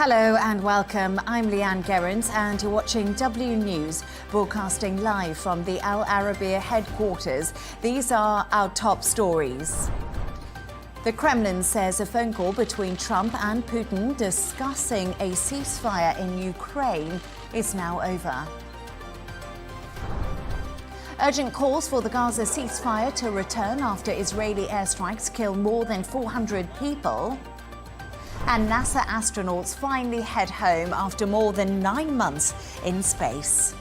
Hello and welcome. I'm Leigh Ann Gerrans and you're watching W News, broadcasting live from the Al Arabiya headquarters. These are our top stories. The Kremlin says a phone call between Trump and Putin discussing a ceasefire in Ukraine is now over. Urgent calls for the Gaza ceasefire to return after Israeli airstrikes kill more than 400 people. And NASA astronauts finally head home after more than 9 months in space.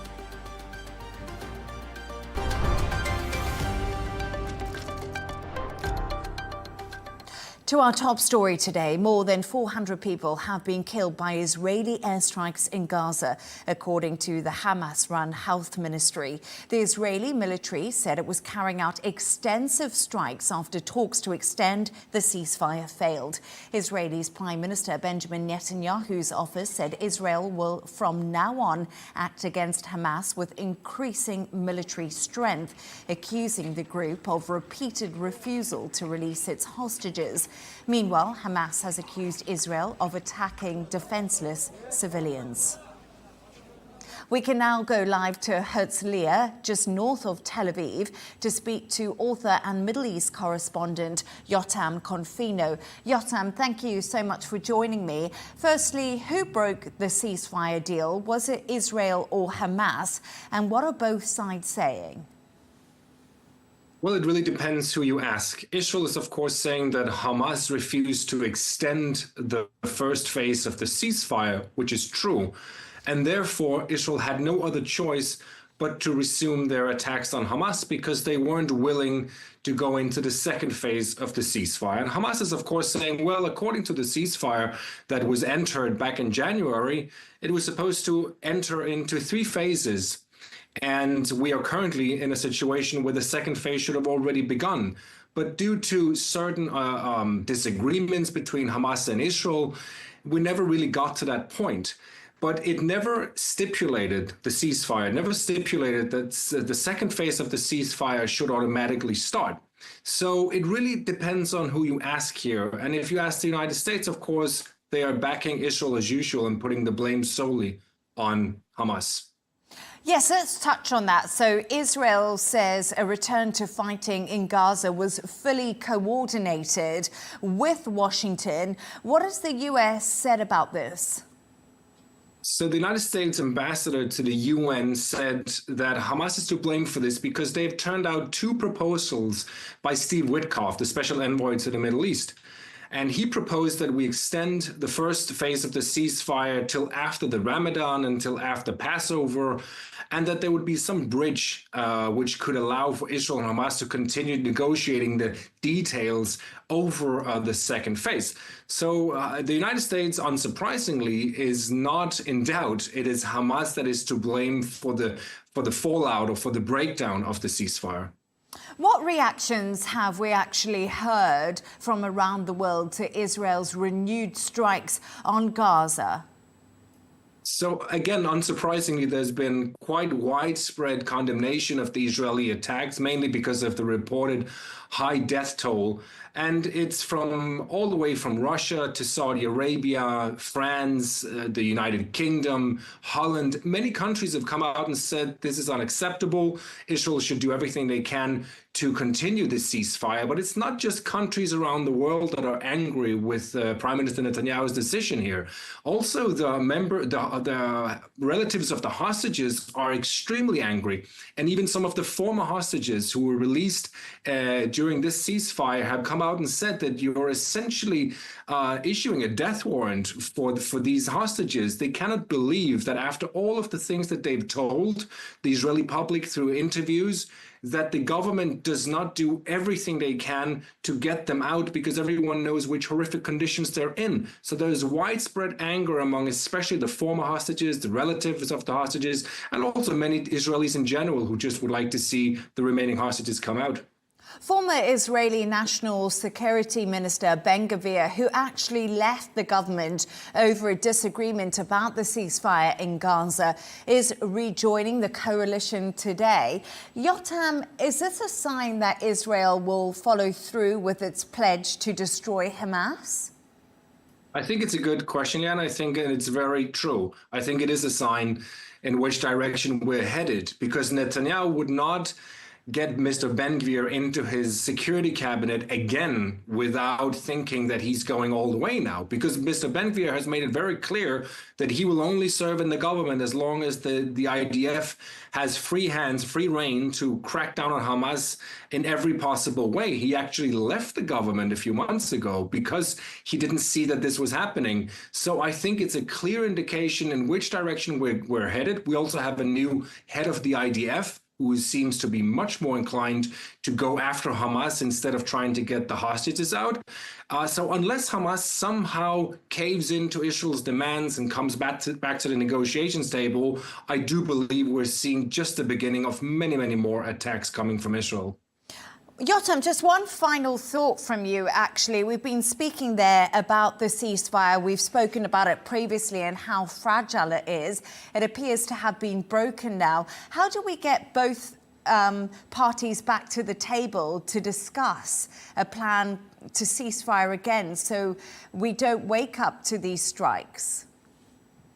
To our top story today, more than 400 people have been killed by Israeli airstrikes in Gaza, according to the Hamas-run health ministry. The Israeli military said it was carrying out extensive strikes after talks to extend the ceasefire failed. Israel's Prime Minister Benjamin Netanyahu's office said Israel will from now on act against Hamas with increasing military strength, accusing the group of repeated refusal to release its hostages. Meanwhile, Hamas has accused Israel of attacking defenseless civilians. We can now go live to Herzliya, just north of Tel Aviv, to speak to author and Middle East correspondent Yotam Confino. Yotam, thank you so much for joining me. Firstly, who broke the ceasefire deal? Was it Israel or Hamas? And what are both sides saying? Well, it really depends who you ask. Israel is, of course, saying that Hamas refused to extend the first phase of the ceasefire, which is true. And therefore, Israel had no other choice but to resume their attacks on Hamas because they weren't willing to go into the second phase of the ceasefire. And Hamas is, of course, saying, well, according to the ceasefire that was entered back in January, it was supposed to enter into 3 phases. And we are currently in a situation where the second phase should have already begun. But due to certain disagreements between Hamas and Israel, we never really got to that point. But it never stipulated the ceasefire, never stipulated that the second phase of the ceasefire should automatically start. So it really depends on who you ask here. And if you ask the United States, of course, they are backing Israel as usual and putting the blame solely on Hamas. Yes, let's touch on that. So Israel says a return to fighting in Gaza was fully coordinated with Washington. What has the US said about this? So the United States ambassador to the UN said that Hamas is to blame for this because they've turned out 2 proposals by Steve Witkoff, the special envoy to the Middle East. And he proposed that we extend the first phase of the ceasefire till after the Ramadan, until after Passover, and that there would be some bridge which could allow for Israel and Hamas to continue negotiating the details over the second phase. So the United States, unsurprisingly, is not in doubt. It is Hamas that is to blame for the fallout or for the breakdown of the ceasefire. What reactions have we actually heard from around the world to Israel's renewed strikes on Gaza? So again, unsurprisingly, there's been quite widespread condemnation of the Israeli attacks, mainly because of the reported high death toll. And it's from all the way from Russia to Saudi Arabia, France, the United Kingdom, Holland. Many countries have come out and said this is unacceptable. Israel should do everything they can to continue this ceasefire. But it's not just countries around the world that are angry with Prime Minister Netanyahu's decision here. Also, the relatives of the hostages are extremely angry. And even some of the former hostages who were released during this ceasefire have come out and said that you're essentially issuing a death warrant for these hostages. They cannot believe that after all of the things that they've told the Israeli public through interviews, that the government does not do everything they can to get them out because everyone knows which horrific conditions they're in. So there's widespread anger among especially the former hostages, the relatives of the hostages, and also many Israelis in general who just would like to see the remaining hostages come out. Former Israeli National Security Minister Ben-Gvir, who actually left the government over a disagreement about the ceasefire in Gaza, is rejoining the coalition today. Yotam, is this a sign that Israel will follow through with its pledge to destroy Hamas? I think it's a good question, Jan. I think it's very true. I think it is a sign in which direction we're headed, because Netanyahu would not get Mr. Ben-Gvir into his security cabinet again without thinking that he's going all the way now, because Mr. Ben-Gvir has made it very clear that he will only serve in the government as long as the IDF has free hands, free rein to crack down on Hamas in every possible way. He actually left the government a few months ago because he didn't see that this was happening. So I think it's a clear indication in which direction we're headed. We also have a new head of the IDF, who seems to be much more inclined to go after Hamas instead of trying to get the hostages out. So unless Hamas somehow caves into Israel's demands and comes back to the negotiations table, I do believe we're seeing just the beginning of many, many more attacks coming from Israel. Yotam, just one final thought from you, actually. We've been speaking there about the ceasefire. We've spoken about it previously and how fragile it is. It appears to have been broken now. How do we get both parties back to the table to discuss a plan to ceasefire again so we don't wake up to these strikes?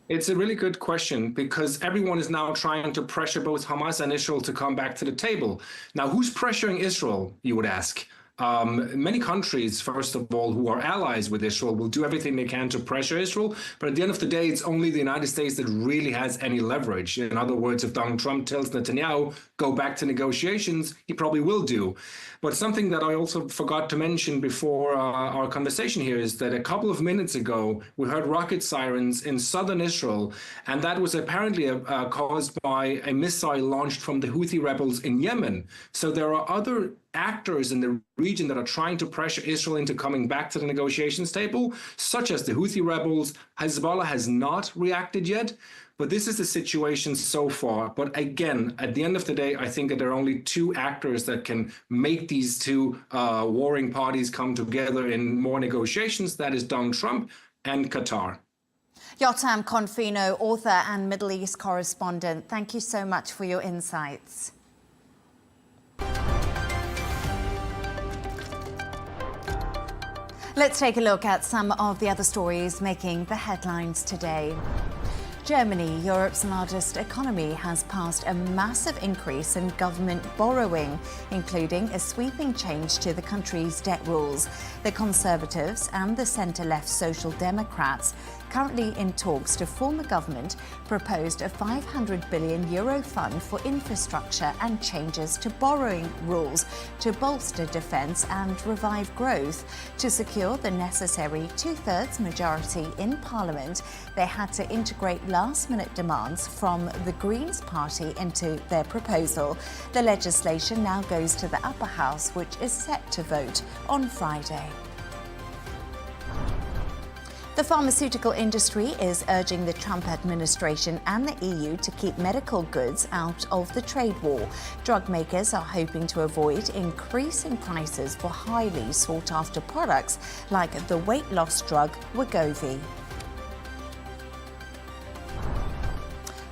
It's a really good question, because everyone is now trying to pressure both Hamas and Israel to come back to the table. Now, who's pressuring Israel, you would ask? Many countries, first of all, who are allies with Israel will do everything they can to pressure Israel. But at the end of the day, it's only the United States that really has any leverage. In other words, if Donald Trump tells Netanyahu, go back to negotiations, he probably will do. But something that I also forgot to mention before our conversation here is that a couple of minutes ago, we heard rocket sirens in southern Israel, and that was apparently caused by a missile launched from the Houthi rebels in Yemen. So there are other actors in the region that are trying to pressure Israel into coming back to the negotiations table, such as the Houthi rebels. Hezbollah has not reacted yet, but this is the situation so far. But again, at the end of the day, I think that there are only two actors that can make these two warring parties come together in more negotiations. That is Donald Trump and Qatar. Yotam Confino, author and Middle East correspondent, thank you so much for your insights. Let's take a look at some of the other stories making the headlines today. Germany, Europe's largest economy, has passed a massive increase in government borrowing, including a sweeping change to the country's debt rules. The Conservatives and the centre-left Social Democrats, currently in talks to form a government, proposed a €500 billion fund for infrastructure and changes to borrowing rules to bolster defence and revive growth. To secure the necessary two-thirds majority in Parliament, they had to integrate last-minute demands from the Greens party into their proposal. The legislation now goes to the upper house, which is set to vote on Friday. The pharmaceutical industry is urging the Trump administration and the EU to keep medical goods out of the trade war. Drug makers are hoping to avoid increasing prices for highly sought-after products like the weight loss drug Wegovy.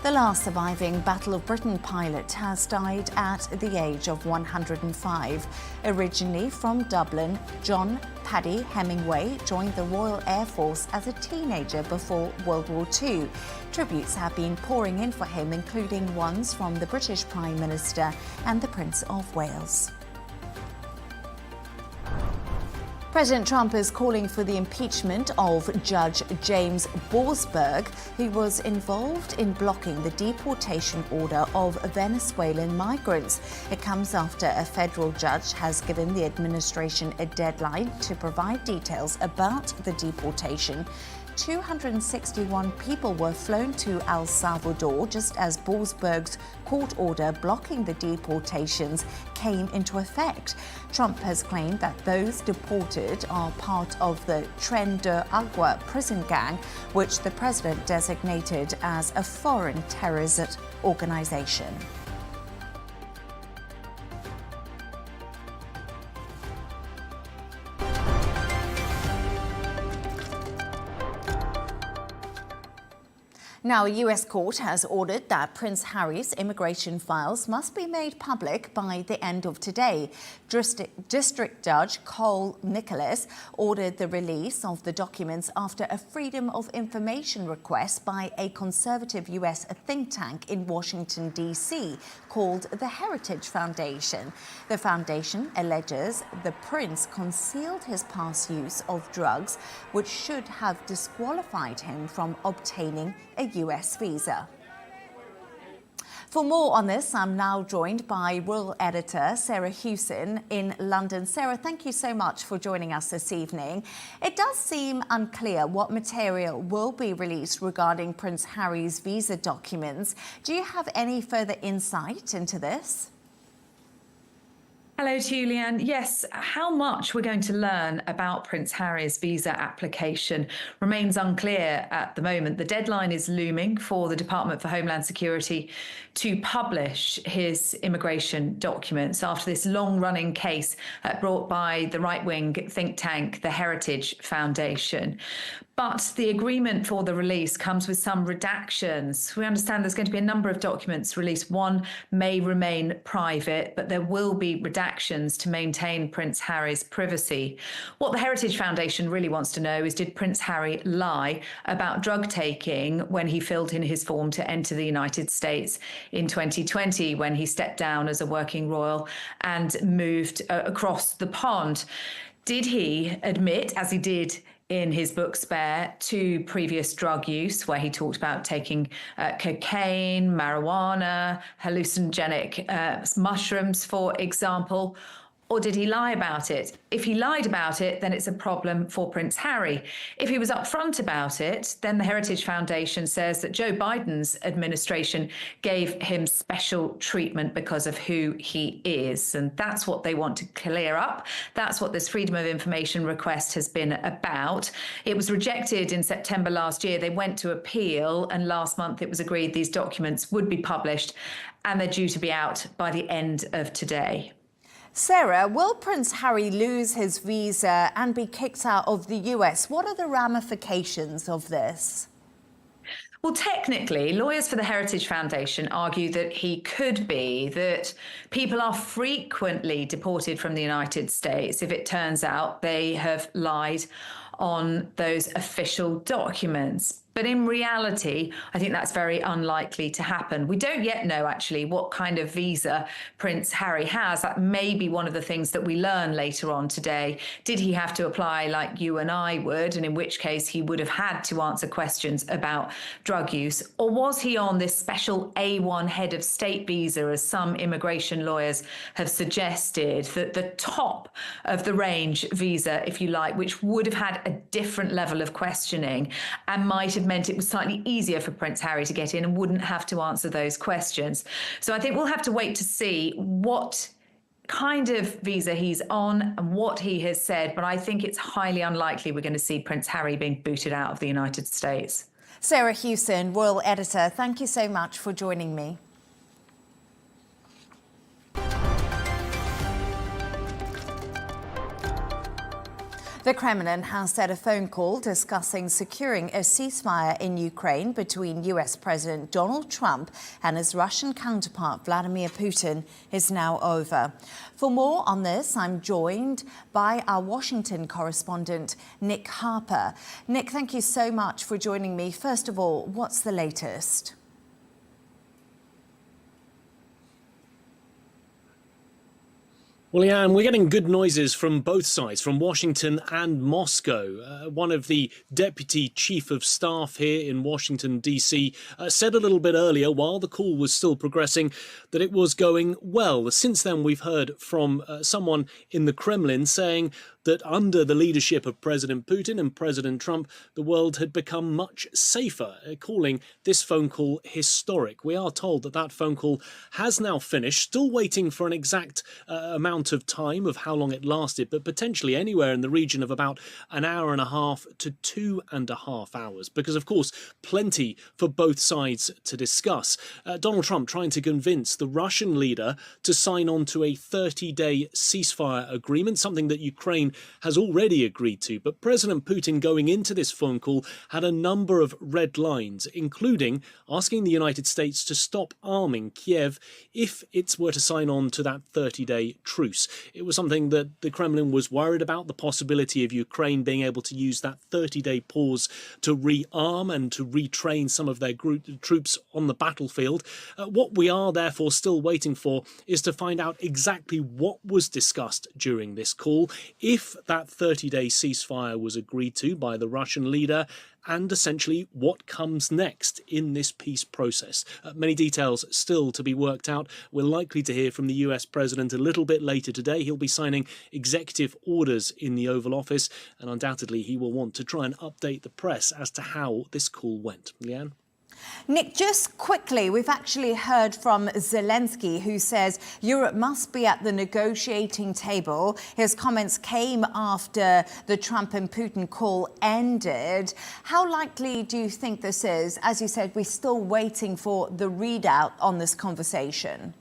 The last surviving Battle of Britain pilot has died at the age of 105. Originally from Dublin, John Paddy Hemingway joined the Royal Air Force as a teenager before World War II. Tributes have been pouring in for him, including ones from the British Prime Minister and the Prince of Wales. President Trump is calling for the impeachment of Judge James Boasberg, who was involved in blocking the deportation order of Venezuelan migrants. It comes after a federal judge has given the administration a deadline to provide details about the deportation. 261 people were flown to El Salvador just as Boasberg's court order blocking the deportations came into effect. Trump has claimed that those deported are part of the Tren de Agua prison gang, which the president designated as a foreign terrorist organization. Now, a US court has ordered that Prince Harry's immigration files must be made public by the end of today. District Judge Cole Nicholas ordered the release of the documents after a Freedom of Information request by a conservative US think tank in Washington, D.C., called the Heritage Foundation. The foundation alleges the prince concealed his past use of drugs, which should have disqualified him from obtaining a US visa. For more on this, I'm now joined by royal editor Sarah Hewson in London. Sarah, thank you so much for joining us this evening. It does seem unclear what material will be released regarding Prince Harry's visa documents. Do you have any further insight into this? Hello to you, Leigh Ann. Yes, how much we're going to learn about Prince Harry's visa application remains unclear at the moment. The deadline is looming for the Department for Homeland Security to publish his immigration documents after this long-running case brought by the right-wing think tank, the Heritage Foundation. But the agreement for the release comes with some redactions. We understand there's going to be a number of documents released. One may remain private, but there will be redactions to maintain Prince Harry's privacy. What the Heritage Foundation really wants to know is, did Prince Harry lie about drug taking when he filled in his form to enter the United States in 2020, when he stepped down as a working royal and moved across the pond? Did he admit, as he did in his book Spare, to previous drug use, where he talked about taking cocaine, marijuana, hallucinogenic mushrooms, for example? Or did he lie about it? If he lied about it, then it's a problem for Prince Harry. If he was upfront about it, then the Heritage Foundation says that Joe Biden's administration gave him special treatment because of who he is. And that's what they want to clear up. That's what this Freedom of Information request has been about. It was rejected in September last year. They went to appeal, and last month it was agreed these documents would be published, and they're due to be out by the end of today. Sarah, will Prince Harry lose his visa and be kicked out of the US? What are the ramifications of this? Well, technically, lawyers for the Heritage Foundation argue that he could be, that people are frequently deported from the United States if it turns out they have lied on those official documents. But in reality, I think that's very unlikely to happen. We don't yet know, actually, what kind of visa Prince Harry has. That may be one of the things that we learn later on today. Did he have to apply like you and I would, and in which case he would have had to answer questions about drug use? Or was he on this special A1 head of state visa, as some immigration lawyers have suggested, that the top of the range visa, if you like, which would have had a different level of questioning and might have meant it was slightly easier for Prince Harry to get in and wouldn't have to answer those questions. So I think we'll have to wait to see what kind of visa he's on and what he has said, but I think it's highly unlikely we're going to see Prince Harry being booted out of the United States. Sarah Hewson, royal editor, thank you so much for joining me. The Kremlin has said a phone call discussing securing a ceasefire in Ukraine between US President Donald Trump and his Russian counterpart Vladimir Putin is now over. For more on this, I'm joined by our Washington correspondent, Nick Harper. Nick, thank you so much for joining me. First of all, what's the latest? Well, yeah, and we're getting good noises from both sides, from Washington and Moscow. One of the deputy chief of staff here in Washington, D.C., said a little bit earlier, while the call was still progressing, that it was going well. Since then, we've heard from someone in the Kremlin saying that under the leadership of President Putin and President Trump, the world had become much safer, calling this phone call historic. We are told that that phone call has now finished, still waiting for an exact amount of time of how long it lasted, but potentially anywhere in the region of about an hour and a half to 2.5 hours, because, of course, plenty for both sides to discuss. Donald Trump trying to convince the Russian leader to sign on to a 30-day ceasefire agreement, something that Ukraine Ukraine has already agreed to. But President Putin, going into this phone call, had a number of red lines, including asking the United States to stop arming Kiev if it were to sign on to that 30-day truce. It was something that the Kremlin was worried about, the possibility of Ukraine being able to use that 30-day pause to rearm and to retrain some of their troops on the battlefield. What we are therefore still waiting for is to find out exactly what was discussed during this call, if that 30-day ceasefire was agreed to by the Russian leader, and essentially what comes next in this peace process. Many details still to be worked out. We're likely to hear from the US president a little bit later today. He'll be signing executive orders in the Oval Office, and undoubtedly he will want to try and update the press as to how this call went. Leigh Ann? Nick, just quickly, we've actually heard from Zelensky, who says Europe must be at the negotiating table. His comments came after the Trump and Putin call ended. How likely do you think this is? As you said, we're still waiting for the readout on this conversation.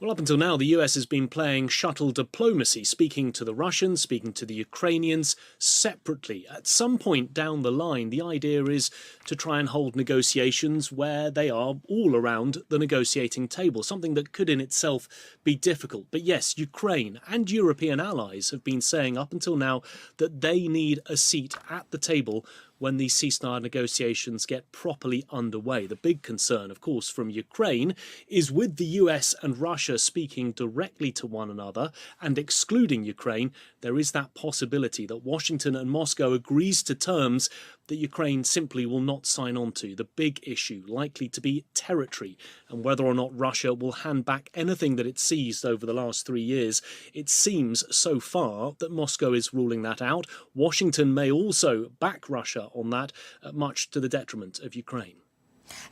Well, up until now, the US has been playing shuttle diplomacy, speaking to the Russians, speaking to the Ukrainians separately. At some point down the line, the idea is to try and hold negotiations where they are all around the negotiating table, something that could in itself be difficult. But yes, Ukraine and European allies have been saying up until now that they need a seat at the table when these ceasefire negotiations get properly underway. The big concern, of course, from Ukraine is with the US and Russia speaking directly to one another and excluding Ukraine, there is that possibility that Washington and Moscow agrees to terms that Ukraine simply will not sign on to. The big issue likely to be territory and whether or not Russia will hand back anything that it seized over the last 3 years. It seems so far that Moscow is ruling that out. Washington may also back Russia on that, much to the detriment of Ukraine.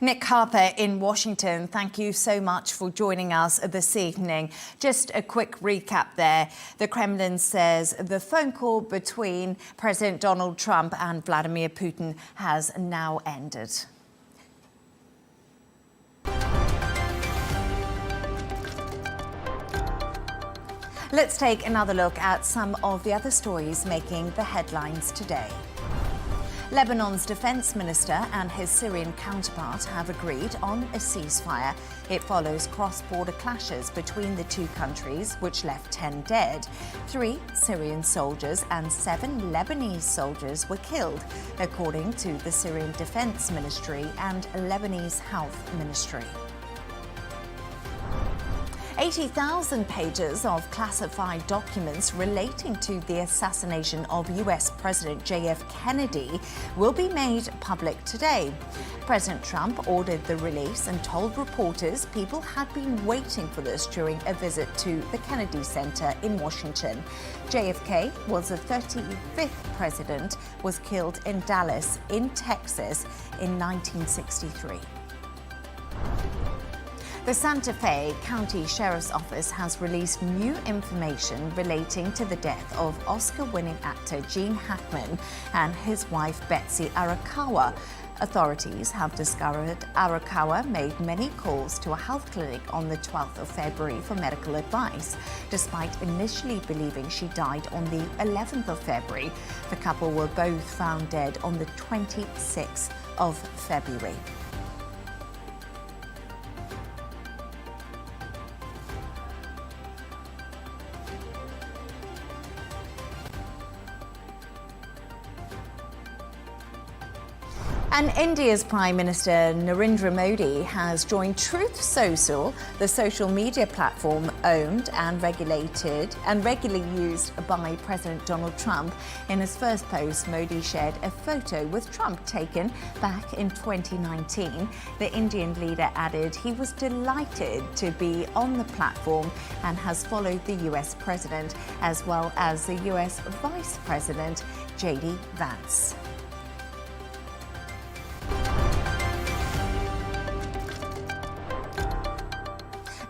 Nick Harper in Washington, thank you so much for joining us this evening. Just a quick recap there. The Kremlin says the phone call between President Donald Trump and Vladimir Putin has now ended. Let's take another look at some of the other stories making the headlines today. Lebanon's defense minister and his Syrian counterpart have agreed on a ceasefire. It follows cross-border clashes between the two countries, which left 10 dead. 3 Syrian soldiers and 7 Lebanese soldiers were killed, according to the Syrian Defense Ministry and Lebanese Health Ministry. 80,000 pages of classified documents relating to the assassination of US President J.F. Kennedy will be made public today. President Trump ordered the release and told reporters people had been waiting for this during a visit to the Kennedy Center in Washington. JFK was the 35th president, was killed in Dallas, in Texas, in 1963. The Santa Fe County Sheriff's Office has released new information relating to the death of Oscar-winning actor Gene Hackman and his wife Betsy Arakawa. Authorities have discovered Arakawa made many calls to a health clinic on the 12th of February for medical advice, despite initially believing she died on the 11th of February. The couple were both found dead on the 26th of February. And India's Prime Minister Narendra Modi has joined Truth Social, the social media platform owned and regulated and regularly used by President Donald Trump. In his first post, Modi shared a photo with Trump taken back in 2019. The Indian leader added he was delighted to be on the platform and has followed the US president as well as the US Vice President J.D. Vance.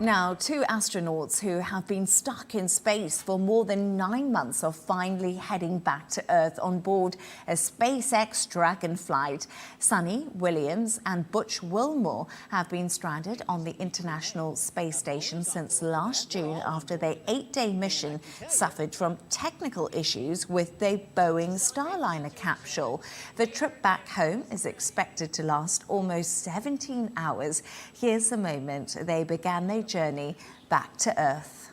Now, two astronauts who have been stuck in space for more than 9 months are finally heading back to Earth on board a SpaceX Dragon flight. Sunny Williams and Butch Wilmore have been stranded on the International Space Station since last June after their 8-day mission suffered from technical issues with the Boeing Starliner capsule. The trip back home is expected to last almost 17 hours. Here's the moment they began their journey back to Earth.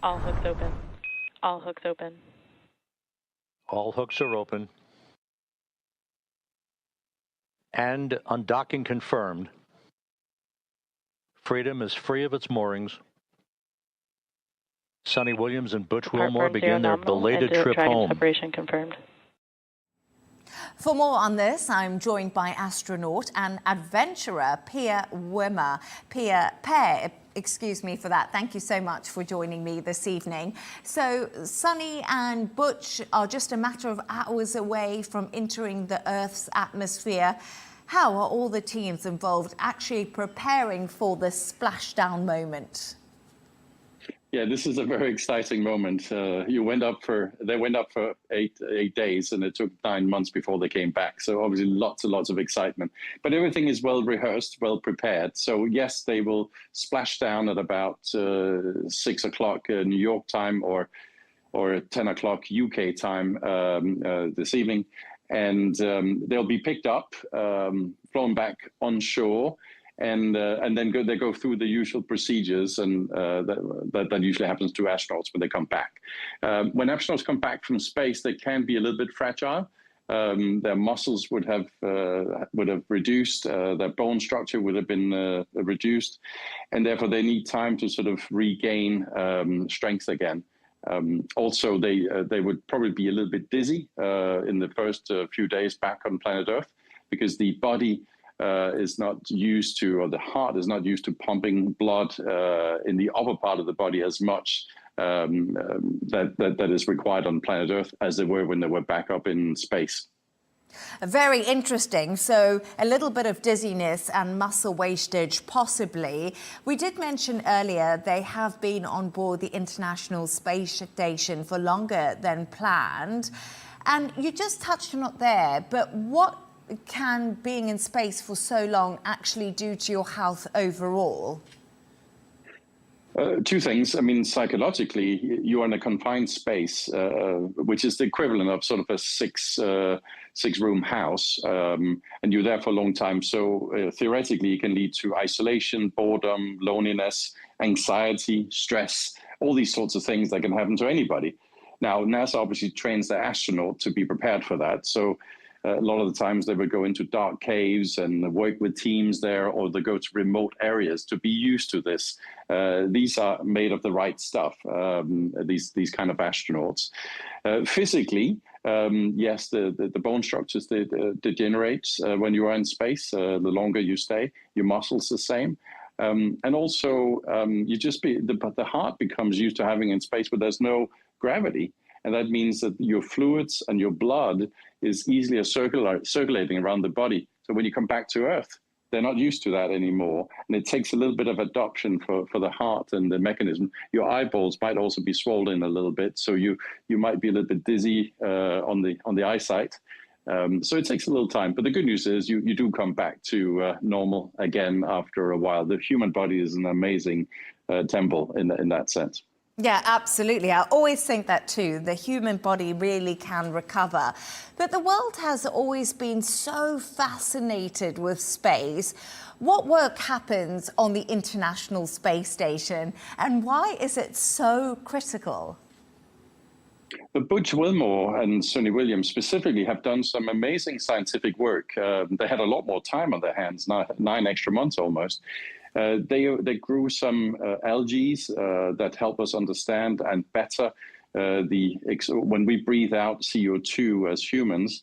All hooks open. All hooks open. All hooks are open. And undocking confirmed. Freedom is free of its moorings. Sunny Williams and Butch Wilmore begin their belated trip home. Separation confirmed. For more on this, I'm joined by astronaut and adventurer Per Wimmer. Per, excuse me for that. Thank you so much for joining me this evening. So Sunny and Butch are just a matter of hours away from entering the Earth's atmosphere. How are all the teams involved actually preparing for the splashdown moment? Yeah, this is a very exciting moment. They went up for 8 days, and it took 9 months before they came back. So obviously lots and lots of excitement. But everything is well rehearsed, well prepared. So yes, they will splash down at about 6 o'clock New York time or 10 o'clock UK time this evening. And they'll be picked up, flown back on shore, and then they go through the usual procedures, and that usually happens to astronauts when they come back. When astronauts come back from space, they can be a little bit fragile. Their muscles would have reduced, their bone structure would have been reduced, and therefore they need time to sort of regain strength again. Also, they would probably be a little bit dizzy in the first few days back on planet Earth, because the body is not used to, or the heart is not used to pumping blood in the upper part of the body as much that is required on planet Earth as they were when they were back up in space. Very interesting. So a little bit of dizziness and muscle wastage, possibly. We did mention earlier they have been on board the International Space Station for longer than planned. And you just touched on it there, but what can being in space for so long actually do to your health overall? Two things. I mean, psychologically, you are in a confined space, which is the equivalent of sort of a six-room house, and you're there for a long time. So theoretically, it can lead to isolation, boredom, loneliness, anxiety, stress, all these sorts of things that can happen to anybody. Now, NASA obviously trains their astronaut to be prepared for that. So a lot of the times they would go into dark caves and work with teams there, or they go to remote areas to be used to this. These are made of the right stuff, these kind of astronauts. Physically, yes, the bone structures degenerate when you are in space. The longer you stay, your muscles the same. And also, the heart becomes used to having in space where there's no gravity. And that means that your fluids and your blood is easily circulating around the body. So when you come back to Earth, they're not used to that anymore. And it takes a little bit of adoption for the heart and the mechanism. Your eyeballs might also be swollen a little bit. So you might be a little bit dizzy on the eyesight. So it takes a little time. But the good news is you do come back to normal again after a while. The human body is an amazing temple in that sense. Yeah, absolutely. I always think that too. The human body really can recover. But the world has always been so fascinated with space. What work happens on the International Space Station, and why is it so critical? But Butch Wilmore and Sunny Williams specifically have done some amazing scientific work. They had a lot more time on their hands, 9 extra months almost. They grew some algae that help us understand and better when we breathe out CO2 as humans,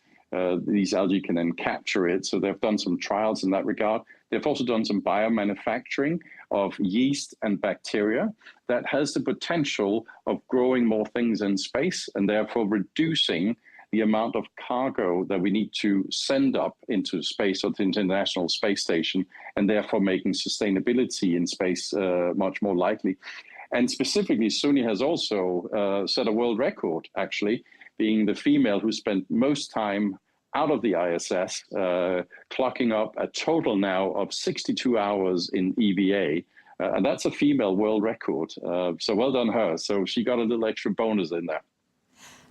these algae can then capture it. So they've done some trials in that regard. They've also done some biomanufacturing of yeast and bacteria that has the potential of growing more things in space and therefore reducing the amount of cargo that we need to send up into space or to the International Space Station, and therefore making sustainability in space much more likely. And specifically, Suni has also set a world record, actually, being the female who spent most time out of the ISS, clocking up a total now of 62 hours in EVA. And that's a female world record. So well done her. So she got a little extra bonus in there.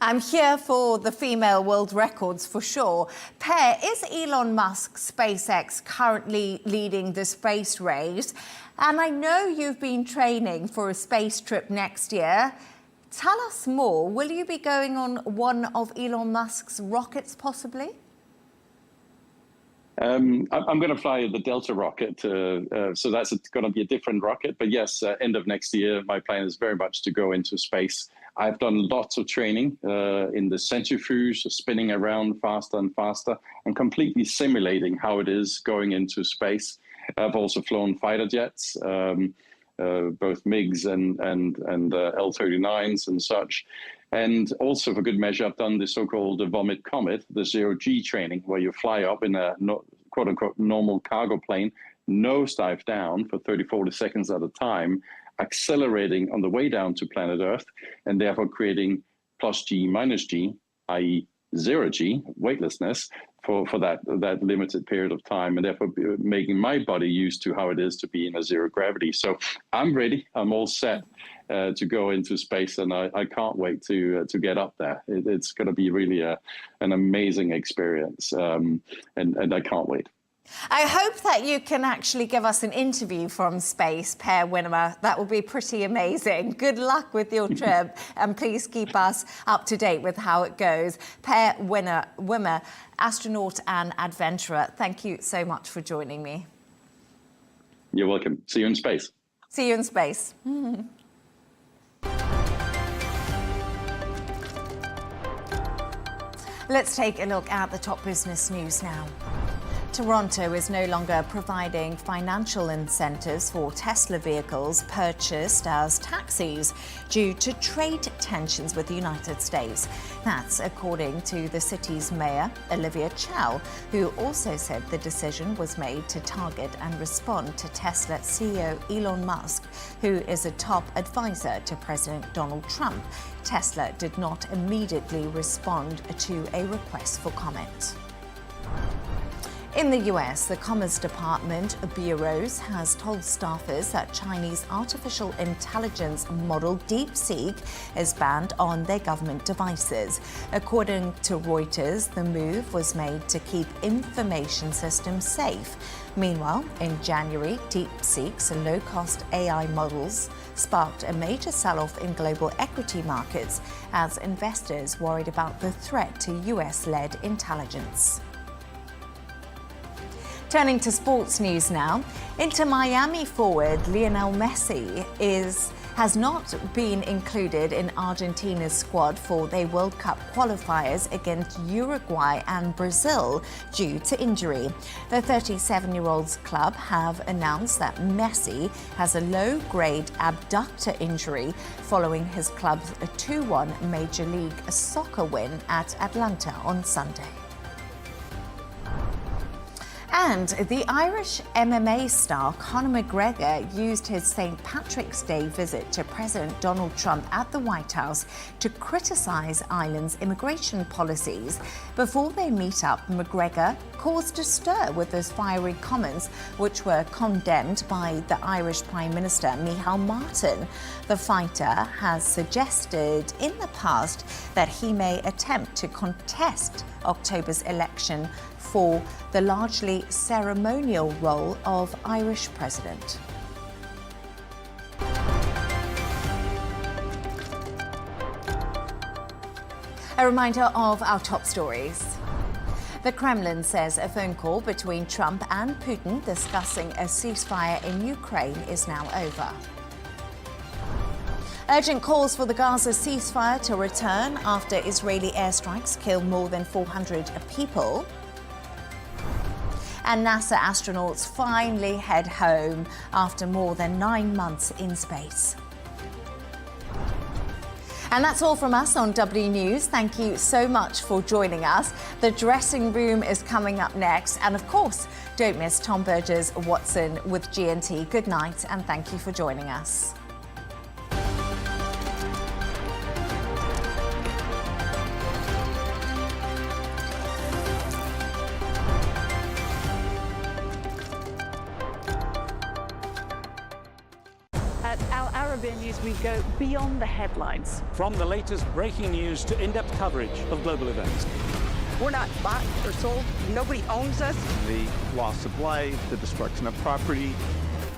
I'm here for the female world records for sure. Per, is Elon Musk's SpaceX currently leading the space race? And I know you've been training for a space trip next year. Tell us more. Will you be going on one of Elon Musk's rockets possibly? I'm going to fly the Delta rocket, so that's going to be a different rocket. But yes, end of next year, my plan is very much to go into space. I've done lots of training in the centrifuge, spinning around faster and faster, and completely simulating how it is going into space. I've also flown fighter jets, both MiGs and L-39s and such. And also, for good measure, I've done the so-called Vomit Comet, the zero-G training, where you fly up in a quote-unquote normal cargo plane, nosedive down for 30, 40 seconds at a time, accelerating on the way down to planet Earth, and therefore creating plus G, minus G, i.e. zero-G, weightlessness, for that limited period of time, and therefore making my body used to how it is to be in a zero gravity. So I'm ready. I'm all set to go into space, and I can't wait to get up there. It's going to be really an amazing experience, and I can't wait. I hope that you can actually give us an interview from space, Per Winnemer. That will be pretty amazing. Good luck with your trip, and please keep us up to date with how it goes. Per Winnemer, astronaut and adventurer, thank you so much for joining me. You're welcome. See you in space. See you in space. Let's take a look at the top business news now. Toronto is no longer providing financial incentives for Tesla vehicles purchased as taxis due to trade tensions with the United States. That's according to the city's mayor, Olivia Chow, who also said the decision was made to target and respond to Tesla CEO Elon Musk, who is a top advisor to President Donald Trump. Tesla did not immediately respond to a request for comment. In the US, the Commerce Department bureaus has told staffers that Chinese artificial intelligence model DeepSeek is banned on their government devices. According to Reuters, the move was made to keep information systems safe. Meanwhile, in January, DeepSeek's low-cost AI models sparked a major sell-off in global equity markets as investors worried about the threat to US-led intelligence. Turning to sports news now, Inter Miami forward Lionel Messi has not been included in Argentina's squad for their World Cup qualifiers against Uruguay and Brazil due to injury. The 37-year-old's club have announced that Messi has a low-grade abductor injury following his club's 2-1 Major League Soccer win at Atlanta on Sunday. And the Irish MMA star Conor McGregor used his St. Patrick's Day visit to President Donald Trump at the White House to criticize Ireland's immigration policies. Before their meet-up, McGregor caused a stir with his fiery comments, which were condemned by the Irish Prime Minister Micheál Martin. The fighter has suggested in the past that he may attempt to contest October's election for the largely ceremonial role of Irish president. A reminder of our top stories. The Kremlin says a phone call between Trump and Putin discussing a ceasefire in Ukraine is now over. Urgent calls for the Gaza ceasefire to return after Israeli airstrikes kill more than 400 people. And NASA astronauts finally head home after more than 9 months in space. And that's all from us on W News. Thank you so much for joining us. The dressing room is coming up next. And of course, don't miss Tom Burges Watson with GNT. Good night and thank you for joining us. At Arabiya News, we go beyond the headlines. From the latest breaking news to in-depth coverage of global events. We're not bought or sold. Nobody owns us. The loss of life, the destruction of property.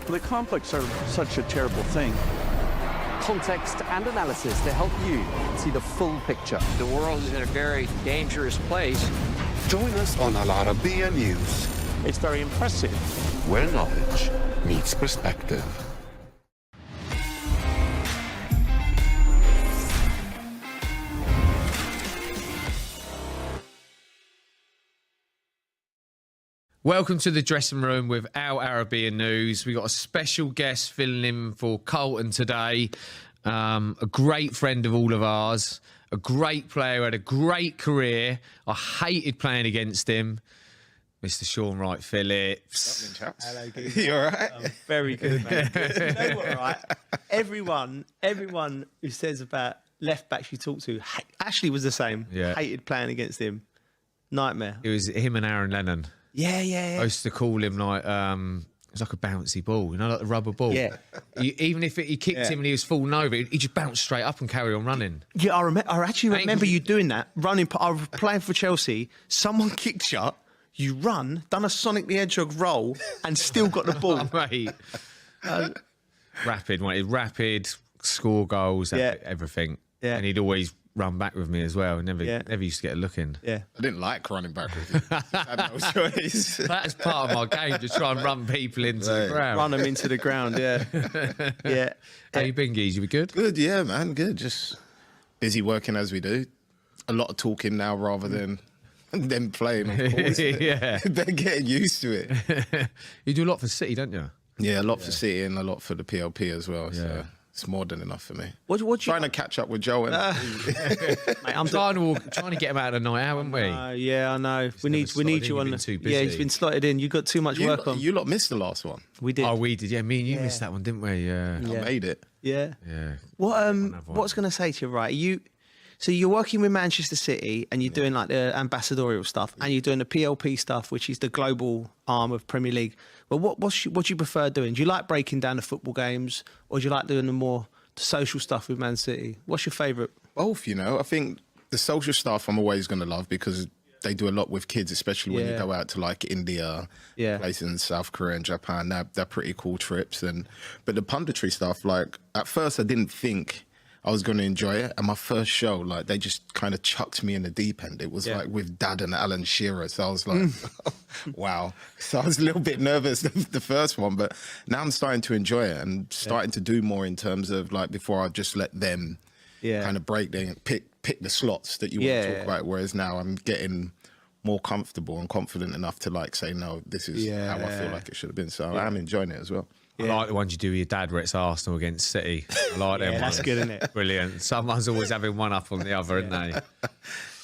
The conflicts are such a terrible thing. Context and analysis to help you see the full picture. The world is in a very dangerous place. Join us on Arabiya News. It's very impressive. Where knowledge meets perspective. Welcome to the dressing room with our Arabiya News. We've got a special guest filling in for Colton today. A great friend of all of ours. A great player, had a great career. I hated playing against him. Mr. Sean Wright Phillips. Hello, good. You all right? Very good, mate. You know what, right? Everyone who says about left backs you talk to, Ashley was the same. Yeah. Hated playing against him. Nightmare. It was him and Aaron Lennon. Yeah. I used to call him like, it was like a bouncy ball, you know, like the rubber ball. Yeah. Even if he kicked him and he was falling over, he just bounced straight up and carry on running. Yeah, I actually remember you doing that. Running, I was playing for Chelsea, someone kicked you, you run, done a Sonic the Hedgehog roll, and still got the ball. Mate. Rapid, score goals, everything. Yeah. And he'd always run back with me as well. Never used to get a look in. Yeah. I didn't like running back with you. I had no choice. That's part of my game, to try and run people into the ground. Run them into the ground, yeah. Yeah. How you been, Geez? You be good? Good, yeah, man, good. Just busy working as we do. A lot of talking now rather than them playing, of course. Yeah. They're getting used to it. You do a lot for City, don't you? Yeah, a lot for City and a lot for the PLP as well. Yeah. So it's more than enough for me. What trying to catch up with Joe. Mate, I'm trying to get him out of the night out, haven't we? Yeah, I know. We need you on. Yeah, he's been slotted in. You got too much work on. You lot missed the last one. We did. Oh, we did. Yeah, me and you missed that one, didn't we? Yeah. I made it. Yeah. Yeah. What I was going to say to you, right? So you're working with Manchester City and you're doing like the ambassadorial stuff and you're doing the PLP stuff, which is the global arm of Premier League. But what do you prefer doing? Do you like breaking down the football games or do you like doing the social stuff with Man City? What's your favourite? Both, you know. I think the social stuff I'm always going to love because they do a lot with kids, especially when you go out to like India, places in South Korea and Japan. They're pretty cool trips. But the punditry stuff, like at first I didn't think I was going to enjoy it. And my first show, like they just kind of chucked me in the deep end. It was like with Dad and Alan Shearer. So I was like, wow. So I was a little bit nervous the first one, but now I'm starting to enjoy it and starting to do more in terms of like before I just let them kind of break there and pick the slots that you want to talk about. Whereas now I'm getting more comfortable and confident enough to like say, no, this is how I feel like it should have been. So I'm enjoying it as well. I like the ones you do with your dad where it's Arsenal against City. I like them. That's good, isn't it? Brilliant. Someone's always having one up on the other, aren't they?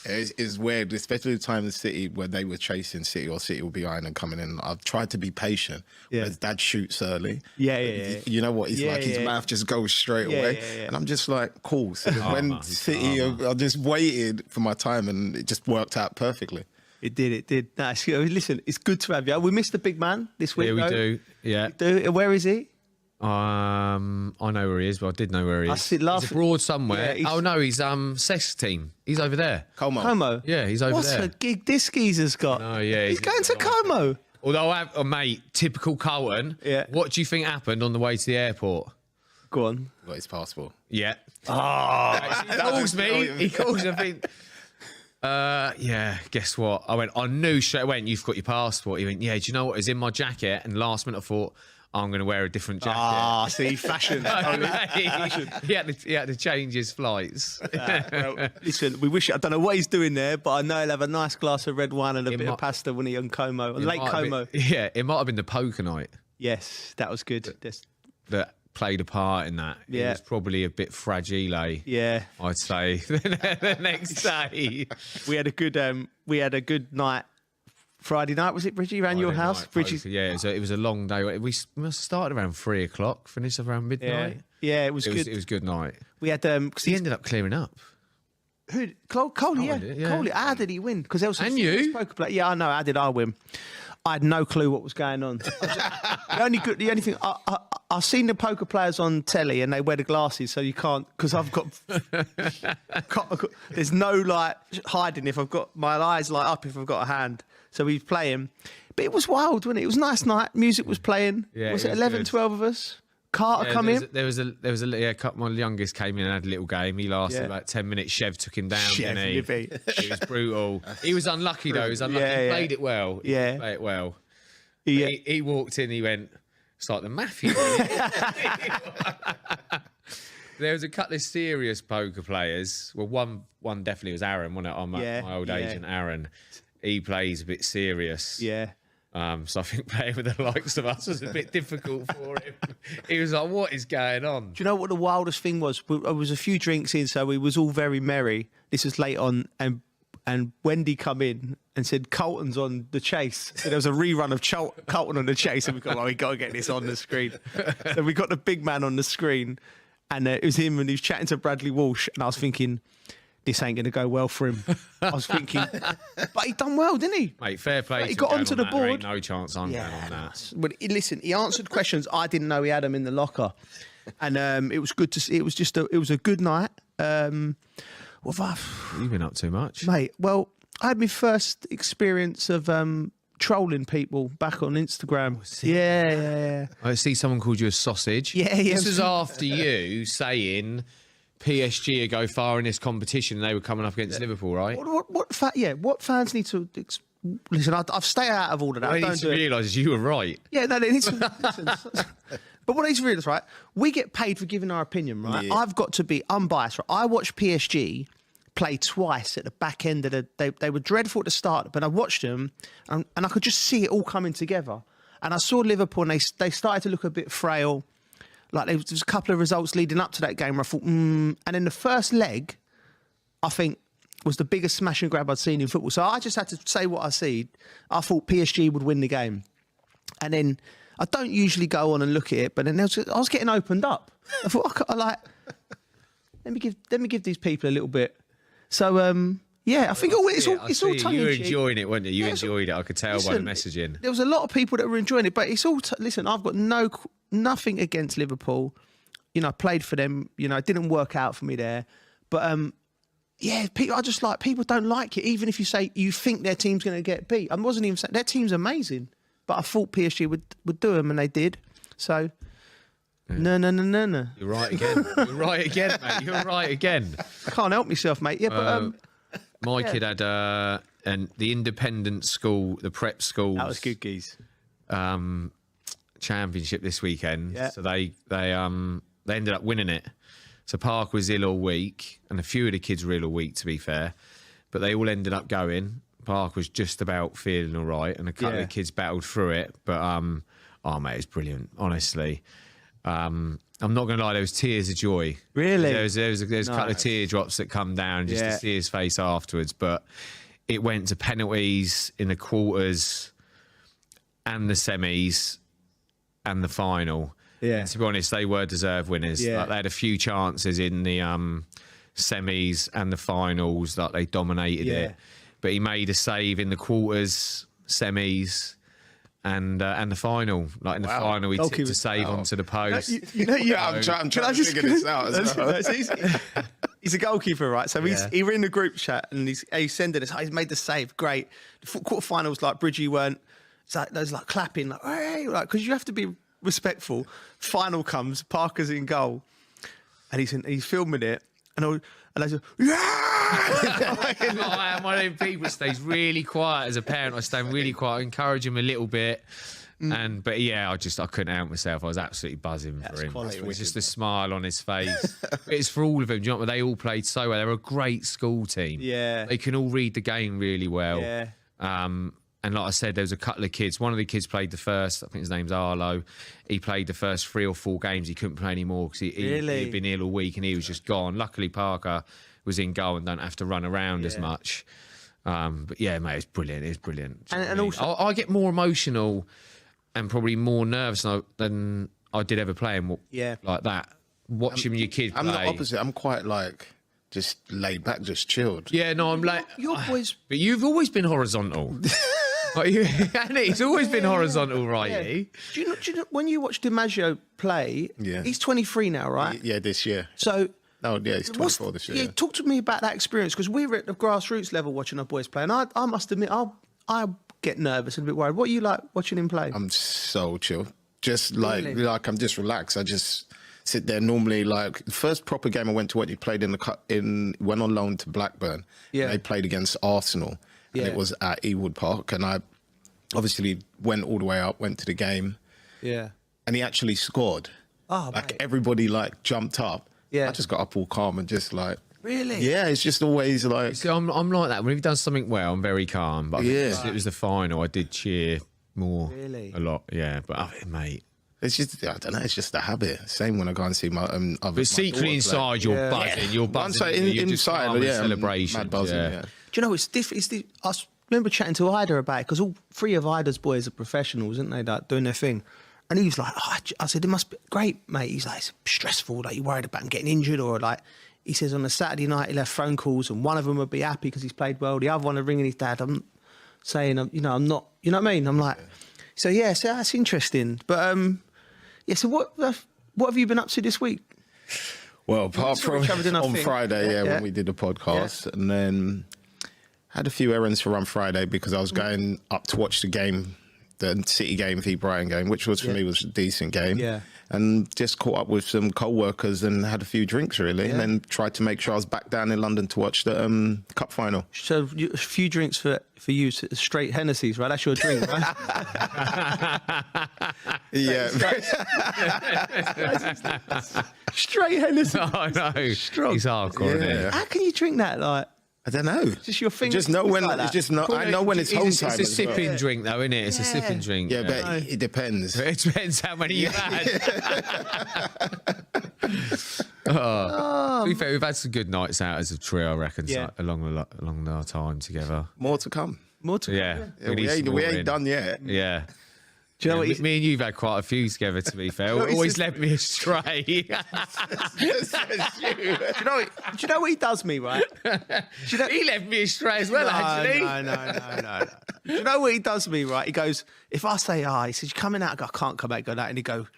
It's weird, especially the time in City where they were chasing City or City were behind and coming in. I've tried to be patient. Whereas Dad shoots early. Yeah. You know what he's like? His mouth just goes straight away. And I'm just like, cool. So when City, I just waited for my time and it just worked out perfectly. It did. Nice. Listen, it's good to have you. We missed the big man this week. Yeah, we do. Yeah. We do. Where is he? I know where he is, but I did know where he is. I see he's abroad somewhere. Yeah, oh no, he's Sex team. He's over there. Como. Yeah, he's over there. What's a gig this geezer's got? Oh yeah, he's going to Como. Although, mate, typical Colton. Yeah. What do you think happened on the way to the airport? Go on. Got his passport. Yeah. Oh, he calls me. He calls me. I think. Yeah, guess what? I went, I knew straight away, you've got your passport. He went, yeah, do you know what? It's in my jacket. And last minute I thought, I'm going to wear a different jacket. Ah, see, fashion. He had to change his flights. Well, listen, we wish, I don't know what he's doing there, but I know he'll have a nice glass of red wine and a bit of pasta when he's on Como, on Lake Como. It might have been the poker night. Yes, that was good. That played a part in that. He was probably a bit fragile. I'd say the next day. We had a good night. Friday night, was it, Bridgie? Around your house? Bridgie's... Yeah, it was a long day. We must have started around 3 o'clock, finished around midnight. Yeah, it was good. It was a good night. We had he ended up clearing up. Who? Coley, Coley. How did he win? Because there was and you poker play. Yeah, I know. How did I win? I had no clue what was going on. The only thing I've seen the poker players on telly and they wear the glasses, so you can't, because I've got there's no like hiding if I've got my eyes light up if I've got a hand. So we play him, but it was wild, wasn't it? It was a nice night. Music was playing. Yeah, was it 11, good. 12 of us? Carter come in. There was a couple. My youngest came in and had a little game. He lasted about 10 minutes. Chev took him down. It was brutal. He was unlucky though. He was unlucky. He played it well. He played it well. He walked in. He went, it's like the mafia. There was a couple of serious poker players. Well, one definitely was Aaron, wasn't it? My old agent Aaron. He plays a bit serious. Yeah. So I think playing with the likes of us was a bit difficult for him. He was like, what is going on? Do you know what the wildest thing was? There was a few drinks in, so we was all very merry. This was late on, and Wendy come in and said, Colton's on the chase. So there was a rerun of Colton on the chase, and we got, we got to get this on the screen. So we got the big man on the screen, and it was him, and he was chatting to Bradley Walsh, and I was thinking, this ain't going to go well for him. I was thinking, but he done well, didn't he? Mate, fair play. He got onto the board. There ain't no chance I'm going on that. But listen, he answered questions. I didn't know he had them in the locker, and it was good to see. It was just it was a good night. You've been up too much, mate. Well, I had my first experience of trolling people back on Instagram. Yeah. I see someone called you a sausage. Yeah. This was after you saying PSG go far in this competition and they were coming up against Liverpool, right? What fans need to listen? I've stayed out of all of that. What they need to realise is you were right. Yeah, no, they need to listen. But what they need to realise, right? We get paid for giving our opinion, right? Yeah. I've got to be unbiased. Right? I watched PSG play twice at the back end of they were dreadful at the start, but I watched them and I could just see it all coming together. And I saw Liverpool and they started to look a bit frail. Like there was a couple of results leading up to that game where I thought, and then the first leg, I think, was the biggest smash and grab I'd seen in football. So I just had to say what I see. I thought PSG would win the game. And then I don't usually go on and look at it, but then I was getting opened up. I thought, let me give these people a little bit. So, I think it's all tongue in cheek. You were enjoying it, weren't you? You enjoyed it. I could tell by the messaging. There was a lot of people that were enjoying it, but it's all... listen, I've got nothing against Liverpool. You know, I played for them. You know, it didn't work out for me there. But, people, I just like... People don't like it, even if you say you think their team's going to get beat. I wasn't even saying... Their team's amazing. But I thought PSG would do them, and they did. So... Yeah. No. You're right again. You're right again, mate. You're right again. I can't help myself, mate. Yeah, but... my kid had the independent school, the prep schools. That was good, geez. Championship this weekend. Yeah. So they ended up winning it. So Park was ill all week, and a few of the kids were ill all week, to be fair. But they all ended up going. Park was just about feeling all right, and a couple of kids battled through it. But mate, it's brilliant, honestly. I'm not going to lie, there was tears of joy. Really? There was a couple of teardrops that come down just to see his face afterwards. But it went to penalties in the quarters and the semis and the final. Yeah. And to be honest, they were deserved winners. Yeah. Like, they had a few chances in the semis and the finals that they dominated it. But he made a save in the quarters, semis, and the final. Like in the final, he tipped a save onto the post. I'm trying to figure this out as well. It's easy. He's a goalkeeper, right? So he were in the group chat and he's sending us. He's made the save. Great. The quarterfinals, like Bridgie weren't. It's like there's like clapping, like hey, like because you have to be respectful. Final comes, Parker's in goal, and he's filming it, and I said, I'm one of them people that stays really quiet as a parent. I stay really quiet, I encourage him a little bit. But I couldn't help myself. I was absolutely buzzing for him. It was just a smile on his face. It's for all of them. Do you know what? They all played so well. They're a great school team. Yeah. They can all read the game really well. Yeah. And like I said, there was a couple of kids. One of the kids played the first, I think his name's Arlo. He played the first 3 or 4 games. He couldn't play anymore because he'd been ill all week and he was just gone. Luckily, Parker was in goal and don't have to run around as much. But yeah, mate, it's brilliant. It's brilliant. And also, I get more emotional and probably more nervous than I did ever playing like that. Watching your kid play. I'm the opposite. I'm quite like just laid back, just chilled. Yeah, no, I'm like... Your boys... But you've always been horizontal. He's always been horizontal, right? Yeah. Do you know when you watch DiMaggio play? Yeah. He's 23 now, right? Yeah, this year. So. No, yeah, he's 24 this year. Yeah, talk to me about that experience because we were at the grassroots level watching our boys play, and I must admit, I get nervous and a bit worried. What are you like watching him play? I'm so chill, just like I'm just relaxed. I just sit there. Normally, like the first proper game I went to when he played went on loan to Blackburn. Yeah, they played against Arsenal. Yeah, and it was at Ewood Park, and I obviously went all the way up, went to the game. Yeah, and he actually scored. Oh, like mate. Everybody like jumped up. Yeah, I just got up all calm and just like. Really? Yeah, it's just always like. See, I'm like that. When we've done something well, I'm very calm. But it was the final. I did cheer more. Really? A lot. Yeah, but mate. It's just, I don't know, it's just a habit. Same when I go and see my other. But secretly inside, you're buzzing. You're buzzing. Inside, celebration. Mad buzzing, yeah. Do you know, it's different. I remember chatting to Ida about it because all 3 of Ida's boys are professionals, aren't they? Like, doing their thing. And he was like, I said, it must be great, mate. He's like, it's stressful. Like, you're worried about him getting injured or like, he says on a Saturday night he left phone calls and one of them would be happy because he's played well. The other one would ring his dad. I'm saying, I'm not, you know what I mean? I'm like, so that's interesting. But, so what have you been up to this week? Well, apart from on Friday, when we did the podcast, and then had a few errands to run Friday because I was going up to watch the game, the City game, the Brighton game, which was for me was a decent game. Yeah. And just caught up with some co-workers and had a few drinks really, and then tried to make sure I was back down in London to watch the cup final. So a few drinks for you, straight Hennessy's, right? That's your drink, right? Yeah. Straight Hennessy. I know. Strong. He's hardcore, isn't he? How can you drink that? Like, I don't know. Just your finger. Just know when. It's just not. I know when it's home time. It's a sipping drink, though, isn't it? It's a sipping drink. Yeah, but it depends. It depends how many you've had. To be fair, we've had some good nights out as a trio, I reckon, along our time together. More to come. More to come. Yeah, we ain't done yet. Yeah. Do you know what me and you've had quite a few together, to be fair. Always led me astray. Do you know what he does me, right? He led me astray as well, actually. No. Do you know what he does me, right? He goes, if I say, he says, you're coming out, I go, I can't come back, go that. And he go,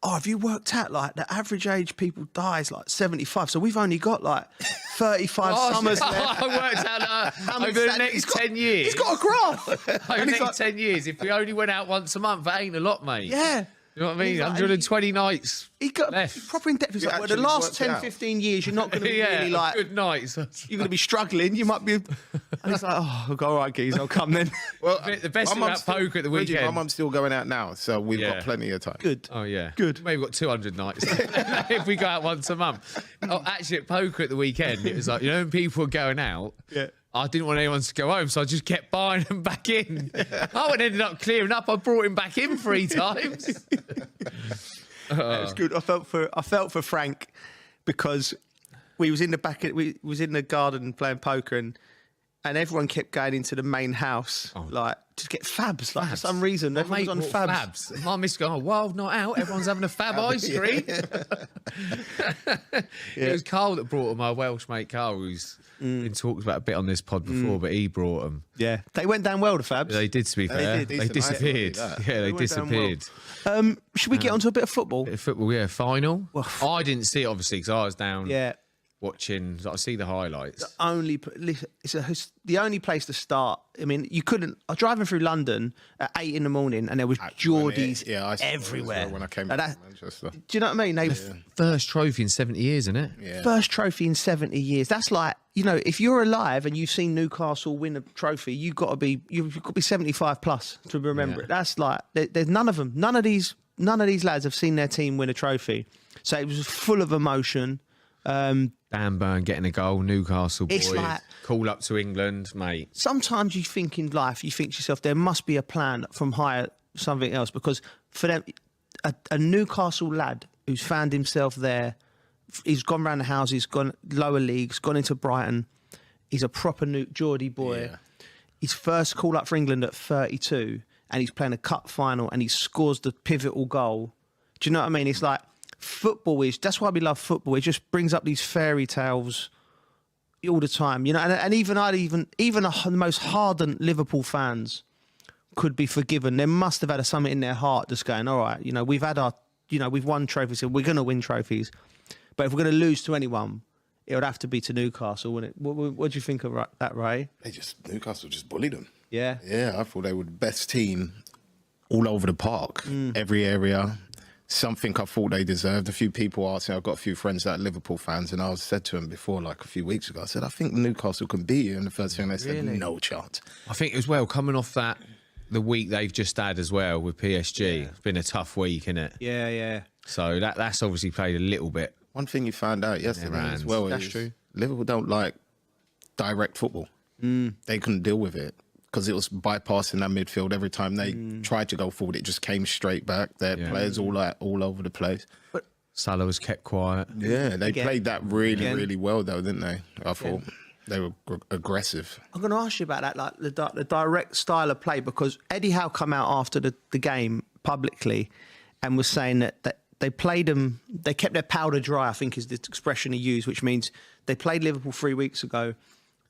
have you worked out, like, the average age people dies, like, 75. So we've only got, like, 35 summers left. I worked out over the next 10 years. He's got a graph. Over the next 10 years, if we only went out once a month, that ain't a lot, mate. Yeah. You know what I mean? 120 nights. He got left. Proper in depth. He's like, the last 10, 15 years, you're not going to be really like. Good nights. You're going to be struggling. You might be. And he's like, I'll go, all right, geez, I'll come then. Well, the best thing about poker at the weekend. My mum's still going out now, so we've got plenty of time. Good. Oh, yeah. Good. Maybe we've got 200 nights if we go out once a month. Actually, at poker at the weekend, it was like, when people were going out. Yeah. I didn't want anyone to go home, so I just kept buying them back in. Ended up clearing up. I brought him back in 3 times. It was good. I felt for Frank because we was in the garden playing poker and everyone kept going into the main house like to get fabs. Like for some reason, everyone was on fabs. My miss going, wild night out. Everyone's having a fab ice cream. It was Carl that brought them. My Welsh mate Carl, who's been talked about a bit on this pod before, but he brought them. Yeah, they went down well, the fabs. They did, to be fair. They disappeared. Yeah, they disappeared. Should we get onto a bit of football? Final. Well, I didn't see it, obviously, because I was down. Yeah. Watching, I see the highlights. It's the only place to start. I mean, you couldn't. I was driving through London at 8 in the morning, and there was Geordies everywhere. When I came to Manchester, do you know what I mean? First trophy in 70 years, isn't it? Yeah. First trophy in 70 years. That's like, if you're alive and you've seen Newcastle win a trophy, you've got to be 75 plus to remember it. That's like there's none of them. None of these lads have seen their team win a trophy. So it was full of emotion. Dan Burn getting a goal, Newcastle boy. It's like, call up to England, mate. Sometimes you think in life, you think to yourself, there must be a plan from higher something else, because for them, a Newcastle lad who's found himself there, he's gone round the houses, gone lower leagues, gone into Brighton. He's a proper Geordie boy. Yeah. His first call up for England at 32, and he's playing a cup final, and he scores the pivotal goal. Do you know what I mean? It's like football is. That's why we love football. It just brings up these fairy tales all the time, you know. And even the most hardened Liverpool fans could be forgiven. They must have had something in their heart just going, all right, you know, we've had our, you know, we've won trophies, and we're going to win trophies, but if we're going to lose to anyone, it would have to be to Newcastle, wouldn't it? What do you think of that, Ray? Newcastle just bullied them. Yeah? Yeah, I thought they were the best team all over the park, every area. Something I thought they deserved. A few people asked me, I've got a few friends that are Liverpool fans, and I said to them before, like a few weeks ago, I said, I think Newcastle can beat you. And the first thing they said, no chance. I think as well, coming off that, the week they've just had as well with PSG, it's been a tough week, isn't it? Yeah, yeah. So that's obviously played a little bit. One thing you found out yesterday as well is true. Liverpool don't like direct football. They couldn't deal with it because it was bypassing that midfield every time they tried to go forward. It just came straight back. Their players all over the place. But Salah was kept quiet. Yeah, they played that really well though, didn't they? I thought they were aggressive. I'm going to ask you about that, like the direct style of play, because Eddie Howe come out after the game publicly and was saying that they played them, they kept their powder dry, I think is the expression he used, which means they played Liverpool 3 weeks ago,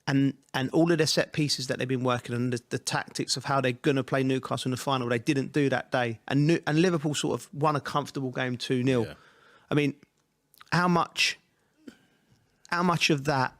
and all of their set pieces that they've been working on, the tactics of how they're going to play Newcastle in the final, they didn't do that day. And Liverpool sort of won a comfortable game 2-0. Yeah. I mean, how much of that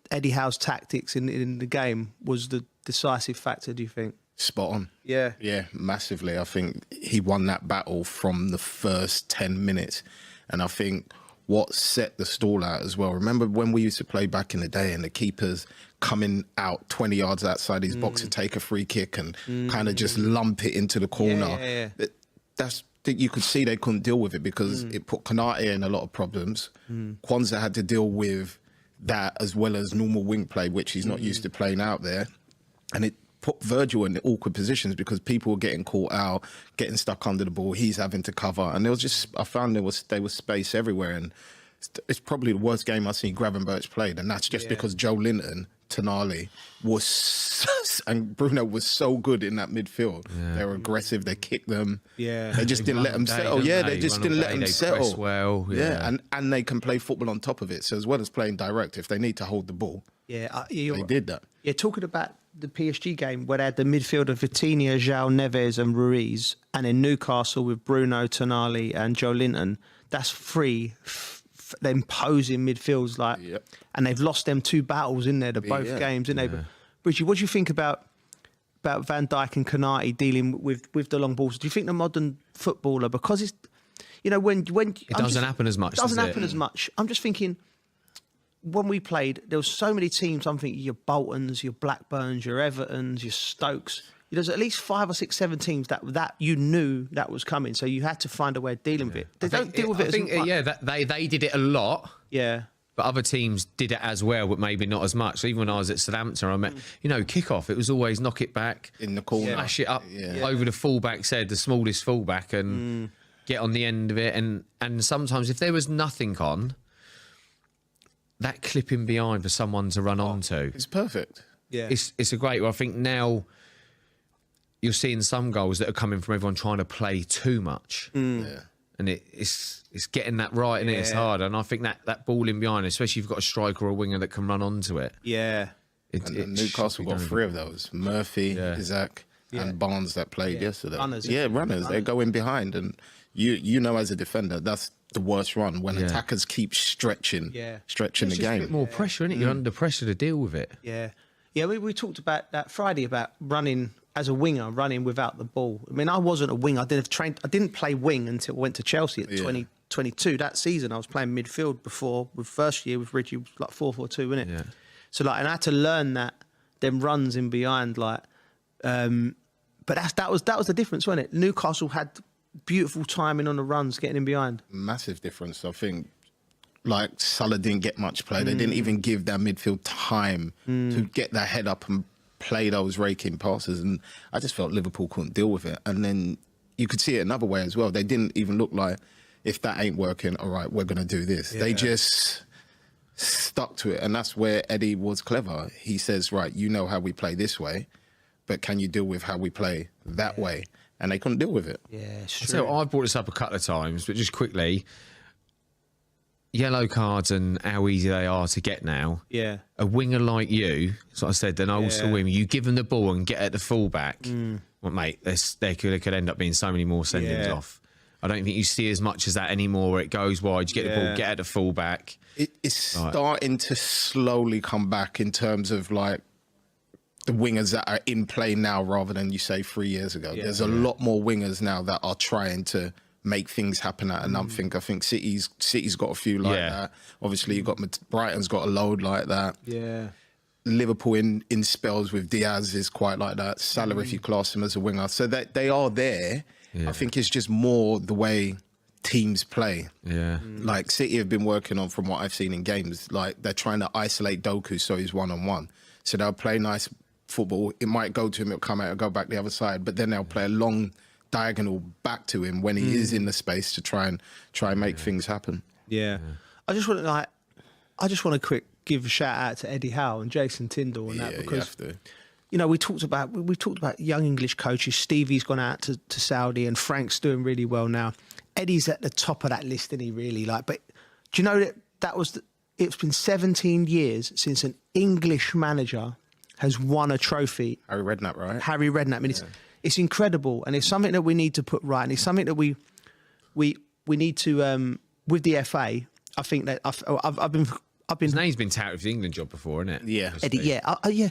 Eddie Howe's tactics in the game was the decisive factor, do you think? Spot on. Yeah. Yeah, massively. I think he won that battle from the first 10 minutes. And I think what set the stall out as well. Remember when we used to play back in the day and the keeper's coming out 20 yards outside his box to take a free kick and kind of just lump it into the corner? You could see they couldn't deal with it because it put Konate in a lot of problems. Kwanzaa had to deal with that as well as normal wing play, which he's not used to playing out there. And it put Virgil in awkward positions because people were getting caught out, getting stuck under the ball. He's having to cover. And there was just, I found there was space everywhere. And it's probably the worst game I've seen Gravenberch played. And that's just because Joe Linton, Tonali, and Bruno was so good in that midfield. Yeah. They were aggressive. They kicked them. Yeah. They just didn't let them settle. Yeah, they just didn't let them settle. Well. Yeah. And they can play football on top of it. So as well as playing direct, if they need to hold the ball, they did that. Yeah, talking about the PSG game where they had the midfield of Vitinha, João Neves and Ruiz, and in Newcastle with Bruno, Tonali and Joe Linton, that's three imposing midfields, and they've lost them 2 battles in there, both games, didn't they? But Richie, what do you think about Van Dijk and Konate dealing with the long balls? Do you think the modern footballer, because it's, you know, when it doesn't happen as much, doesn't happen as much. I'm just thinking, when we played, there was so many teams. I'm thinking your Boltons, your Blackburns, your Evertons, your Stokes. There's at least 5 or 6, 7 teams that you knew that was coming, so you had to find a way of dealing with it. They don't deal with it as much. Yeah, they did it a lot. Yeah. But other teams did it as well, but maybe not as much. So even when I was at Southampton, I met, kick-off. It was always knock it back. In the corner. Smash it up over the fullback's head, the smallest fullback, and get on the end of it. And sometimes if there was nothing on, that clipping behind for someone to run onto. It's perfect. Yeah. It's a great one. I think now you're seeing some goals that are coming from everyone trying to play too much. Yeah. And it's getting that right, and it's hard. And I think that ball in behind, especially if you've got a striker or a winger that can run onto it. Yeah. And Newcastle got 3 of those. Murphy, Isaac, and Barnes that played yesterday. Runners. They go in behind. And you know, as a defender, that's the worst run, when attackers keep stretching the game. A bit more pressure, isn't it? You're under pressure to deal with it. Yeah. Yeah, we talked about that Friday, about running as a winger, running without the ball. I mean, I wasn't a winger. I didn't play wing until I went to Chelsea at 2022. That season, I was playing midfield before, with first year with Reggie, like 4-4-2, wasn't it? Yeah. So, and I had to learn them runs in behind, but that was the difference, wasn't it? Newcastle had beautiful timing on the runs, getting in behind. Massive difference. I think like Salah didn't get much play. They didn't even give their midfield time to get their head up and play those raking passes. And I just felt Liverpool couldn't deal with it. And then you could see it another way as well. They didn't even look like, if that ain't working, all right, we're going to do this. They just stuck to it. And that's where Eddie was clever. He says, right, you know how we play this way, but can you deal with how we play that way? And they couldn't deal with it. Yeah, So I've brought this up a couple of times, but just quickly, yellow cards and how easy they are to get now. Yeah. A winger like you, as I said, an old school winger, you give them the ball and get at the fullback. Well, mate, they could end up being so many more sendings off. I don't think you see as much as that anymore where it goes wide, you get the ball, get at the fullback. It's starting to slowly come back in terms of like the wingers that are in play now rather than, you say, 3 years ago. There's a lot more wingers now that are trying to make things happen at nothing. I think City's got a few like that. Obviously, you've got Brighton's got a load like that. Yeah. Liverpool in spells with Diaz is quite like that. Salah, if you class him as a winger. So that they are there. I think it's just more the way teams play. Like City have been working on, from what I've seen in games, like they're trying to isolate Doku so he's one-on-one. So they'll play nice football. It might go to him, it'll come out and go back the other side, but then they'll play a long diagonal back to him when he is in the space to try and make things happen. I just want to quick give a shout out to Eddie Howe and Jason Tyndall and that, because you know, we've talked about young English coaches. Stevie's gone out to Saudi and Frank's doing really well now. Eddie's at the top of that list, isn't he, really? Like, but do you know it's been 17 years since an English manager has won a trophy. Harry Redknapp, right? Harry Redknapp. I mean, it's incredible, and it's something that we need to put right, and it's something that we need to with the FA. I think that I've been. His name's been touted for the England job before, isn't it? Yeah, Eddie. Yeah.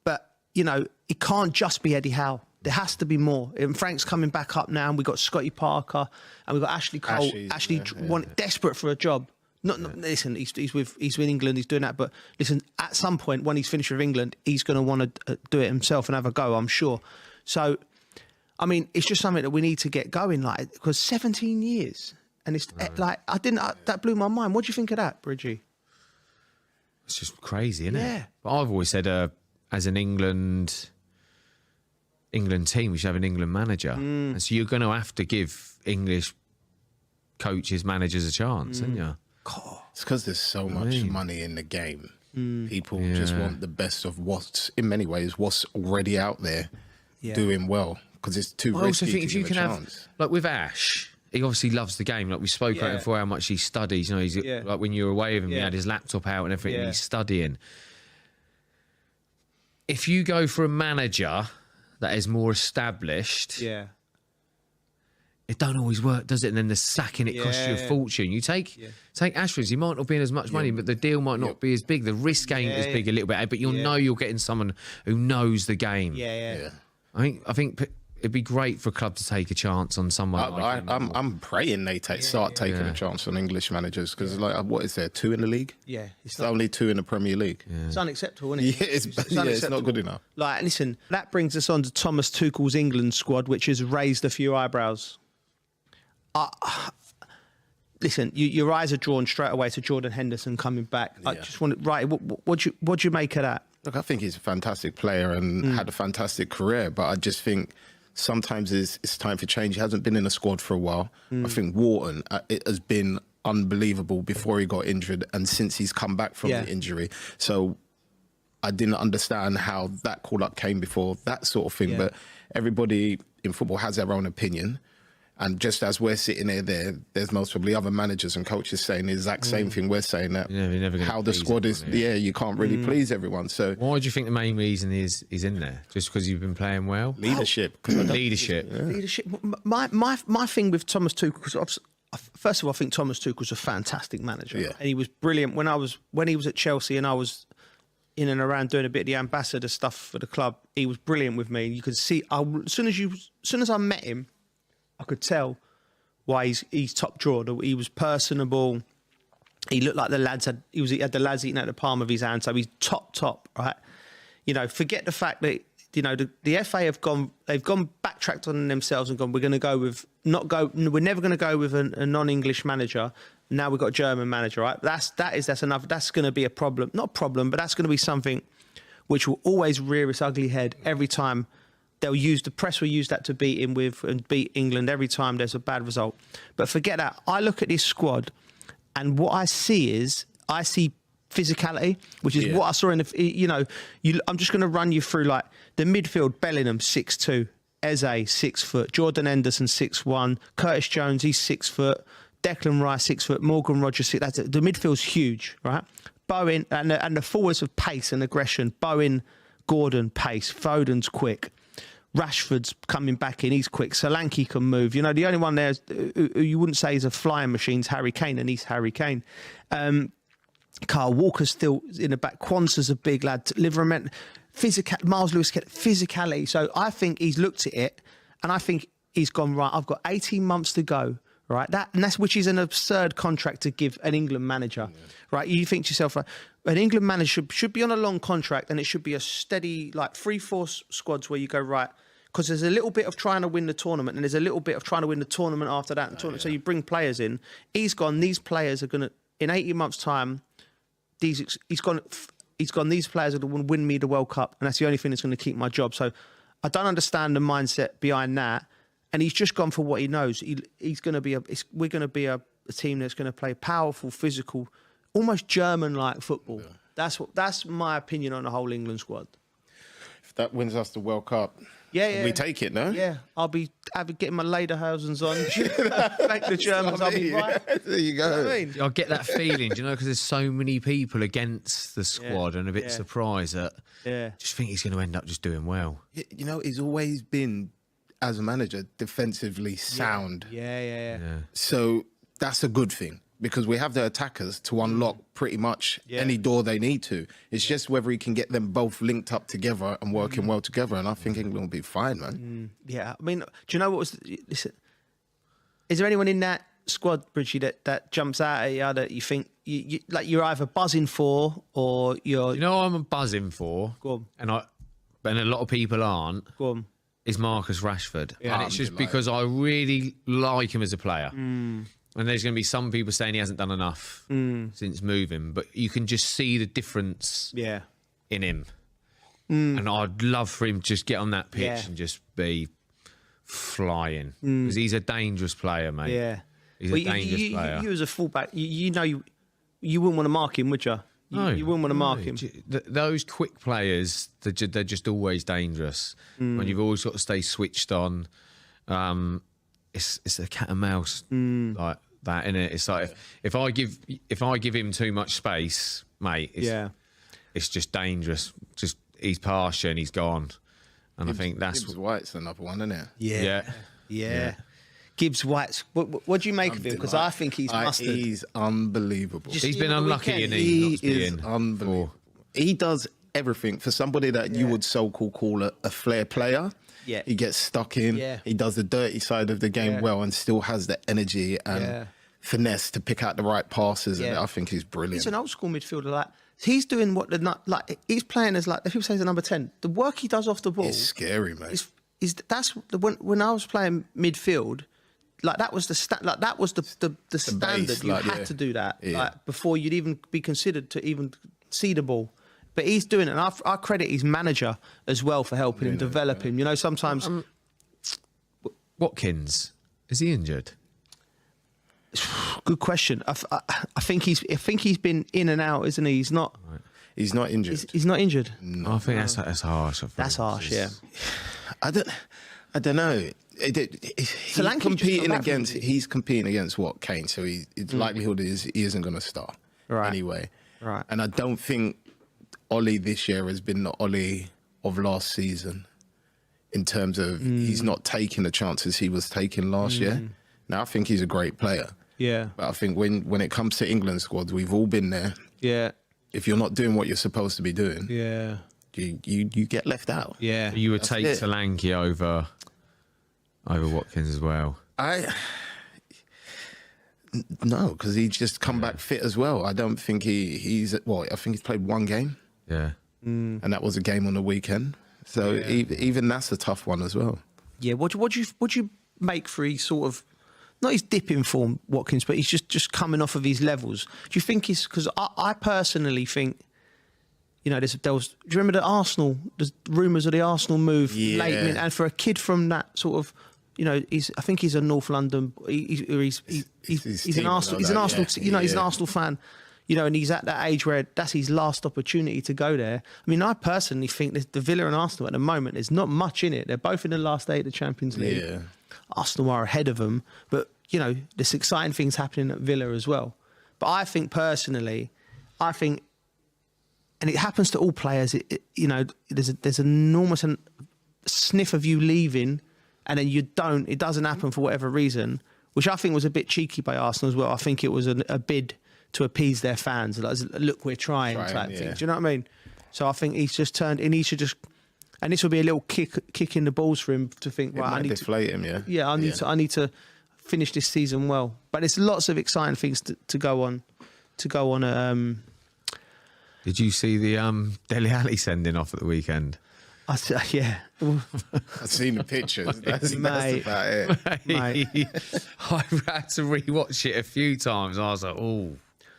But you know, it can't just be Eddie Howe. There has to be more. And Frank's coming back up now, and we've got Scotty Parker, and we've got Ashley Cole. Desperate for a job. Listen, he's with England, he's doing that. But listen, at some point when he's finished with England, he's going to want to do it himself and have a go, I'm sure. So, I mean, it's just something that we need to get going, like, because 17 years, and it's like that blew my mind. What do you think of that, Bridgie? It's just crazy, isn't it? Yeah. But I've always said, as an England team, we should have an England manager, and so you're going to have to give English coaches, managers a chance, aren't you? God. It's because there's so much money in the game. People just want the best of what's already out there doing well, because it's too risky. I also think if you can have, like with Ash, he obviously loves the game. Like we spoke about before, how much he studies. You know, he's like when you were away with him, he had his laptop out and everything. And he's studying. If you go for a manager that is more established, it don't always work, does it? And then the sacking, it costs you a fortune. You take Ashford, he might not be in as much money, but the deal might not be as big. The risk ain't as big a little bit, but you'll know you're getting someone who knows the game. I think it'd be great for a club to take a chance on someone. I'm praying they start taking a chance on English managers, because like, what is there, 2 in the league? Yeah, it's only 2 in the Premier League. It's unacceptable, isn't it? It's not good enough. Like, listen, that brings us on to Thomas Tuchel's England squad, which has raised a few eyebrows. Listen, your eyes are drawn straight away to Jordan Henderson coming back. I just want what do you make of that? Look, I think he's a fantastic player and had a fantastic career, but I just think sometimes it's time for change. He hasn't been in the squad for a while. I think Wharton, it has been unbelievable before he got injured and since he's come back from the injury. So I didn't understand how that call-up came before, that sort of thing. But everybody in football has their own opinion. And just as we're sitting there's most probably other managers and coaches saying the exact same thing we're saying, that how the squad is. You can't really please everyone. So why do you think the main reason is in there? Just because you've been playing well? Leadership. Leadership. My thing with Thomas Tuchel, because first of all, I think Thomas Tuchel's a fantastic manager, and he was brilliant when he was at Chelsea, and I was in and around doing a bit of the ambassador stuff for the club. He was brilliant with me. You could see as soon as I met him, I could tell why he's top drawer. He was personable. He looked like the lads he had the lads eating at the palm of his hand. So he's top, right? You know, forget the fact that you know, the FA they've gone backtracked on themselves and gone, we're never going to go with a non-English manager. Now we've got a German manager, right? That's going to be a problem. Not a problem, but that's going to be something which will always rear its ugly head every time. The press will use that to beat England every time there's a bad result. But forget that. I look at this squad, and what I see physicality, which is what I saw in the, I'm just going to run you through like the midfield. Bellingham 6'2", Eze 6 foot, Jordan Henderson 6'1", Curtis Jones, he's 6 foot, Declan Rice 6 foot, Morgan Rogers 6. The midfield's huge, right? Bowen and the forwards of pace and aggression. Bowen, Gordon, pace. Foden's quick. Rashford's coming back in, he's quick. Solanke can move. You know, the only one there who you wouldn't say is a flying machine is Harry Kane, and he's Harry Kane. Carl Walker's still in the back. Kwanzaa's a big lad. Liverment, Miles Lewis, physicality. So I think he's looked at it, and I think he's gone, right, I've got 18 months to go, right? Which is an absurd contract to give an England manager, right? You think to yourself, right, an England manager should be on a long contract, and it should be a steady, like 3-4 squads where you go, right, because there's a little bit of trying to win the tournament, and there's a little bit of trying to win the tournament after that. So you bring players in. He's gone, these players are going to, in 18 months' time, he's gone, these players are going to win me the World Cup, and that's the only thing that's going to keep my job. So I don't understand the mindset behind that. And he's just gone for what he knows. We're going to be a team that's going to play powerful, physical, almost German-like football. Yeah. That's my opinion on the whole England squad. If that wins us the World Cup, we take it, no? Yeah, I'll be getting my lederhosens on. Thank the Germans, I'll be right. There you go. You know what I mean? I get that feeling, you know, because there's so many people against the squad, and a bit surprised that. Just think he's going to end up just doing well. You know, he's always been, as a manager, defensively sound. Yeah. So that's a good thing, because we have the attackers to unlock pretty much any door they need to. It's just whether he can get them both linked up together and working well together, and I think England will be fine, man. Yeah, I mean, do you know what was... Listen, is there anyone in that squad, Bridgie, that jumps out at you that you think you're either buzzing for, or you're... You know what I'm buzzing for? Go on. And a lot of people aren't. Go on. Is Marcus Rashford. Yeah. And it's just because I really like him as a player. And there's going to be some people saying he hasn't done enough since moving, but you can just see the difference in him. And I'd love for him to just get on that pitch and just be flying, because he's a dangerous player, mate. Yeah. He's a dangerous player. You as a fullback, you wouldn't want to mark him, would you? No, you wouldn't want to mark him. Those quick players, they're just always dangerous. When you've always got to stay switched on. It's a cat and mouse like that, innit? It's like if I give him too much space, mate, it's just dangerous. Just he's past you and he's gone. And I think that's Gibbs White's another one, isn't it? Yeah. Gibbs White. What do you make of him? Because I think he's mustard. He's unbelievable. He's been unlucky, and he is unbelievable. He does everything for somebody that you would so-called call a flair player. Yeah, he gets stuck in. Yeah. He does the dirty side of the game well, and still has the energy and finesse to pick out the right passes. And I think he's brilliant. He's an old school midfielder. Like he's doing he's playing as like people say he's a number 10. The work he does off the ball, it's scary, mate. When I was playing midfield. Like that was the standard. Base, you had to do that before you'd even be considered to even see the ball. But he's doing it, and I credit his manager as well for helping him develop him. You know, sometimes Watkins, is he injured? Good question. I think he's been in and out, isn't he? He's not. Right. He's not injured. He's not injured. No. I think that's harsh. That's harsh. Yeah. I don't know. He's competing against what, Kane? So the likelihood is he isn't going to start anyway. Right. And I don't think Ollie this year has been the Ollie of last season in terms of he's not taking the chances he was taking last year. Now I think he's a great player. Yeah. But I think when it comes to England squads, we've all been there. Yeah. If you're not doing what you're supposed to be doing, you get left out. Yeah. You would take Solanke over Watkins as well. No, because he's just come back fit as well. I don't think I think he's played one game. Yeah. And that was a game on the weekend. So even that's a tough one as well. Yeah, what do you make for his sort of, not his dip in form, Watkins, but he's just coming off of his levels? Do you think he's, because I personally think, you know, do you remember there's rumours of the Arsenal move late, and for a kid from that sort of, you know, I think he's a North London, he's an Arsenal, he's an Arsenal fan. You know, and he's at that age where that's his last opportunity to go there. I mean, I personally think the Villa and Arsenal at the moment, there's not much in it. They're both in the last 8 of the Champions League. Yeah. Arsenal are ahead of them. But, you know, there's exciting things happening at Villa as well. But I think personally, and it happens to all players, you know, there's an enormous sniff of you leaving and then it doesn't happen for whatever reason, which I think was a bit cheeky by Arsenal as well. I think it was a bid to appease their fans. Like, look, we're trying type thing. Do you know what I mean? So I think he's just turned, and he should just, and this will be a little kick in the balls for him to think, right, I need deflate him, I need to finish this season well. But there's lots of exciting things to go on. Did you see the Dele Alli sending off at the weekend? Yeah. I've seen the pictures. That's about it. Mate. I had to rewatch it a few times. I was like, oh.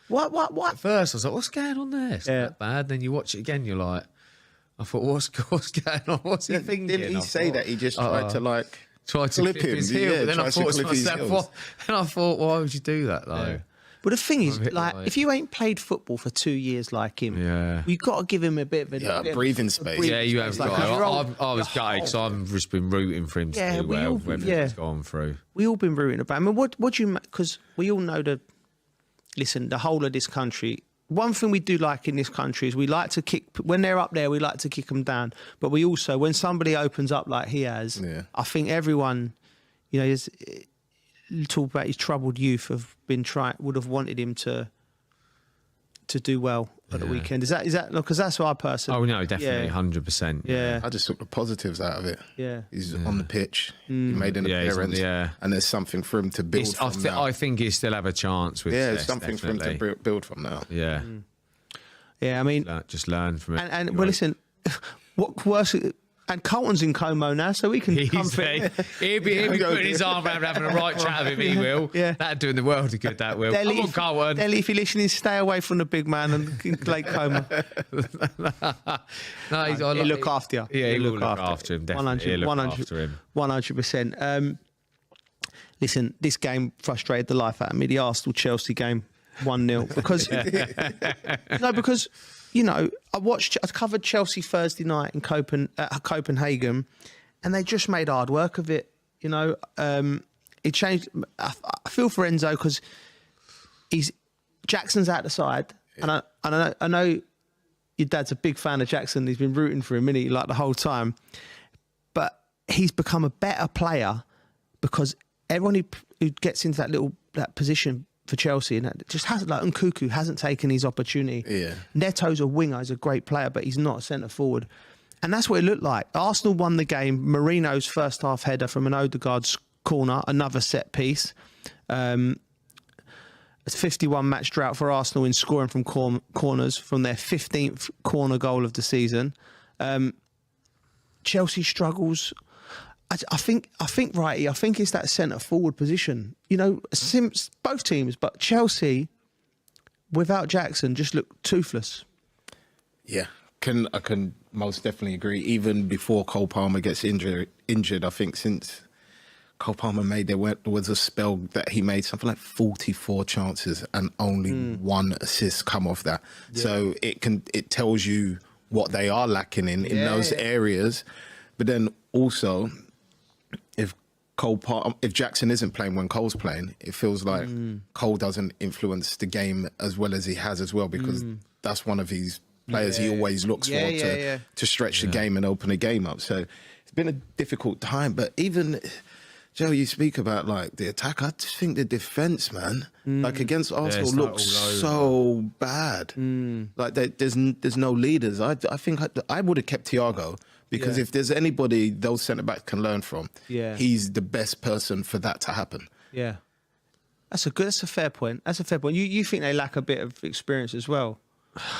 What? At first, I was like, what's going on there? It's not that bad. Then you watch it again, you're like, I thought, what's going on? What's he thinking? Didn't he say that he just tried to clip his heel? But then I thought to myself, why would you do that though? Yeah. But the thing is, like, if you ain't played football for 2 years like him, you've got to give him a bit of a breathing space. Yeah, you have. I was gutted because I've just been rooting for him to do well. He's gone through. We all been rooting about him. I mean, what do you? Because we all know the whole of this country. One thing we do like in this country is we like to kick, when they're up there, we like to kick them down. But we also, when somebody opens up like he has, I think everyone, you know, talk about his troubled youth would have wanted him to do well at the weekend. Is that because that's what I personally. Oh no, definitely, 100%. Yeah, I just took the positives out of it. Yeah, he's on the pitch. He made an appearance. And there's something for him to build from now. I think he still have a chance with. There's something for him to build from now. Yeah, yeah. I mean, just learn from it. And well, listen, what worse? And Colton's in Como now, so we can come fit. He'll be putting his arm around having a right chat with him, he will. Yeah. That'd do the world a good, that will. Come on, Colton. Dele, if you're listening, stay away from the big man and Lake Como. He'll look after you. Yeah, he'll look after him, definitely. He'll look after him. 100%. Listen, this game frustrated the life out of me, the Arsenal-Chelsea game, 1-0. Because... You know, I covered Chelsea Thursday night in Copenhagen, and they just made hard work of it. You know, it changed. I feel for Enzo because Jackson's out the side, and I know your dad's a big fan of Jackson. He's been rooting for him, isn't he, like the whole time. But he's become a better player because everyone who gets into that position for Chelsea, and that just hasn't, like Nkunku hasn't taken his opportunity. Yeah. Neto's a winger, he's a great player, but he's not a centre forward. And that's what it looked like. Arsenal won the game. Marino's first half header from an Odegaard's corner, another set piece. It's 51 match drought for Arsenal in scoring from corners from their 15th corner goal of the season. Chelsea struggles. I think Righty, I think it's that centre forward position. You know, both teams, but Chelsea without Jackson just look toothless. Yeah, I can most definitely agree. Even before Cole Palmer gets injured, I think since Cole Palmer there was a spell that he made something like 44 chances and only one assist come off that. Yeah. So it tells you what they are lacking in those areas. But then also, if Jackson isn't playing when Cole's playing, it feels like Cole doesn't influence the game as well as he has as well, because that's one of his players he always looks for to stretch the game and open the game up. So it's been a difficult time. But even, Joe, you speak about like the attack. I just think the defence, man, like against Arsenal, looks so bad. Like there's no leaders. I think I would have kept Thiago. Because if there's anybody those centre-backs can learn from, he's the best person for that to happen. Yeah. That's a fair point. You think they lack a bit of experience as well?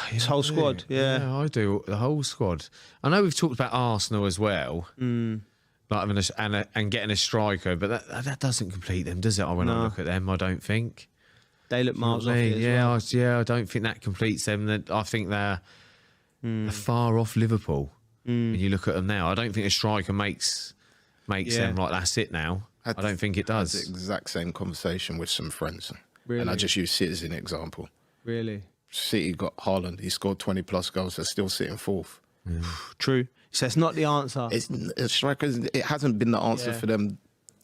His whole squad, yeah, I do. The whole squad. I know we've talked about Arsenal as well, like having and getting a striker, but that doesn't complete them, does it? When I look at them, I don't think they look miles off. I don't think that completes them. I think they're far off Liverpool. When you look at them now, I don't think a striker makes them like that's it now. I don't think it does. I had the exact same conversation with some friends, really? And I just use City as an example. Really. City got Haaland. He scored 20+ goals. They're still sitting fourth. True. So it's not the answer. Strikers. It hasn't been the answer for them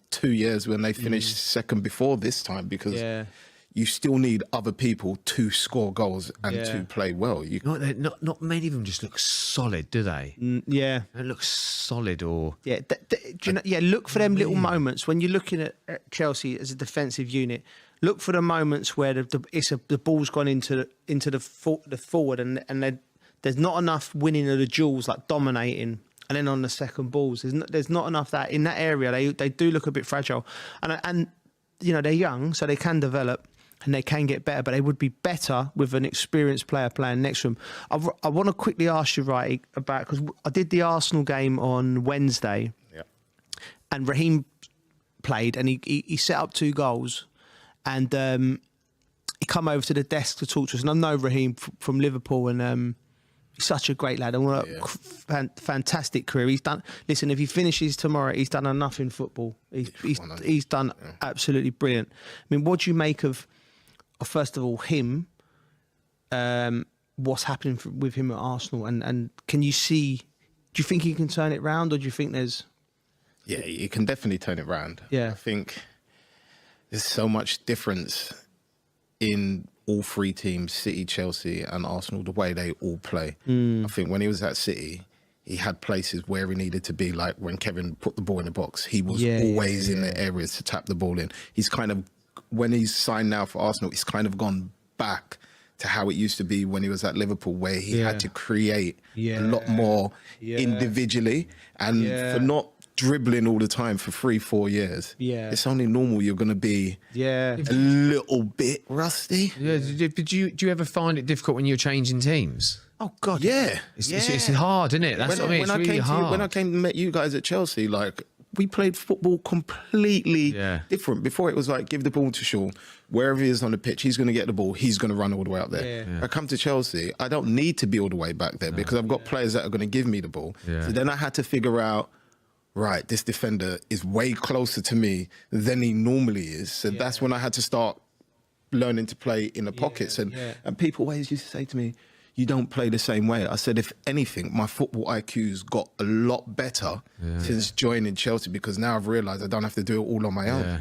2 years when they finished second before this time, because you still need other people to score goals and to play well. Not many of them just look solid, do they? Yeah. They look solid or... Yeah, look for them little moments when you're looking at Chelsea as a defensive unit. Look for the moments where the ball's gone into the forward and there's not enough winning of the duels, like dominating, and then on the second balls there's not enough that in that area. They do look a bit fragile, and they're young, so they can develop and they can get better, but they would be better with an experienced player playing next to them. I want to quickly ask you, right, about, because I did the Arsenal game on Wednesday, and Raheem played and he set up 2 goals. And he come over to the desk to talk to us. And I know Raheem from Liverpool, and he's such a great lad. And fantastic career. He's done. Listen, if he finishes tomorrow, he's done enough in football. He's done absolutely brilliant. I mean, what do you make of first of all him? What's happening with him at Arsenal? And can you see? Do you think he can turn it round, or do you think there's? Yeah, he can definitely turn it round. Yeah, I think. There's so much difference in all 3 teams, City, Chelsea and Arsenal, the way they all play. I think when he was at City, he had places where he needed to be, like when Kevin put the ball in the box, he was always in the areas to tap the ball in. He's kind of, when he's signed now for Arsenal, he's kind of gone back to how it used to be when he was at Liverpool, where he had to create a lot more individually, and for not dribbling all the time for 3-4 years. It's only normal you're going to be a little bit rusty. Do you ever find it difficult when you're changing teams? Oh God, it's hard, isn't it? That's what I mean. It's really hard. When I came and met you guys at Chelsea, like, we played football completely different. Before, it was like, give the ball to Shaw, wherever he is on the pitch, he's going to get the ball, he's going to run all the way out there. I come to Chelsea, I don't need to be all the way back there because I've got players that are going to give me the ball. So then I had to figure out, right, this defender is way closer to me than he normally is. So that's when I had to start learning to play in the pockets. And people always used to say to me, you don't play the same way. I said, if anything, my football IQ's got a lot better since joining Chelsea, because now I've realised I don't have to do it all on my own.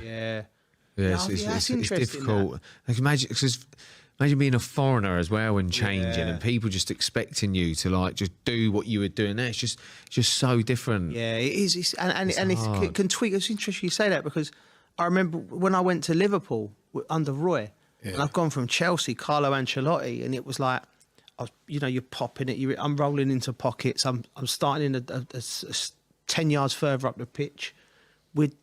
It's difficult. Like, imagine being a foreigner as well and changing, and people just expecting you to like just do what you were doing there. It's just so different. Yeah, it is. It can tweak. It's interesting you say that, because I remember when I went to Liverpool under Roy, and I've gone from Chelsea, Carlo Ancelotti, and it was like, you're popping it. I'm rolling into pockets. I'm starting in 10 yards further up the pitch. With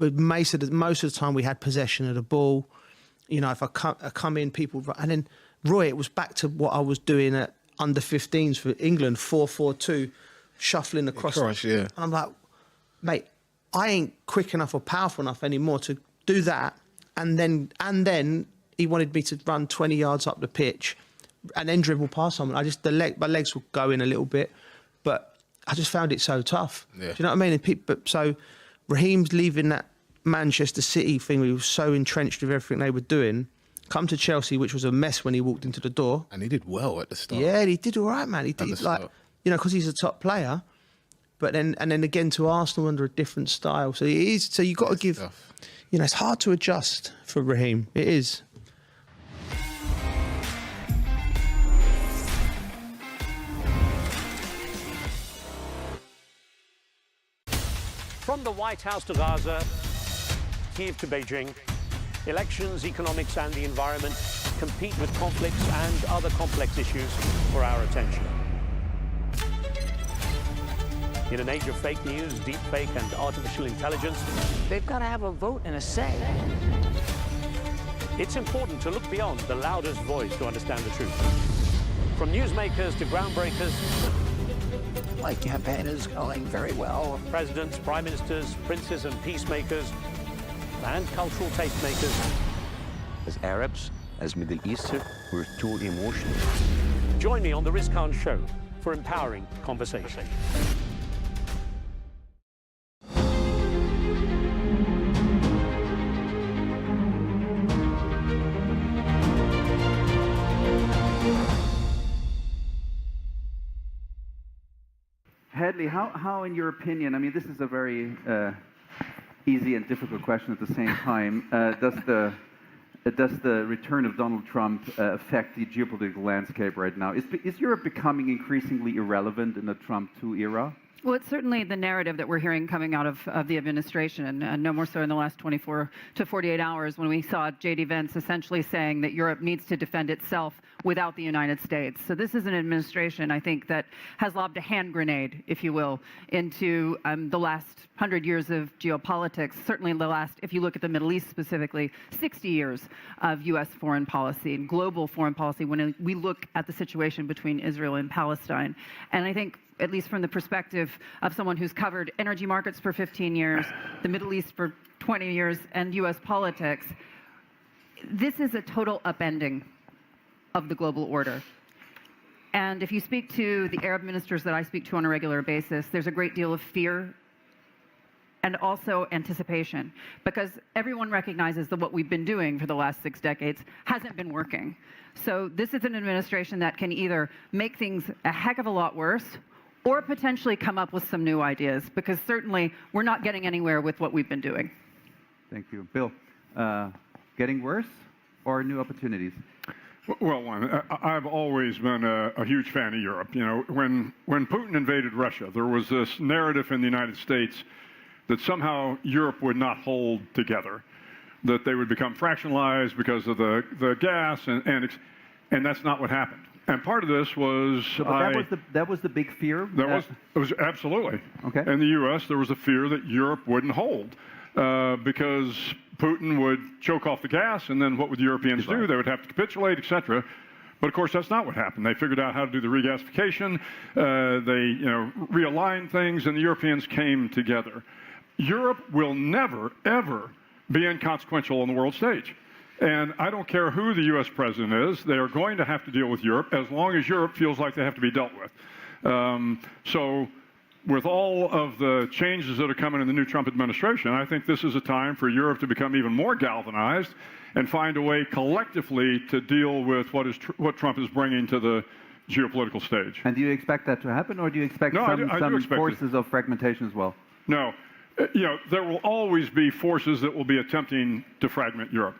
most of the time we had possession of the ball. If I come in, people... And then, Roy, it was back to what I was doing at under-15s for England, 4-4-2, shuffling across. And I'm like, mate, I ain't quick enough or powerful enough anymore to do that. And then he wanted me to run 20 yards up the pitch and then dribble past someone. My legs would go in a little bit, but I just found it so tough. Do you know what I mean? So Raheem's leaving that Manchester City thing, we were so entrenched with everything they were doing, come to Chelsea, which was a mess when he walked into the door. And he did well at the start. Yeah, he did all right, man. He did, because he's a top player. But then again to Arsenal under a different style. So it is. So you got to give. It's hard to adjust for Raheem. It is. From the White House to Gaza, Kiev to Beijing, elections, economics and the environment compete with conflicts and other complex issues for our attention. In an age of fake news, deepfake and artificial intelligence, they've got to have a vote and a say. It's important to look beyond the loudest voice to understand the truth. From newsmakers to groundbreakers. My campaign is going very well. Presidents, prime ministers, princes and peacemakers, and cultural tastemakers. As Arabs, as Middle Eastern, we're too emotional. Join me on the Riz Khan Show for empowering conversation. Hadley, how, in your opinion, I mean, this is a very easy and difficult question at the same time. Does the return of Donald Trump affect the geopolitical landscape right now? Is Europe becoming increasingly irrelevant in the Trump 2 era? Well, it's certainly the narrative that we're hearing coming out of the administration, and no more so in the last 24 to 48 hours when we saw J.D. Vance essentially saying that Europe needs to defend itself without the United States. So this is an administration, I think, that has lobbed a hand grenade, if you will, into the last 100 years of geopolitics, certainly the last, if you look at the Middle East specifically, 60 years of U.S. foreign policy and global foreign policy when we look at the situation between Israel and Palestine. And I think, at least from the perspective of someone who's covered energy markets for 15 years, the Middle East for 20 years, and U.S. politics, this is a total upending of the global order. And if you speak to the Arab ministers that I speak to on a regular basis, there's a great deal of fear and also anticipation, because everyone recognizes that what we've been doing for the last 6 decades hasn't been working. So this is an administration that can either make things a heck of a lot worse or potentially come up with some new ideas, because certainly we're not getting anywhere with what we've been doing. Thank you. Bill, getting worse or new opportunities? Well, I've always been a huge fan of Europe. You know, when Putin invaded Russia, there was this narrative in the United States that somehow Europe would not hold together, that they would become fractionalized because of the gas, and that's not what happened. And part of this was that was the big fear. It was absolutely okay. In the U.S., there was a fear that Europe wouldn't hold because Putin would choke off the gas, and then what would the Europeans do? They would have to capitulate, etc. But of course, that's not what happened. They figured out how to do the regasification. They realigned things, and the Europeans came together. Europe will never, ever be inconsequential on the world stage. And I don't care who the U.S. president is, they are going to have to deal with Europe as long as Europe feels like they have to be dealt with. So with all of the changes that are coming in the new Trump administration, I think this is a time for Europe to become even more galvanized and find a way collectively to deal with what Trump is bringing to the geopolitical stage. And do you expect that to happen, or do you expect some forces of fragmentation as well? No. There will always be forces that will be attempting to fragment Europe.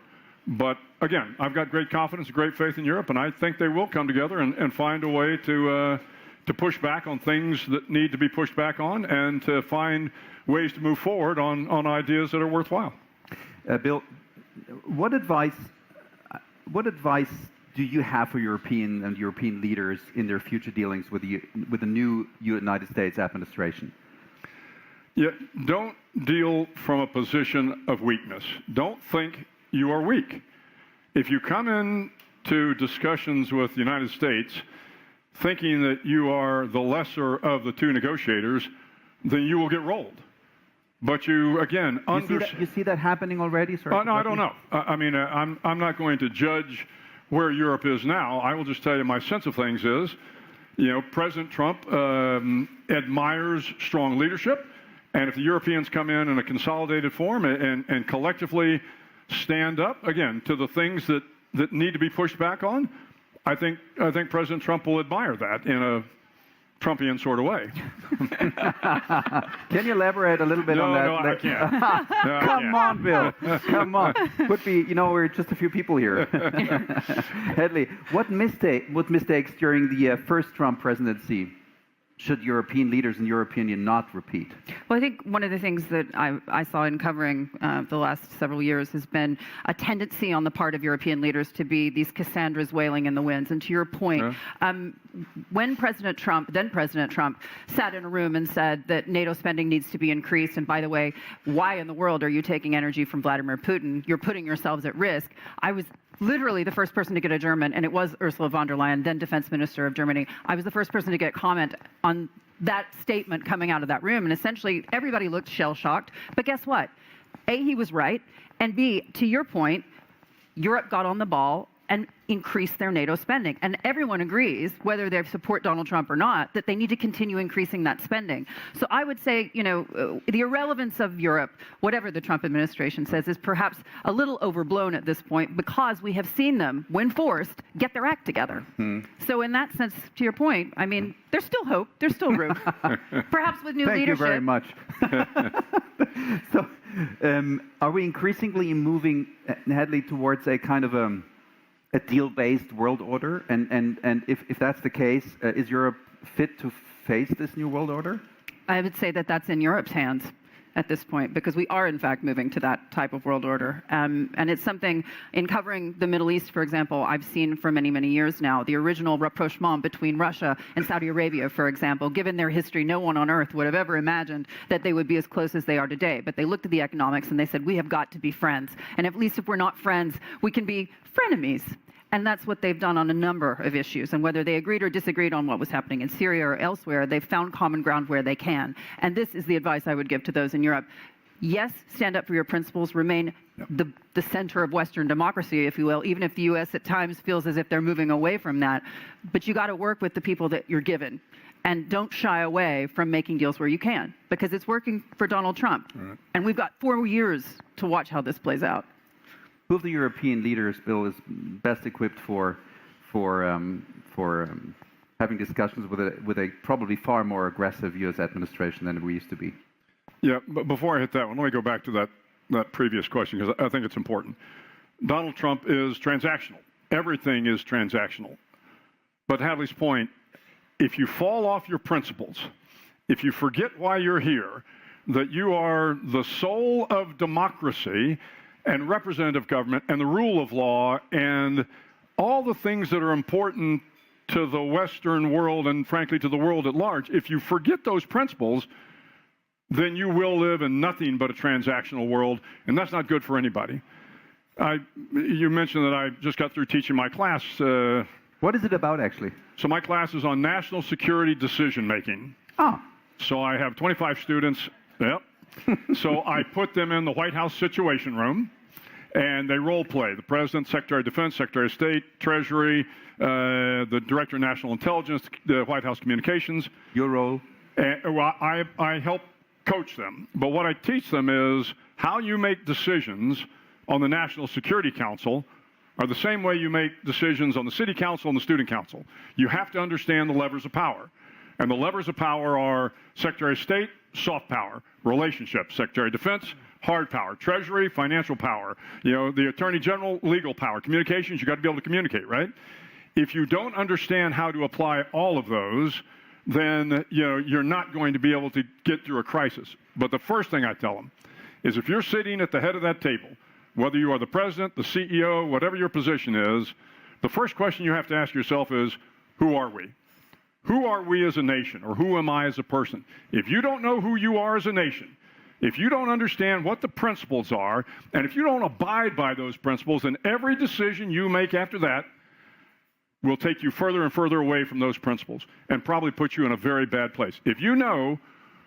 But again, I've got great confidence, great faith in Europe, and I think they will come together and find a way to push back on things that need to be pushed back on, and to find ways to move forward on ideas that are worthwhile. Bill, what advice do you have for European leaders in their future dealings with the new United States administration? Yeah, don't deal from a position of weakness. Don't think you are weak. If you come into discussions with the United States thinking that you are the lesser of the two negotiators, then you will get rolled. But you, again, you see that happening already? No, I don't know. I mean, I'm not going to judge where Europe is now. I will just tell you my sense of things is, President Trump admires strong leadership. And if the Europeans come in a consolidated form and collectively stand up, again, to the things that need to be pushed back on, I think President Trump will admire that in a Trumpian sort of way. Can you elaborate a little bit on that? No, I can't. No, Come on, Bill. Come on. Could be, we're just a few people here. Hadley, what mistakes during the first Trump presidency should European leaders, in your opinion, not repeat? Well, I think one of the things that I saw in covering the last several years has been a tendency on the part of European leaders to be these Cassandras wailing in the winds. And to your point, when President Trump sat in a room and said that NATO spending needs to be increased, and by the way, why in the world are you taking energy from Vladimir Putin? You're putting yourselves at risk. I was literally the first person to get a German, and it was Ursula von der Leyen, then Defense Minister of Germany. I was the first person to get comment on that statement coming out of that room, and essentially everybody looked shell-shocked. But guess what? A, he was right, and B, to your point, Europe got on the ball and increase their NATO spending. And everyone agrees, whether they support Donald Trump or not, that they need to continue increasing that spending. So I would say, you know, the irrelevance of Europe, whatever the Trump administration says, is perhaps a little overblown at this point because we have seen them, when forced, get their act together. So in that sense, to your point, I mean, there's still hope, there's still room. Perhaps with new leadership. Thank you very much. So are we increasingly moving, Hadley, towards a kind of a deal-based world order? And if that's the case, is Europe fit to face this new world order? I would say that that's in Europe's hands at this point, because we are in fact moving to that type of world order. And it's something, in covering the Middle East, for example, I've seen for many, many years now. The original rapprochement between Russia and Saudi Arabia, for example, given their history, no one on earth would have ever imagined that they would be as close as they are today. But they looked at the economics and they said, we have got to be friends. And at least if we're not friends, we can be frenemies. And that's what they've done on a number of issues. And whether they agreed or disagreed on what was happening in Syria or elsewhere, they've found common ground where they can. And this is the advice I would give to those in Europe. Yes, stand up for your principles, remain the center of Western democracy, if you will, even if the U.S. at times feels as if they're moving away from that. But you got to work with the people that you're given. And don't shy away from making deals where you can, because it's working for Donald Trump. And we've got 4 years to watch how this plays out. Who of the European leaders, Bill, is best equipped for having discussions with a probably far more aggressive U.S. administration than we used to be? Yeah, but before I hit that one, let me go back to that previous question, because I think it's important. Donald Trump is transactional. Everything is transactional. But Hadley's point, if you fall off your principles, if you forget why you're here, that you are the soul of democracy and representative government and the rule of law and all the things that are important to the Western world and, frankly, to the world at large, if you forget those principles, then you will live in nothing but a transactional world, and that's not good for anybody. You mentioned that I just got through teaching my class. What is it about, actually? So my class is on national security decision-making. Oh. So I have 25 students. Yep. So I put them in the White House Situation Room, and they role play. The President, Secretary of Defense, Secretary of State, Treasury, the Director of National Intelligence, the White House Communications. Your role? Well, I help coach them. But what I teach them is how you make decisions on the National Security Council are the same way you make decisions on the City Council and the Student Council. You have to understand the levers of power. And the levers of power are Secretary of State, soft power, relationships, Secretary of Defense, hard power, Treasury, financial power, you know, the Attorney General, legal power, communications, you got to be able to communicate, right? If you don't understand how to apply all of those, then you're not going to be able to get through a crisis. But the first thing I tell them is if you're sitting at the head of that table, whether you are the president, the CEO, whatever your position is, the first question you have to ask yourself is, who are we? Who are we as a nation, or who am I as a person? If you don't know who you are as a nation, if you don't understand what the principles are, and if you don't abide by those principles, then every decision you make after that will take you further and further away from those principles and probably put you in a very bad place. If you know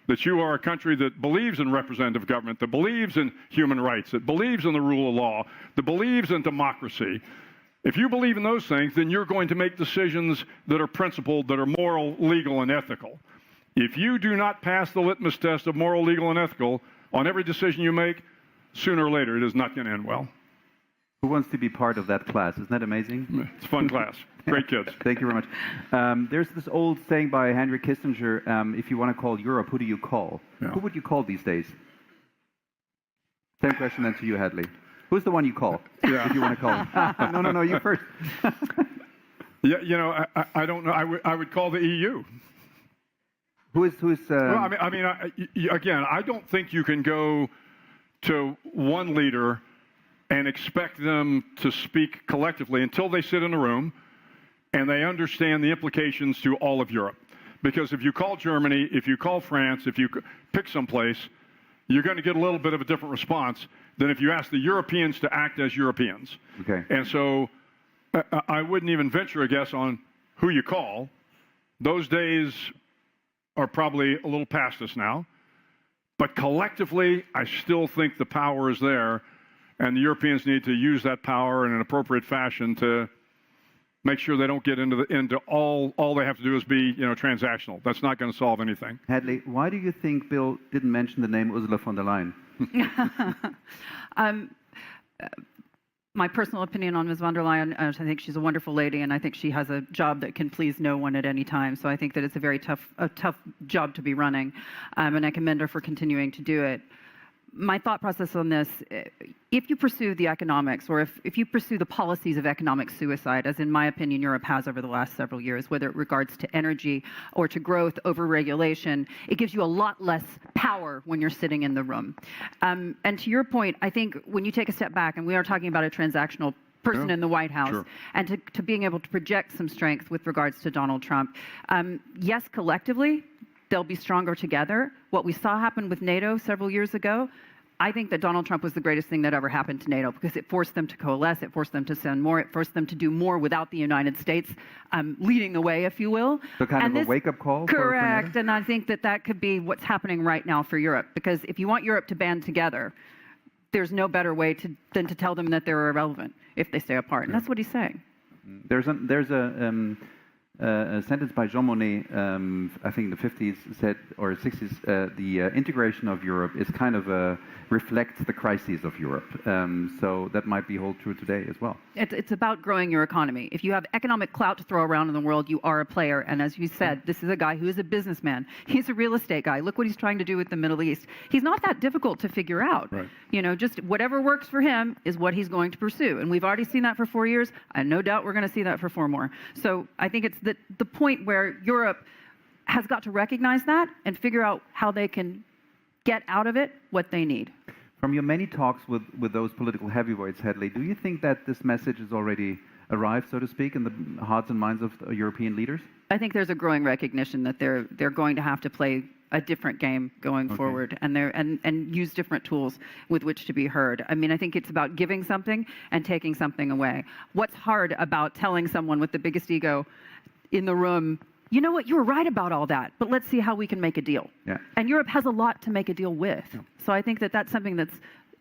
that you are a country that believes in representative government, that believes in human rights, that believes in the rule of law, that believes in democracy, if you believe in those things, then you're going to make decisions that are principled, that are moral, legal, and ethical. If you do not pass the litmus test of moral, legal, and ethical on every decision you make, sooner or later it is not going to end well. Who wants to be part of that class? Isn't that amazing? It's a fun class. Great kids. Thank you very much. There's this old saying by Henry Kissinger, if you want to call Europe, who do you call? Yeah. Who would you call these days? Same question then to you, Hadley. Who's the one you call, if you want to call? No, you first. Yeah, I don't know. I would call the EU. Who's? Well, again, I don't think you can go to one leader and expect them to speak collectively until they sit in a room and they understand the implications to all of Europe. Because if you call Germany, if you call France, if you pick someplace, you're going to get a little bit of a different response than if you ask the Europeans to act as Europeans. Okay. And so I wouldn't even venture a guess on who you call. Those days are probably a little past us now. But collectively, I still think the power is there, and the Europeans need to use that power in an appropriate fashion to make sure they don't get into all they have to do is be, transactional. That's not going to solve anything. Hadley, why do you think Bill didn't mention the name Ursula von der Leyen? My personal opinion on Ms. von der Leyen, I think she's a wonderful lady, and I think she has a job that can please no one at any time. So I think that it's a very tough job to be running, and I commend her for continuing to do it. My thought process on this, if you pursue the economics, or if you pursue the policies of economic suicide, as in my opinion Europe has over the last several years, whether it regards to energy or to growth over regulation, it gives you a lot less power when you're sitting in the room. And to your point, I think when you take a step back, and we are talking about a transactional person in the White House, and to being able to project some strength with regards to Donald Trump, yes, collectively, they'll be stronger together. What we saw happen with NATO several years ago, I think that Donald Trump was the greatest thing that ever happened to NATO, because it forced them to coalesce, it forced them to send more, it forced them to do more without the United States leading the way, if you will. So kind of a wake-up call? Correct, and I think that could be what's happening right now for Europe, because if you want Europe to band together, there's no better way than to tell them that they're irrelevant if they stay apart, and that's what he's saying. There's a sentence by Jean Monnet, I think in the 50s said, or 60s, the integration of Europe is kind of reflects the crises of Europe. So that might be hold true today as well. It's about growing your economy. If you have economic clout to throw around in the world, you are a player. And as you said, this is a guy who is a businessman. He's a real estate guy. Look what he's trying to do with the Middle East. He's not that difficult to figure out. Right. Just whatever works for him is what he's going to pursue. And we've already seen that for 4 years. And no doubt we're going to see that for 4 more. So I think it's the point where Europe has got to recognize that and figure out how they can get out of it what they need. From your many talks with those political heavyweights, Hadley, do you think that this message has already arrived, so to speak, in the hearts and minds of European leaders? I think there's a growing recognition that they're going to have to play a different game going forward, and use different tools with which to be heard. I mean, I think it's about giving something and taking something away. What's hard about telling someone with the biggest ego in the room, you know what, you were right about all that, but let's see how we can make a deal. Yeah. And Europe has a lot to make a deal with. Yeah. So I think that that's something that's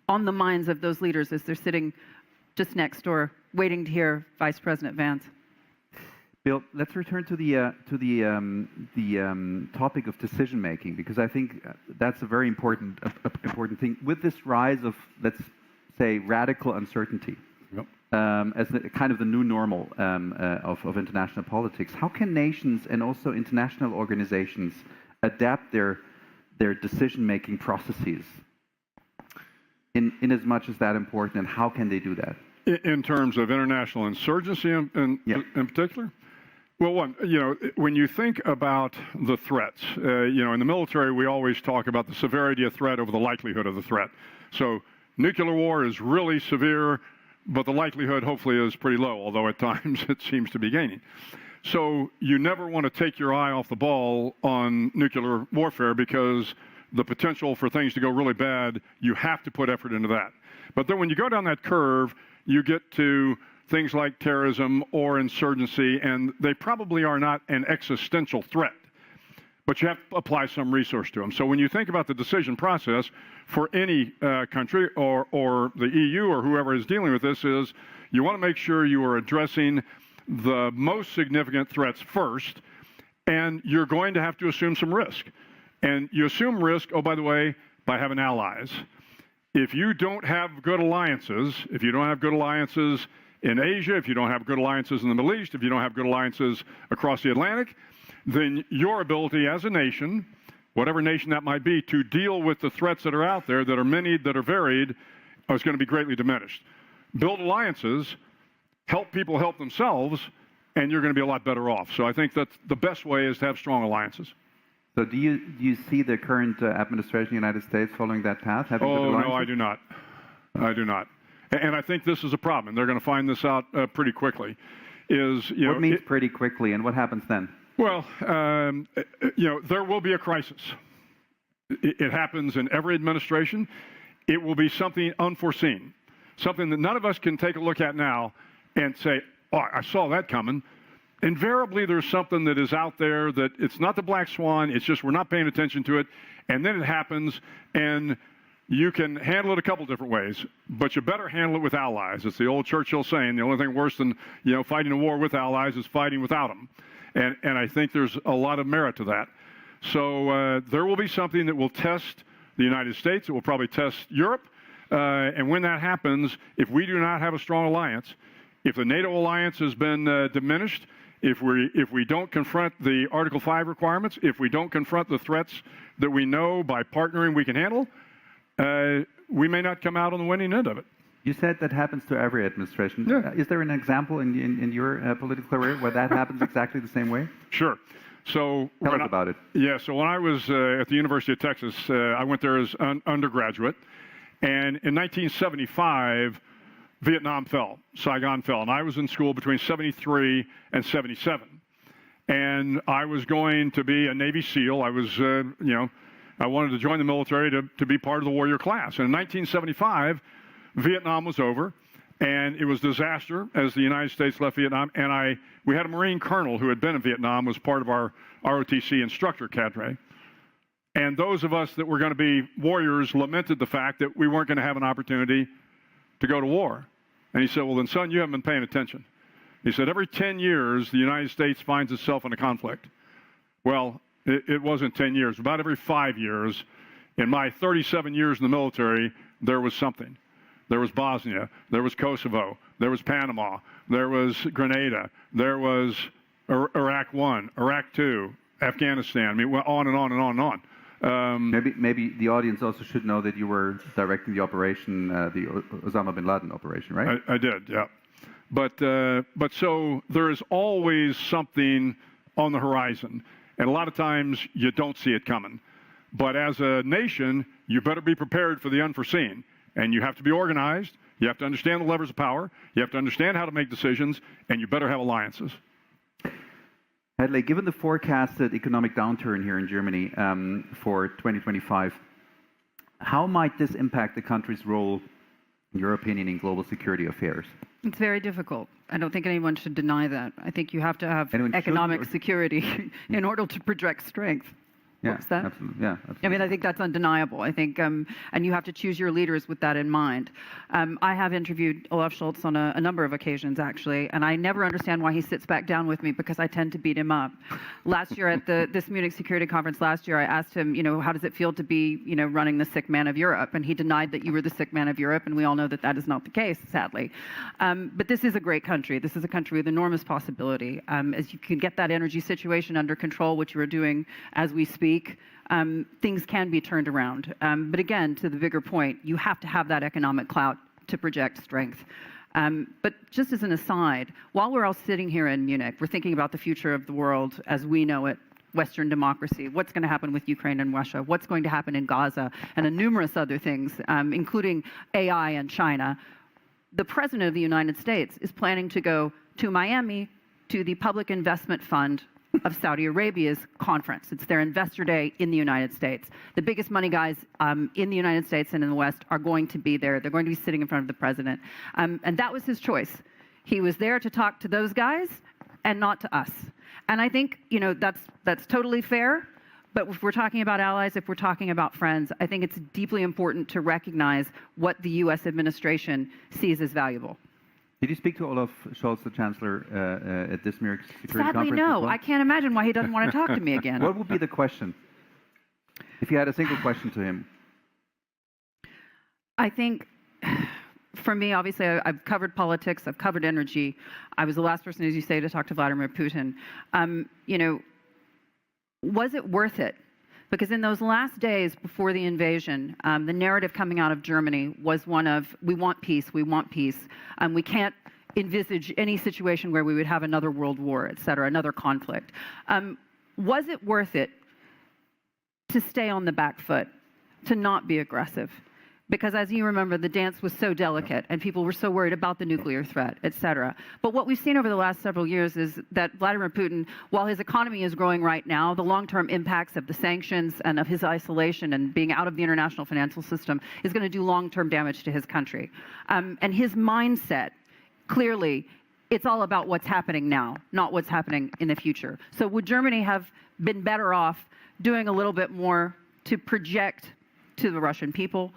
on the minds of those leaders as they're sitting just next door waiting to hear Vice President Vance. Bill, let's return to the topic of decision making, because I think that's a very important thing. With this rise of, let's say, radical uncertainty, as kind of the new normal of international politics, how can nations and also international organizations adapt their decision-making processes in as much as that important, and how can they do that? In terms of international insurgency in particular? Well, when you think about the threats, in the military, we always talk about the severity of threat over the likelihood of the threat. So nuclear war is really severe, but the likelihood hopefully is pretty low, although at times it seems to be gaining. So you never want to take your eye off the ball on nuclear warfare, because the potential for things to go really bad, you have to put effort into that. But then when you go down that curve, you get to things like terrorism or insurgency, and they probably are not an existential threat, but you have to apply some resource to them. So when you think about the decision process for any country or the EU or whoever is dealing with this, is you want to make sure you are addressing the most significant threats first, and you're going to have to assume some risk. And you assume risk, oh, by the way, by having allies. If you don't have good alliances, if you don't have good alliances in Asia, if you don't have good alliances in the Middle East, if you don't have good alliances across the Atlantic, then your ability as a nation, whatever nation that might be, to deal with the threats that are out there, that are many, that are varied, is going to be greatly diminished. Build alliances, help people help themselves, and you're going to be a lot better off. So I think that the best way is to have strong alliances. So do you see the current administration in the United States following that path? No, I do not. I do not. And I think this is a problem, and they're going to find this out pretty quickly. What means pretty quickly, and what happens then? Well, there will be a crisis. It happens in every administration. It will be something unforeseen, something that none of us can take a look at now and say, oh, I saw that coming. Invariably, there's something that is out there that it's not the black swan, it's just we're not paying attention to it, and then it happens, and you can handle it a couple different ways, but you better handle it with allies. It's the old Churchill saying, the only thing worse than fighting a war with allies is fighting without them. And I think there's a lot of merit to that. So there will be something that will test the United States. It will probably test Europe. And when that happens, if we do not have a strong alliance, if the NATO alliance has been diminished, if we don't confront the Article 5 requirements, if we don't confront the threats that we know by partnering we can handle, we may not come out on the winning end of it. You said that happens to every administration. Yeah. Is there an example in your political career where that happens exactly the same way? Sure. So tell us about it. Yeah. So when I was at the University of Texas, I went there as an undergraduate, and in 1975, Vietnam fell, Saigon fell, and I was in school between 73 and 77, and I was going to be a Navy SEAL. I was, I wanted to join the military to be part of the warrior class. And in 1975, Vietnam was over, and it was disaster as the United States left Vietnam. And we had a Marine colonel who had been in Vietnam, was part of our ROTC instructor cadre. And those of us that were going to be warriors lamented the fact that we weren't going to have an opportunity to go to war. And he said, well, then, son, you haven't been paying attention. He said, every 10 years, the United States finds itself in a conflict. Well, it wasn't 10 years. About every 5 years, in my 37 years in the military, there was something. There was Bosnia. There was Kosovo. There was Panama. There was Grenada. There was Iraq I, Iraq II, Afghanistan. I mean, on and on and on and on. Maybe the audience also should know that you were directing the operation, the Osama bin Laden operation, right? I did, yeah. But so there is always something on the horizon, and a lot of times you don't see it coming. But as a nation, you better be prepared for the unforeseen, and you have to be organized. You have to understand the levers of power. You have to understand how to make decisions, and you better have alliances. Hedley, given the forecasted economic downturn here in Germany for 2025, how might this impact the country's role, in your opinion, in global security affairs? It's very difficult. I don't think anyone should deny that. I think you have to have economic security in order to project strength. Yeah, What's that? absolutely. Yeah, absolutely. I mean, I think that's undeniable. I think, and you have to choose your leaders with that in mind. I have interviewed Olaf Scholz on a number of occasions, actually, and I never understand why he sits back down with me because I tend to beat him up. Last year at this Munich Security Conference last year, I asked him, how does it feel to be, running the sick man of Europe? And he denied that you were the sick man of Europe, and we all know that that is not the case, sadly. But this is a great country. This is a country with enormous possibility. As you can get that energy situation under control, which you are doing as we speak, things can be turned around. But again, to the bigger point, you have to have that economic clout to project strength. But just as an aside, while we're all sitting here in Munich, we're thinking about the future of the world as we know it, Western democracy, what's going to happen with Ukraine and Russia, what's going to happen in Gaza, and numerous other things, including AI and China. The President of the United States is planning to go to Miami to the Public Investment Fund of Saudi Arabia's conference. It's their investor day in the United States. The biggest money guys in the United States and in the West are going to be there. They're going to be sitting in front of the president. And that was his choice. He was there to talk to those guys and not to us. And I think, that's totally fair. But if we're talking about allies, if we're talking about friends, I think it's deeply important to recognize what the U.S. administration sees as valuable. Did you speak to Olaf Scholz, the Chancellor, at this Munich Security Conference? Sadly, no. Well? I can't imagine why he doesn't want to talk to me again. What would be the question? If you had a single question to him. I think, for me, obviously, I've covered politics. I've covered energy. I was the last person, as you say, to talk to Vladimir Putin. Was it worth it? Because in those last days before the invasion, the narrative coming out of Germany was one of, we want peace, we want peace. We can't envisage any situation where we would have another world war, et cetera, another conflict. Was it worth it to stay on the back foot, to not be aggressive? because as you remember, the dance was so delicate and people were so worried about the nuclear threat, et cetera. But what we've seen over the last several years is that Vladimir Putin, while his economy is growing right now, the long-term impacts of the sanctions and of his isolation and being out of the international financial system is going to do long-term damage to his country. And his mindset, clearly, it's all about what's happening now, not what's happening in the future. So would Germany have been better off doing a little bit more to project to the Russian people,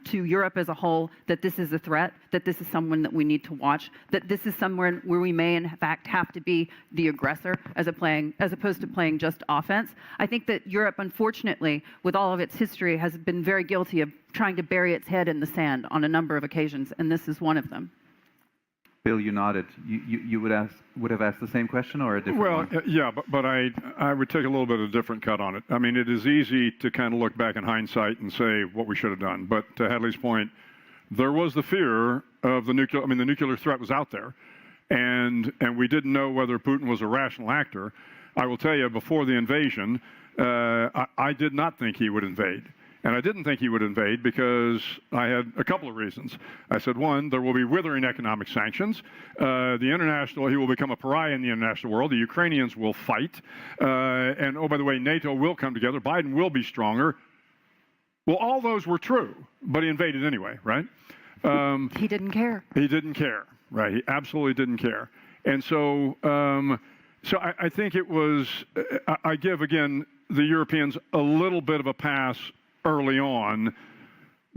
to Europe as a whole, that this is a threat, that this is someone that we need to watch, that this is somewhere where we may in fact have to be the aggressor as opposed to playing just offense? I think that Europe, unfortunately, with all of its history, has been very guilty of trying to bury its head in the sand on a number of occasions, and this is one of them. Bill, you nodded. You would have asked the same question or a different one? Well, yeah, but I would take a little bit of a different cut on it. I mean, it is easy to kind of look back in hindsight and say what we should have done. But to Hadley's point, there was the fear of the nuclear. I mean, the nuclear threat was out there, and we didn't know whether Putin was a rational actor. I will tell you, before the invasion, I did not think he would invade. And I didn't think he would invade because I had a couple of reasons. I said, one, there will be withering economic sanctions. He will become a pariah in the international world. The Ukrainians will fight. And, oh, by the way, NATO will come together. Biden will be stronger. Well, all those were true, but he invaded anyway, right? He didn't care. He didn't care, right? He absolutely didn't care. And so, I think it was, I give, again, the Europeans a little bit of a pass early on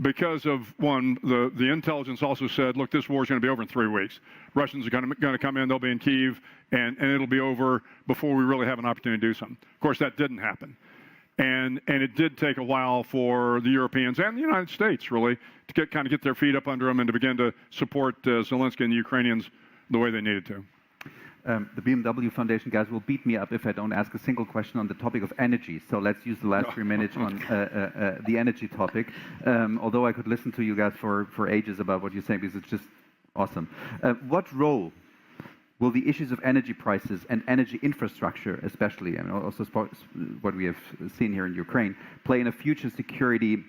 because of, one, the intelligence also said, look, this war is going to be over in 3 weeks. Russians are going to come in, they'll be in Kyiv, and it'll be over before we really have an opportunity to do something. Of course, that didn't happen. And it did take a while for the Europeans and the United States, really, to kind of get their feet up under them and to begin to support Zelensky and the Ukrainians the way they needed to. The BMW Foundation guys will beat me up if I don't ask a single question on the topic of energy. So let's use the last 3 minutes on the energy topic. Although I could listen to you guys for ages about what you're saying because it's just awesome. What role will the issues of energy prices and energy infrastructure, especially, and also what we have seen here in Ukraine, play in a future security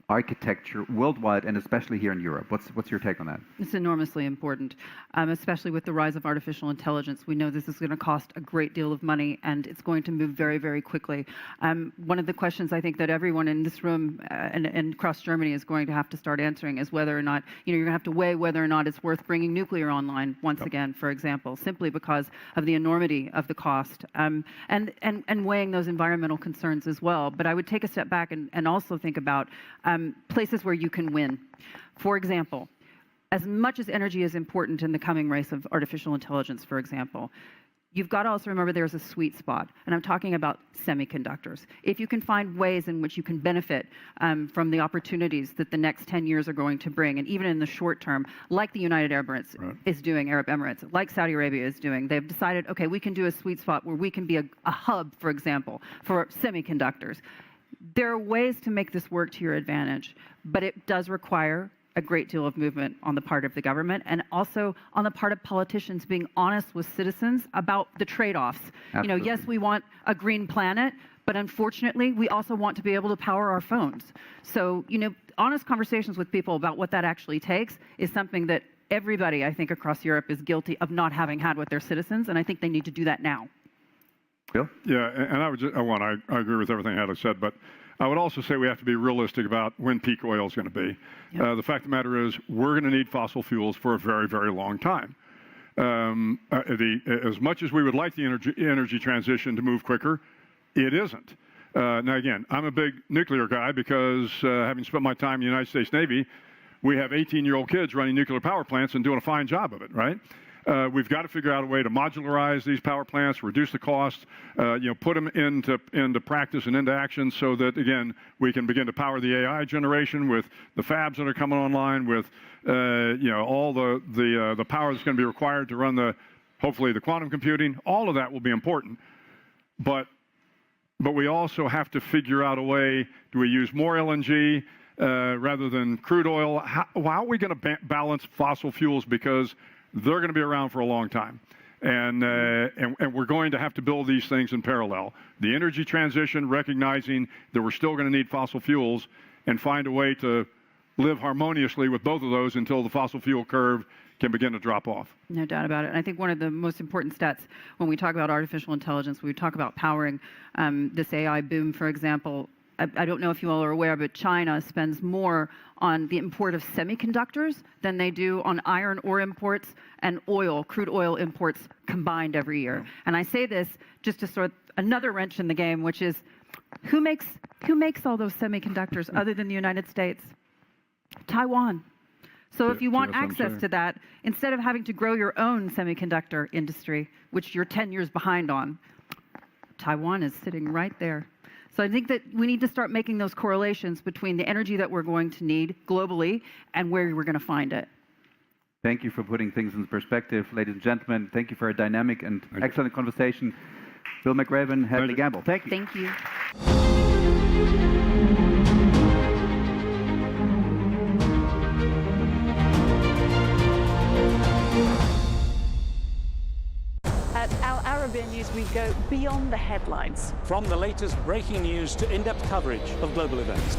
architecture worldwide and especially here in Europe? What's your take on that? It's enormously important, especially with the rise of artificial intelligence. We know this is going to cost a great deal of money and it's going to move very, very quickly. One of the questions I think that everyone in this room and across Germany is going to have to start answering is whether or not, you're going to have to weigh whether or not it's worth bringing nuclear online once again, for example, simply because of the enormity of the cost and weighing those environmental concerns as well. But I would take a step back and also think about places where you can win. For example, as much as energy is important in the coming race of artificial intelligence, for example, you've got to also remember there's a sweet spot, and I'm talking about semiconductors. If you can find ways in which you can benefit from the opportunities that the next 10 years are going to bring, and even in the short term, like the United Arab Emirates is doing, Arab Emirates, like Saudi Arabia is doing, they've decided, okay, we can do a sweet spot where we can be a hub, for example, for semiconductors. There are ways to make this work to your advantage, but it does require a great deal of movement on the part of the government and also on the part of politicians being honest with citizens about the trade-offs. Yes, we want a green planet, but unfortunately, we also want to be able to power our phones. So, honest conversations with people about what that actually takes is something that everybody, I think, across Europe is guilty of not having had with their citizens, and I think they need to do that now. Bill? Yeah, and I would just, I agree with everything Hadley said, but I would also say we have to be realistic about when peak oil is going to be. Yep. The fact of the matter is we're going to need fossil fuels for a very, very long time. As much as we would like the energy transition to move quicker, it isn't. Now, again, I'm a big nuclear guy because having spent my time in the United States Navy, we have 18-year-old kids running nuclear power plants and doing a fine job of it, right? We've got to figure out a way to modularize these power plants, reduce the cost, put them into practice and into action so that, again, we can begin to power the AI generation with the fabs that are coming online, with, all the power that's going to be required to run hopefully the quantum computing. All of that will be important. But we also have to figure out a way, do we use more LNG rather than crude oil? How are we going to balance fossil fuels? Because they're going to be around for a long time. And we're going to have to build these things in parallel. The energy transition, recognizing that we're still going to need fossil fuels, and find a way to live harmoniously with both of those until the fossil fuel curve can begin to drop off. No doubt about it. And I think one of the most important stats when we talk about artificial intelligence, when we talk about powering this AI boom, for example, I don't know if you all are aware, but China spends more on the import of semiconductors than they do on iron ore imports and oil, crude oil imports combined every year. And I say this just to sort of another wrench in the game, which is who makes all those semiconductors other than the United States? Taiwan. So if you want access to that, instead of having to grow your own semiconductor industry, which you're 10 years behind on, Taiwan is sitting right there. So I think that we need to start making those correlations between the energy that we're going to need globally and where we're going to find it. Thank you for putting things in perspective, ladies and gentlemen. Thank you for a dynamic and excellent conversation. Bill McRaven, Hadley Gamble. Thank you. Thank you. At Arabiya News, we go beyond the headlines. From the latest breaking news to in-depth coverage of global events.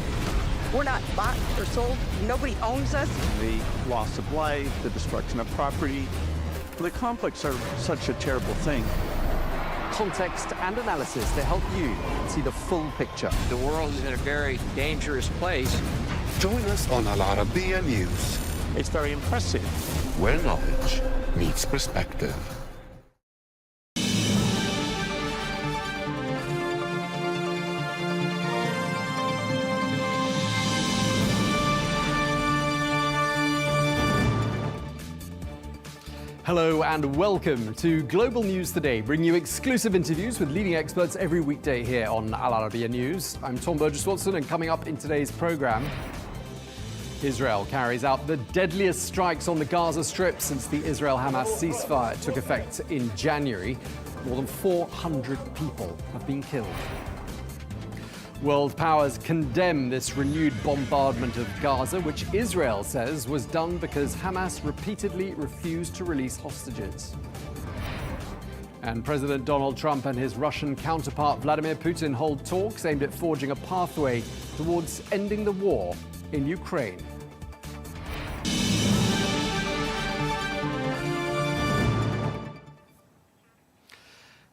We're not bought or sold. Nobody owns us. The loss of life, the destruction of property. The conflicts are such a terrible thing. Context and analysis to help you see the full picture. The world is in a very dangerous place. Join us on Arabiya News, It's very impressive. where knowledge meets perspective. Hello and welcome to Global News Today, bringing you exclusive interviews with leading experts every weekday here on Al Arabiya News. I'm Tom Burges Watson, and coming up in today's programme, Israel carries out the deadliest strikes on the Gaza Strip since the Israel-Hamas ceasefire took effect in January. More than 400 people have been killed. World powers condemn this renewed bombardment of Gaza, which Israel says was done because Hamas repeatedly refused to release hostages. And President Donald Trump and his Russian counterpart Vladimir Putin hold talks aimed at forging a pathway towards ending the war in Ukraine.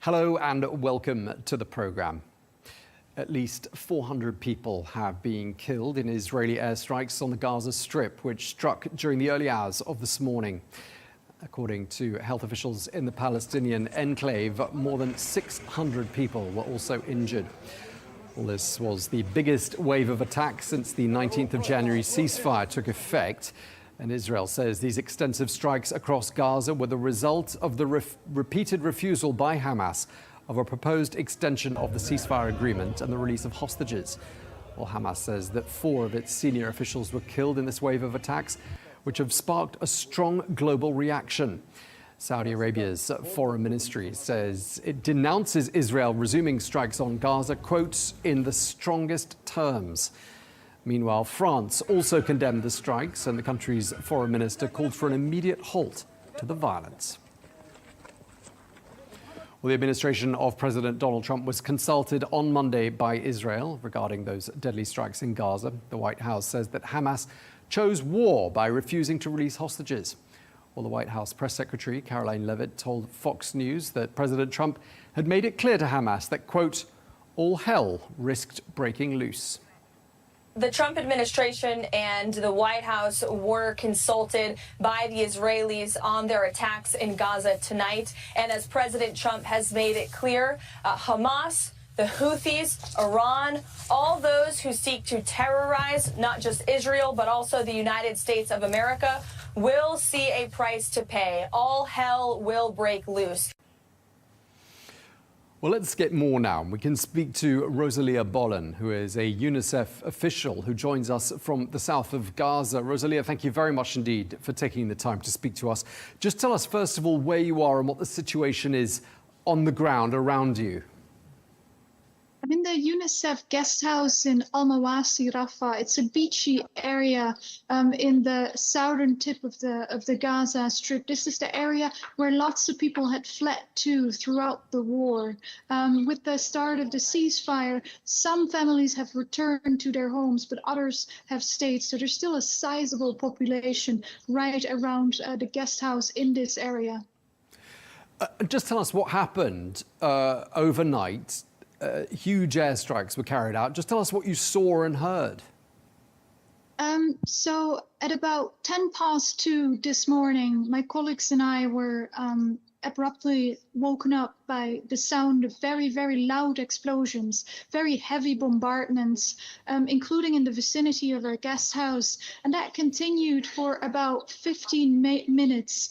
Hello and welcome to the programme. At least 400 people have been killed in Israeli airstrikes on the Gaza Strip, which struck during the early hours of this morning. According to health officials in the Palestinian enclave, more than 600 people were also injured. Well, this was the biggest wave of attacks since the 19th of January ceasefire took effect. And Israel says these extensive strikes across Gaza were the result of the repeated refusal by Hamas of a proposed extension of the ceasefire agreement and the release of hostages. Well, Hamas says that 4 of its senior officials were killed in this wave of attacks, which have sparked a strong global reaction. Saudi Arabia's foreign ministry says it denounces Israel resuming strikes on Gaza, quote, in the strongest terms. Meanwhile, France also condemned the strikes, and the country's foreign minister called for an immediate halt to the violence. Well, the administration of President Donald Trump was consulted on Monday by Israel regarding those deadly strikes in Gaza. The White House says that Hamas chose war by refusing to release hostages. Well, the White House press secretary, Caroline Leavitt, told Fox News that President Trump had made it clear to Hamas that, quote, all hell risked breaking loose. The Trump administration and the White House were consulted by the Israelis on their attacks in Gaza tonight. And as President Trump has made it clear, Hamas, the Houthis, Iran, all those who seek to terrorize not just Israel, but also the United States of America, will see a price to pay. All hell will break loose. Well, let's get more now. We can speak to Rosalia Bollen, who is a UNICEF official who joins us from the south of Gaza. Rosalia, thank you very much indeed for taking the time to speak to us. Just tell us, first of all, where you are and what the situation is on the ground around you. I'm in the UNICEF guest house in Al Mawasi, Rafah. It's a beachy area in the southern tip of the Gaza Strip. This is the area where lots of people had fled to throughout the war. With the start of the ceasefire, some families have returned to their homes, but others have stayed. So there's still a sizable population right around the guest house in this area. Just tell us what happened overnight. Huge airstrikes were carried out. Just tell us what you saw and heard. So at about 2:10 this morning, my colleagues and I were abruptly woken up by the sound of very, very loud explosions, very heavy bombardments, including in the vicinity of our guest house. And that continued for about 15 minutes,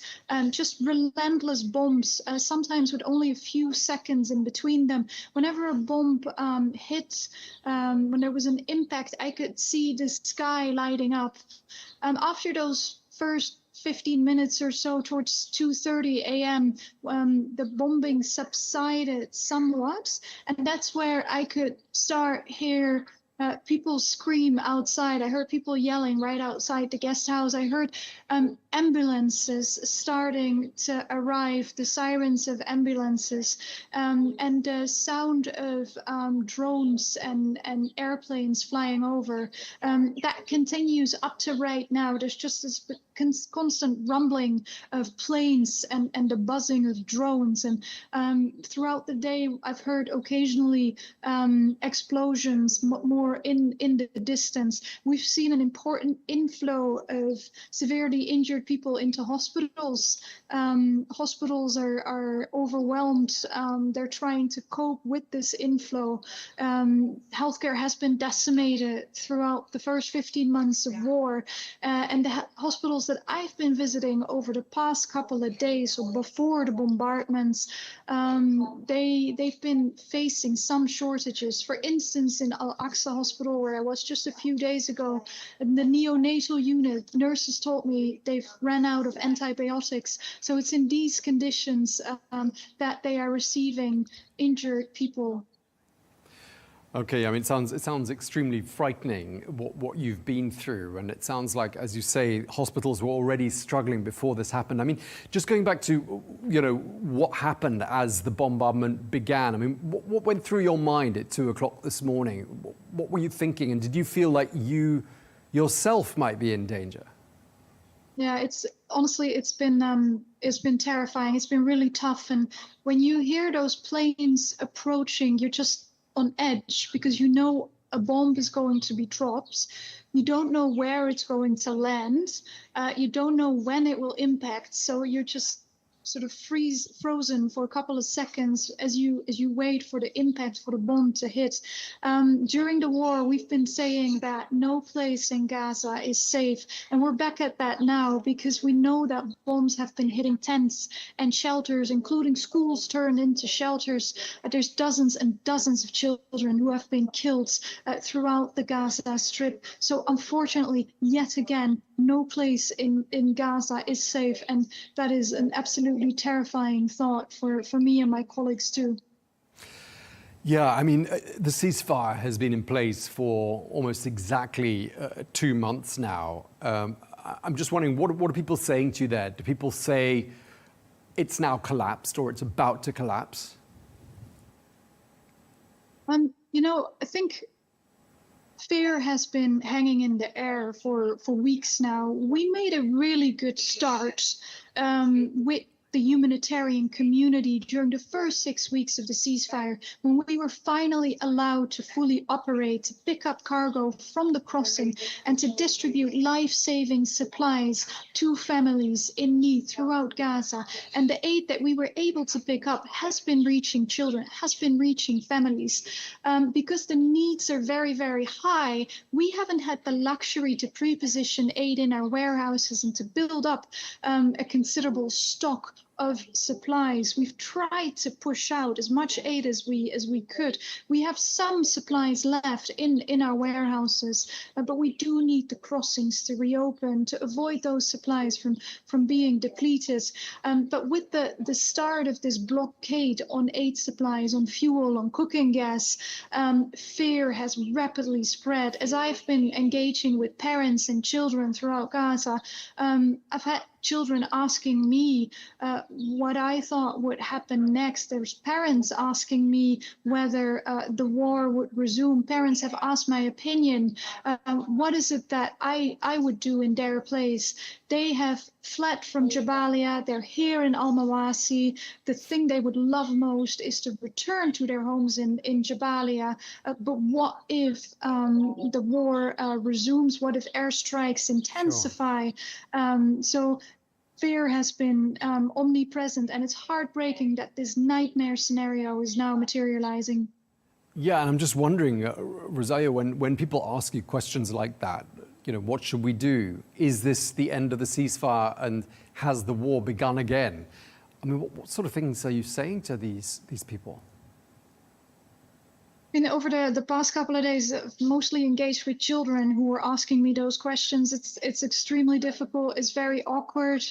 just relentless bombs, sometimes with only a few seconds in between them. Whenever a bomb hit, when there was an impact, I could see the sky lighting up. After those first 15 minutes or so, towards 2:30 a.m., the bombing subsided somewhat, and that's where I could start hear people scream outside. I heard people yelling right outside the guest house. I heard ambulances starting to arrive, the sirens of ambulances, and the sound of drones and airplanes flying over. That continues up to right now. There's just this constant rumbling of planes and the buzzing of drones. And throughout the day, I've heard occasionally explosions more in the distance. We've seen an important inflow of severely injured people into hospitals. Hospitals are overwhelmed. They're trying to cope with this inflow. Healthcare has been decimated throughout the first 15 months of war, and the hospitals that I've been visiting over the past couple of days, or before the bombardments, they've been facing some shortages. For instance, in Al-Aqsa Hospital, where I was just a few days ago, in the neonatal unit, nurses told me they've ran out of antibiotics. So it's in these conditions that they are receiving injured people. Okay, I mean, it sounds extremely frightening what you've been through, and it sounds like, as you say, hospitals were already struggling before this happened. I mean, just going back to, what happened as the bombardment began. I mean, what went through your mind at 2 o'clock this morning? What were you thinking, and did you feel like you yourself might be in danger? Yeah, it's been terrifying. It's been really tough, and when you hear those planes approaching, you're just on edge, because you know a bomb is going to be dropped. You don't know where it's going to land. You don't know when it will impact. So you're just sort of frozen for a couple of seconds as you wait for the impact, for the bomb to hit. During the war, we've been saying that no place in Gaza is safe, and we're back at that now, because we know that bombs have been hitting tents and shelters, including schools turned into shelters. There's dozens and dozens of children who have been killed throughout the Gaza Strip. So unfortunately, yet again, no place in Gaza is safe, and that is an absolutely terrifying thought for me and my colleagues too. Yeah, I mean, the ceasefire has been in place for almost exactly 2 months now. I'm just wondering, what are people saying to you there? Do people say it's now collapsed, or it's about to collapse? I think fear has been hanging in the air for weeks now. We made a really good start with the humanitarian community during the first 6 weeks of the ceasefire, when we were finally allowed to fully operate, to pick up cargo from the crossing and to distribute life-saving supplies to families in need throughout Gaza. And the aid that we were able to pick up has been reaching children, has been reaching families. Because the needs are very, very high, we haven't had the luxury to pre-position aid in our warehouses and to build up a considerable stock of supplies. We've tried to push out as much aid as we could. We have some supplies left in our warehouses, but we do need the crossings to reopen to avoid those supplies from being depleted. But with the start of this blockade on aid supplies, on fuel, on cooking gas, fear has rapidly spread. As I've been engaging with parents and children throughout Gaza, I've had children asking me what I thought would happen next. There's parents asking me whether the war would resume. Parents have asked my opinion. What is it that I would do in their place? They have fled from Jabalia. They're here in Al-Mawasi. The thing they would love most is to return to their homes in Jabalia. But what if the war resumes? What if airstrikes intensify? Sure. So fear has been omnipresent, and it's heartbreaking that this nightmare scenario is now materializing. Yeah, and I'm just wondering, Rosalia, when people ask you questions like that, you know, what should we do? Is this the end of the ceasefire, and has the war begun again? I mean, what sort of things are you saying to these people? Over the past couple of days, I've mostly engaged with children who were asking me those questions. It's extremely difficult. It's very awkward.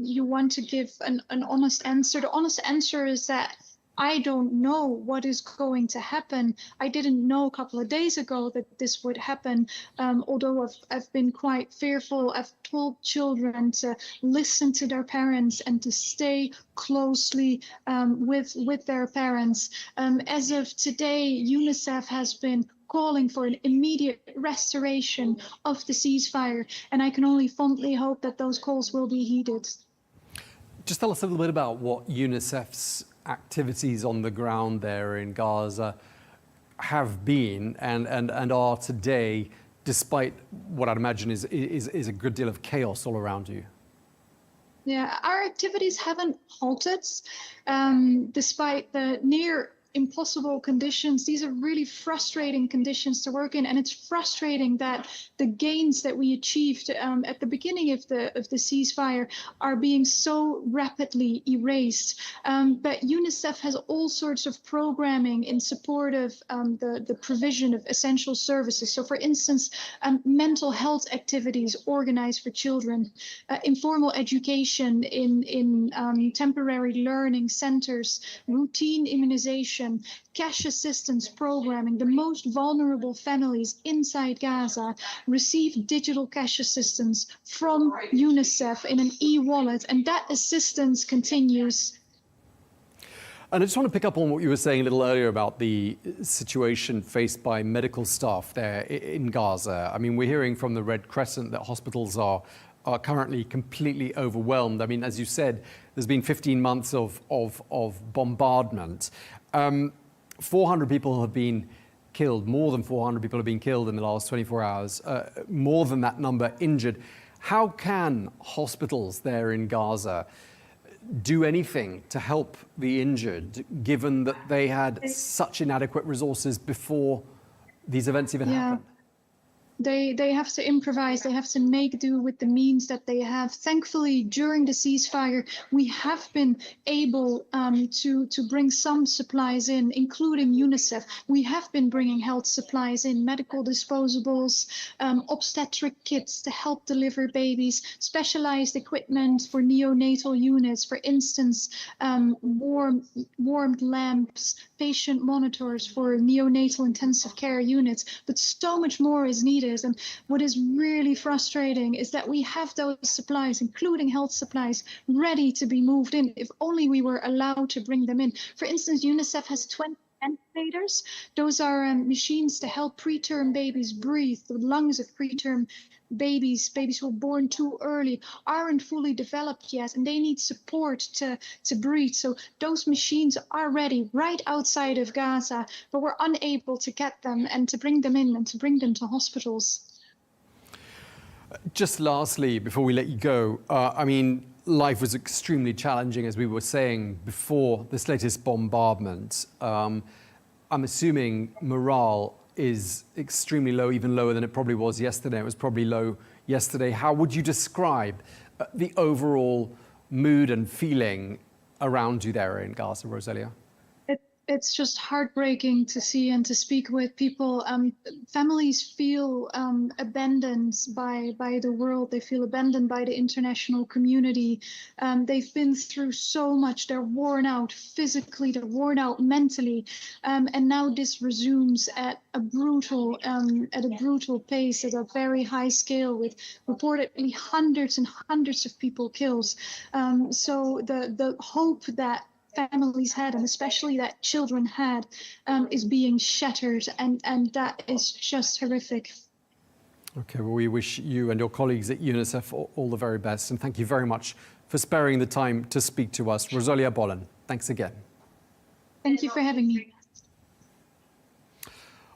You want to give an honest answer. The honest answer is that I don't know what is going to happen. I didn't know a couple of days ago that this would happen, although I've been quite fearful. I've told children to listen to their parents and to stay closely with their parents. As of today, UNICEF has been calling for an immediate restoration of the ceasefire, and I can only fondly hope that those calls will be heeded. Just tell us a little bit about what UNICEF's activities on the ground there in Gaza have been and are today, despite what I'd imagine is a good deal of chaos all around you. Yeah, our activities haven't halted, despite the near impossible conditions. These are really frustrating conditions to work in, and it's frustrating that the gains that we achieved at the beginning of the ceasefire are being so rapidly erased. But UNICEF has all sorts of programming in support of the provision of essential services. So, for instance, mental health activities organized for children, informal education in temporary learning centers, routine immunization, cash assistance programming. The most vulnerable families inside Gaza receive digital cash assistance from UNICEF in an e-wallet, and that assistance continues. And I just want to pick up on what you were saying a little earlier about the situation faced by medical staff there in Gaza. I mean, we're hearing from the Red Crescent that hospitals are currently completely overwhelmed. I mean, as you said, there's been 15 months of bombardment. 400 people have been killed, more than 400 people have been killed in the last 24 hours, more than that number injured. How can hospitals there in Gaza do anything to help the injured, given that they had such inadequate resources before these events even happened? They have to improvise. They have to make do with the means that they have. Thankfully, during the ceasefire, we have been able to bring some supplies in, including UNICEF. We have been bringing health supplies in, medical disposables, obstetric kits to help deliver babies, specialized equipment for neonatal units, for instance, warmed lamps, patient monitors for neonatal intensive care units. But so much more is needed. And what is really frustrating is that we have those supplies, including health supplies, ready to be moved in if only we were allowed to bring them in. For instance, UNICEF has 20 ventilators. Those are machines to help preterm babies breathe. The lungs of preterm babies who are born too early, aren't fully developed yet, and they need support to breathe. So those machines are ready right outside of Gaza, but we're unable to get them and to bring them in and to bring them to hospitals. Just lastly, before we let you go, I mean, life was extremely challenging, as we were saying before this latest bombardment. I'm assuming morale is extremely low, even lower than it probably was yesterday. It was probably low yesterday. How would you describe the overall mood and feeling around you there in Gaza, Rosalia? It's just heartbreaking to see and to speak with people. Families feel abandoned by the world. They feel abandoned by the international community. They've been through so much. They're worn out physically. They're worn out mentally. And now this resumes at a brutal pace, at a very high scale, with reportedly hundreds and hundreds of people killed. So the hope that families had, and especially that children had, is being shattered, and that is just horrific. Okay, well, we wish you and your colleagues at UNICEF all the very best, and thank you very much for sparing the time to speak to us. Rosalia Bollen, thanks again. Thank you for having me.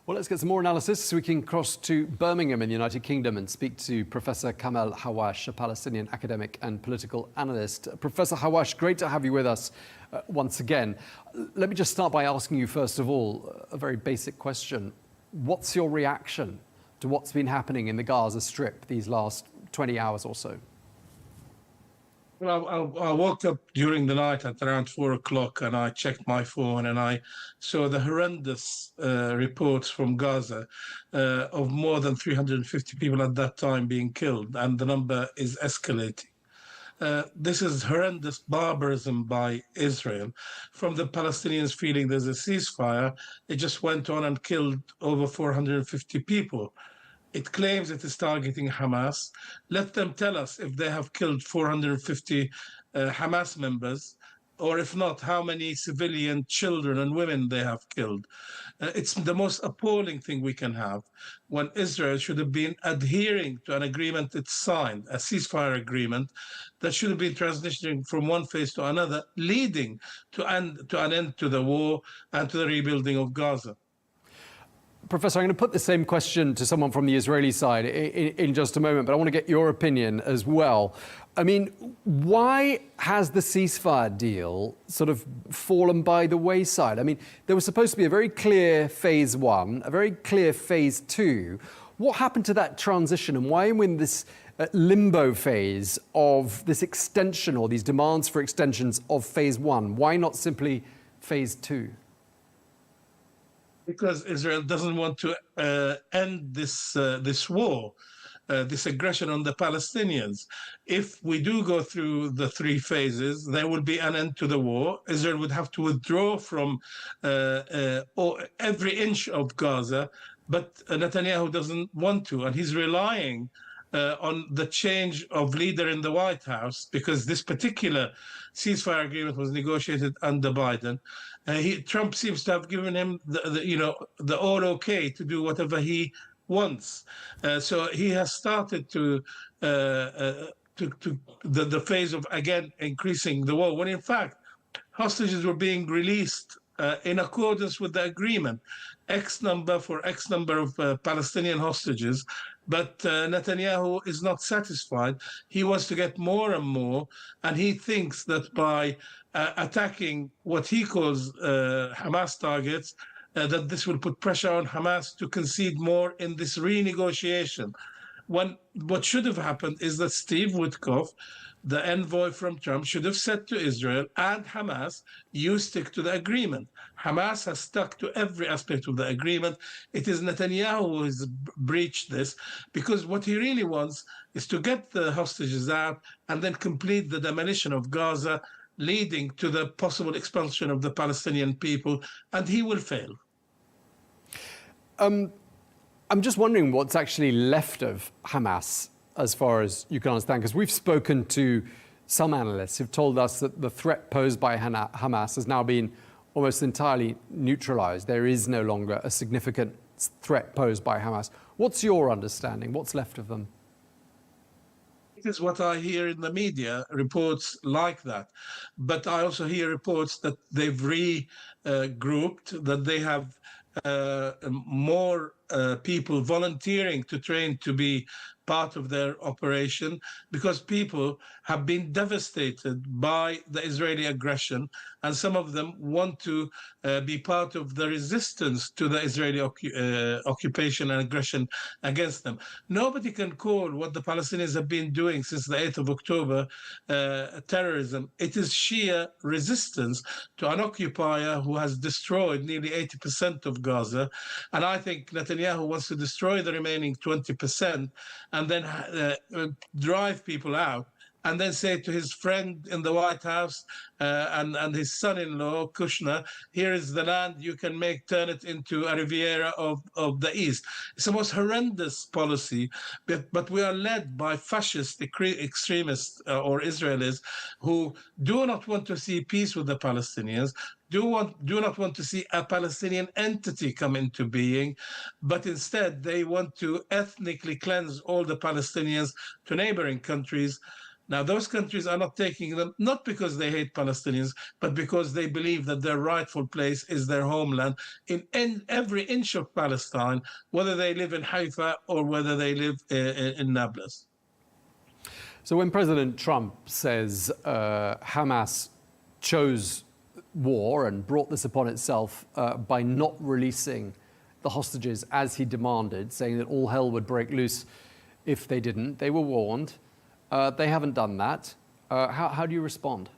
Well, let's get some more analysis so we can cross to Birmingham in the United Kingdom and speak to Professor Kamel Hawash, a Palestinian academic and political analyst. Professor Hawash, great to have you with us once again. Let me just start by asking you, first of all, a very basic question. What's your reaction to what's been happening in the Gaza Strip these last 20 hours or so? Well, I woke up during the night at around 4 o'clock, and I checked my phone, and I saw the horrendous reports from Gaza of more than 350 people at that time being killed, and the number is escalating. This is horrendous barbarism by Israel. From the Palestinians feeling there's a ceasefire, it just went on and killed over 450 people. It claims it is targeting Hamas. Let them tell us if they have killed 450 Hamas members, or if not, how many civilian children and women they have killed. It's the most appalling thing we can have, when Israel should have been adhering to an agreement it signed, a ceasefire agreement that should have been transitioning from one phase to another, leading to an end to the war and to the rebuilding of Gaza. Professor, I'm going to put the same question to someone from the Israeli side in just a moment, but I want to get your opinion as well. I mean, why has the ceasefire deal sort of fallen by the wayside? I mean, there was supposed to be a very clear phase one, a very clear phase two. What happened to that transition, and why are we in this limbo phase of this extension, or these demands for extensions of phase one? Why not simply phase two? Because Israel doesn't want to end this war, this aggression on the Palestinians. If we do go through the three phases, there will be an end to the war. Israel would have to withdraw from every inch of Gaza, but Netanyahu doesn't want to, and he's relying on the change of leader in the White House, because this particular ceasefire agreement was negotiated under Biden. Trump seems to have given him the all okay to do whatever he wants. So he has started to the phase of, again, increasing the war, when in fact hostages were being released in accordance with the agreement, X number for X number of Palestinian hostages. But Netanyahu is not satisfied. He wants to get more and more, and he thinks that by attacking what he calls Hamas targets, that this will put pressure on Hamas to concede more in this renegotiation. When what should have happened is that Steve Witkoff, the envoy from Trump, should have said to Israel and Hamas, you stick to the agreement. Hamas has stuck to every aspect of the agreement. It is Netanyahu who has breached this, because what he really wants is to get the hostages out and then complete the demolition of Gaza, leading to the possible expulsion of the Palestinian people, and he will fail. I'm just wondering what's actually left of Hamas, as far as you can understand, because we've spoken to some analysts who've told us that the threat posed by Hamas has now been almost entirely neutralized. There is no longer a significant threat posed by Hamas. What's your understanding? What's left of them? It is what I hear in the media, reports like that. But I also hear reports that they've regrouped, that they have more people volunteering to train to be part of their operation, because people have been devastated by the Israeli aggression, and some of them want to be part of the resistance to the Israeli occupation and aggression against them. Nobody can call what the Palestinians have been doing since the 8th of October terrorism. It is sheer resistance to an occupier who has destroyed nearly 80% of Gaza. And I think Netanyahu wants to destroy the remaining 20% and then drive people out, and then say to his friend in the White House and his son-in-law, Kushner, here is the land, you can turn it into a Riviera of the East. It's the most horrendous policy, but we are led by fascist extremists or Israelis who do not want to see peace with the Palestinians, do not want to see a Palestinian entity come into being, but instead they want to ethnically cleanse all the Palestinians to neighboring countries. Now, those countries are not taking them, not because they hate Palestinians, but because they believe that their rightful place is their homeland in every inch of Palestine, whether they live in Haifa or whether they live in Nablus. So when President Trump says Hamas chose war and brought this upon itself by not releasing the hostages as he demanded, saying that all hell would break loose if they didn't, they were warned. They haven't done that. How do you respond?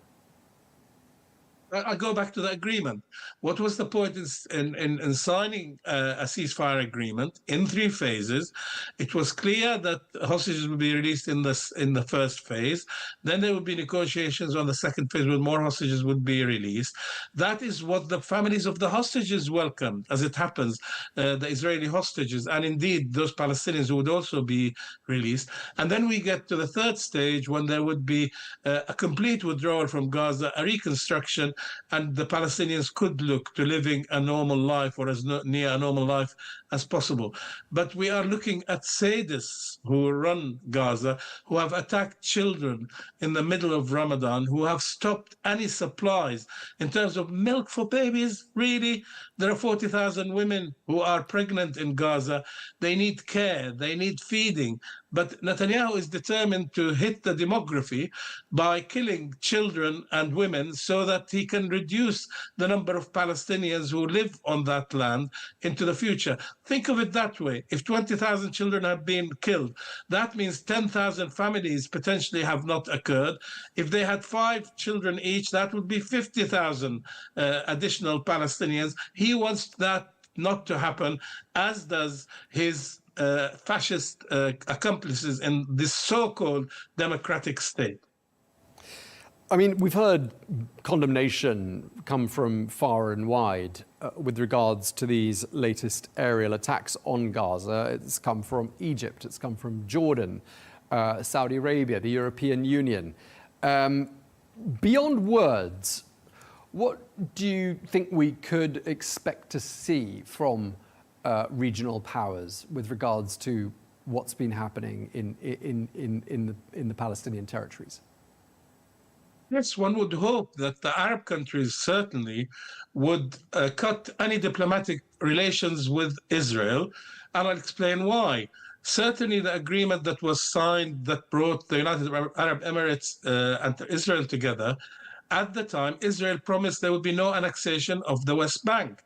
I go back to the agreement. What was the point in signing a ceasefire agreement in 3 phases? It was clear that hostages would be released in the first phase. Then there would be negotiations on the second phase where more hostages would be released. That is what the families of the hostages welcomed, as it happens, the Israeli hostages, and indeed those Palestinians who would also be released. And then we get to the third stage when there would be a complete withdrawal from Gaza, a reconstruction, and the Palestinians could look to living a normal life, or as near a normal life as possible. But we are looking at sadists who run Gaza, who have attacked children in the middle of Ramadan, who have stopped any supplies in terms of milk for babies. Really, there are 40,000 women who are pregnant in Gaza. They need care, they need feeding. But Netanyahu is determined to hit the demography by killing children and women so that he can reduce the number of Palestinians who live on that land into the future. Think of it that way. If 20,000 children have been killed, that means 10,000 families potentially have not occurred. If they had 5 children each, that would be 50,000 additional Palestinians. He wants that not to happen, as does his fascist accomplices in this so-called democratic state. I mean, we've heard condemnation come from far and wide with regards to these latest aerial attacks on Gaza. It's come from Egypt, it's come from Jordan, Saudi Arabia, the European Union. Beyond words, what do you think we could expect to see from regional powers with regards to what's been happening in the Palestinian territories? Yes, one would hope that the Arab countries certainly would cut any diplomatic relations with Israel, and I'll explain why. Certainly the agreement that was signed that brought the United Arab Emirates and Israel together, at the time, Israel promised there would be no annexation of the West Bank.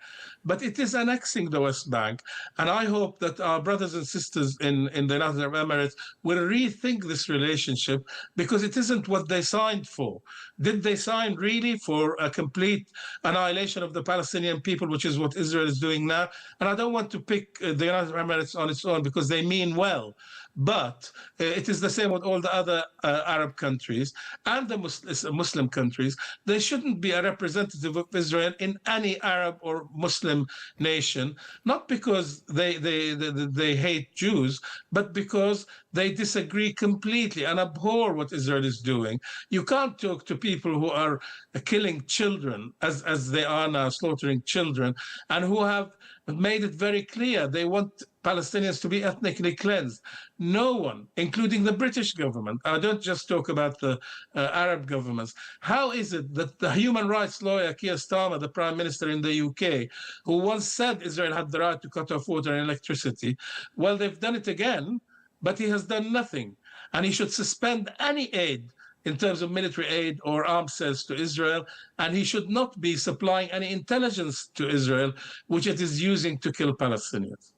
But it is annexing the West Bank. And I hope that our brothers and sisters in the United Arab Emirates will rethink this relationship, because it isn't what they signed for. Did they sign really for a complete annihilation of the Palestinian people, which is what Israel is doing now? And I don't want to pick the United Arab Emirates on its own, because they mean well. But it is the same with all the other Arab countries and the Muslim countries. There shouldn't be a representative of Israel in any Arab or Muslim nation, not because they hate Jews, but because they disagree completely and abhor what Israel is doing. You can't talk to people who are killing children, as they are now, slaughtering children, and who have made it very clear they want Palestinians to be ethnically cleansed. No one, including the British government, I don't just talk about the Arab governments. How is it that the human rights lawyer Keir Starmer, the Prime Minister in the UK, who once said Israel had the right to cut off water and electricity, well, they've done it again, but he has done nothing. And he should suspend any aid in terms of military aid or arms sales to Israel, and he should not be supplying any intelligence to Israel, which it is using to kill Palestinians.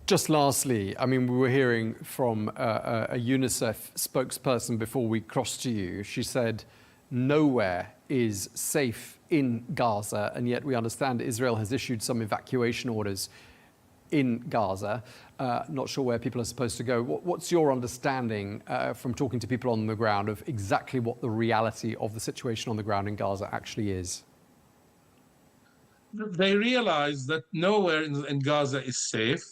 Just lastly, I mean, we were hearing from a UNICEF spokesperson before we crossed to you. She said nowhere is safe in Gaza, and yet we understand Israel has issued some evacuation orders in Gaza. Not sure where people are supposed to go. What's your understanding from talking to people on the ground of exactly what the reality of the situation on the ground in Gaza actually is? They realize that nowhere in Gaza is safe.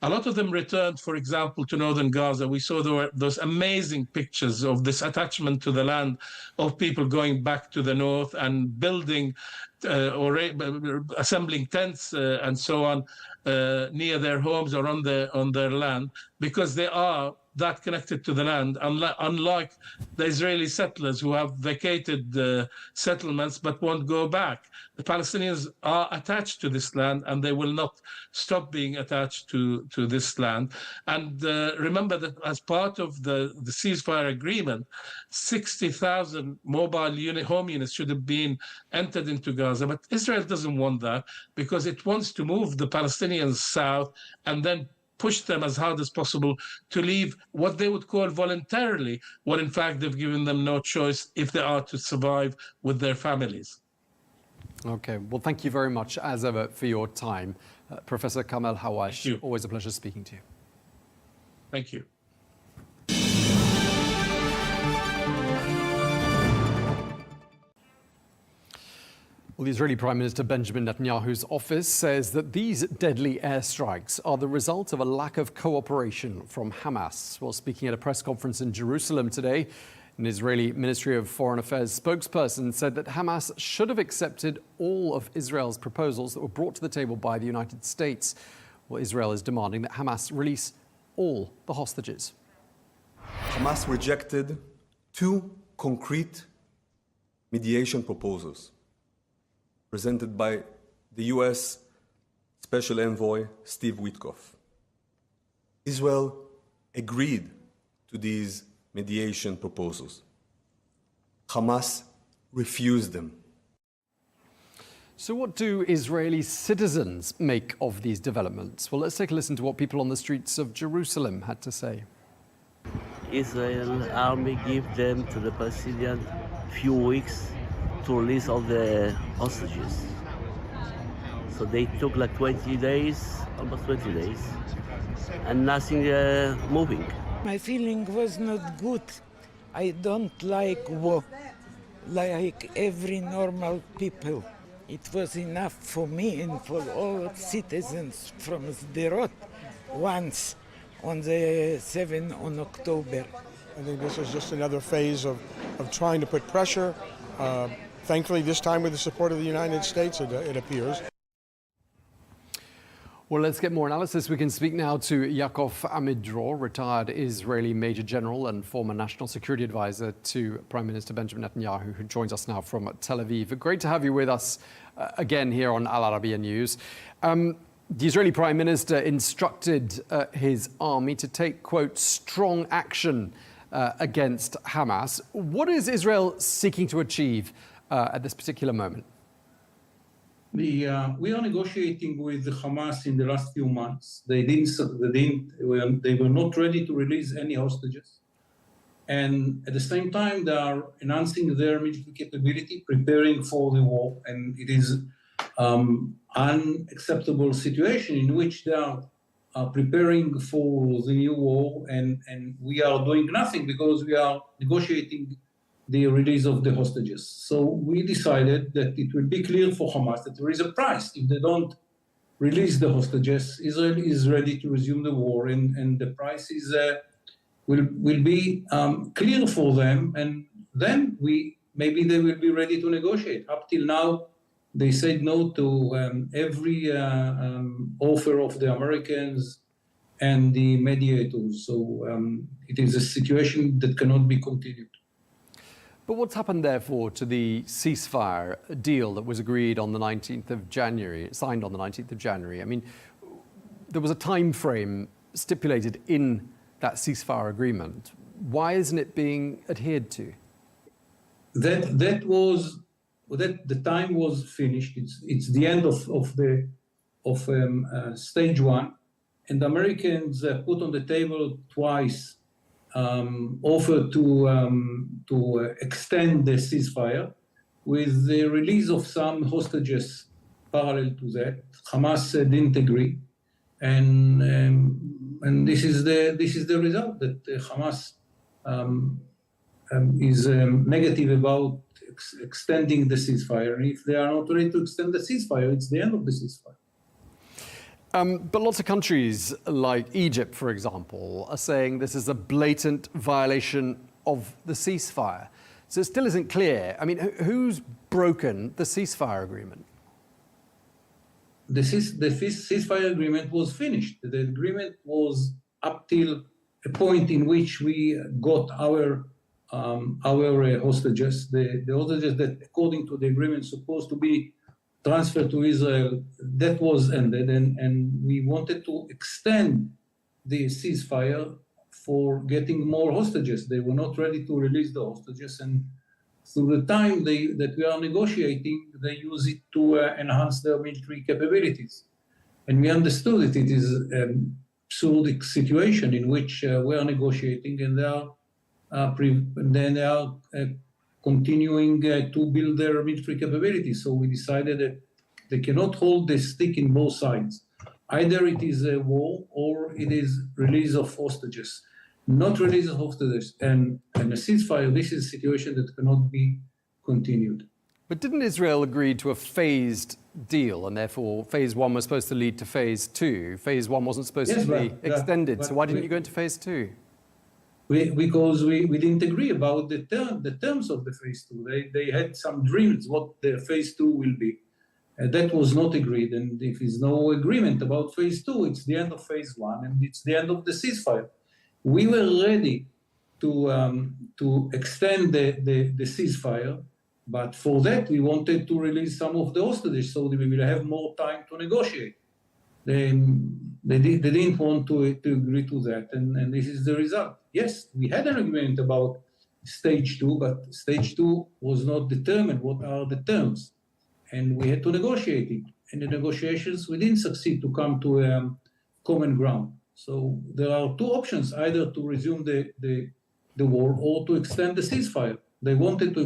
A lot of them returned, for example, to northern Gaza. We saw those amazing pictures of this attachment to the land of people going back to the north and building or assembling tents and so on near their homes or on their land, because they are that connected to the land, unlike the Israeli settlers who have vacated the settlements but won't go back. The Palestinians are attached to this land, and they will not stop being attached to this land. And remember that as part of the ceasefire agreement, 60,000 mobile home units should have been entered into Gaza. But Israel doesn't want that, because it wants to move the Palestinians south and then push them as hard as possible to leave what they would call voluntarily, when in fact they've given them no choice if they are to survive with their families. Okay, well, thank you very much, as ever, for your time. Professor Kamel Hawash, always a pleasure speaking to you. Thank you. Well, the Israeli Prime Minister Benjamin Netanyahu's office says that these deadly airstrikes are the result of a lack of cooperation from Hamas. While speaking at a press conference in Jerusalem today, an Israeli Ministry of Foreign Affairs spokesperson said that Hamas should have accepted all of Israel's proposals that were brought to the table by the United States. Well, Israel is demanding that Hamas release all the hostages. Hamas rejected 2 concrete mediation proposals presented by the U.S. Special Envoy Steve Witkoff. Israel agreed to these mediation proposals. Hamas refused them. So what do Israeli citizens make of these developments? Well, let's take a listen to what people on the streets of Jerusalem had to say. Israel army give them to the Palestinians few weeks to release all the hostages. So they took like 20 days, almost 20 days, and nothing moving. My feeling was not good. I don't like war, like every normal people. It was enough for me and for all citizens from Sderot once on the 7th of October. I think this is just another phase of trying to put pressure. Thankfully, this time with the support of the United States, it appears. Well, let's get more analysis. We can speak now to Yaakov Amidror, retired Israeli Major General and former National Security Advisor to Prime Minister Benjamin Netanyahu, who joins us now from Tel Aviv. Great to have you with us again here on Al Arabiya News. The Israeli Prime Minister instructed his army to take, quote, strong action against Hamas. What is Israel seeking to achieve at this particular moment? We are negotiating with Hamas in the last few months. They were not ready to release any hostages, and at the same time they are enhancing their military capability, preparing for the war. And it is unacceptable situation in which they are preparing for the new war, and we are doing nothing because we are negotiating the release of the hostages. So we decided that it will be clear for Hamas that there is a price. If they don't release the hostages, Israel is ready to resume the war, and the price is will be clear for them, and then maybe they will be ready to negotiate. Up till now, they said no to every offer of the Americans and the mediators. So it is a situation that cannot be continued. But what's happened, therefore, to the ceasefire deal that was agreed on the 19th of January, signed on the 19th of January? I mean, there was a time frame stipulated in that ceasefire agreement. Why isn't it being adhered to? That the time was finished. It's the end of stage one, and the Americans put on the table twice offer to extend the ceasefire with the release of some hostages parallel to that. Hamas didn't agree, and this is the result, that Hamas is negative about extending the ceasefire. And if they are not ready to extend the ceasefire, it's the end of the ceasefire. But lots of countries, like Egypt, for example, are saying this is a blatant violation of the ceasefire. So it still isn't clear. I mean, who's broken the ceasefire agreement? The ceasefire agreement was finished. The agreement was up till a point in which we got our hostages, the hostages that, according to the agreement, supposed to be transferred to Israel. That was ended, and we wanted to extend the ceasefire for getting more hostages. They were not ready to release the hostages, and through the time that we are negotiating, they use it to enhance their military capabilities. And we understood that it is an absurd situation in which we are negotiating, and they are continuing to build their military capabilities. So we decided that they cannot hold the stick in both sides. Either it is a war or it is release of hostages. Not release of hostages and a ceasefire. This is a situation that cannot be continued. But didn't Israel agree to a phased deal, and therefore phase one was supposed to lead to phase two? Phase one wasn't supposed to be extended, so why didn't you go into phase two? Because we didn't agree about the terms of the phase two. They had some dreams what the phase two will be. That was not agreed, and if there's no agreement about phase two, it's the end of phase one, and it's the end of the ceasefire. We were ready to extend the ceasefire, but for that we wanted to release some of the hostages so that we will have more time to negotiate. They didn't want to agree to that, and this is the result. Yes, we had an agreement about stage two, but stage two was not determined what are the terms, and we had to negotiate it. In the negotiations, we didn't succeed to come to a common ground. So there are two options: either to resume the war or to extend the ceasefire. They wanted to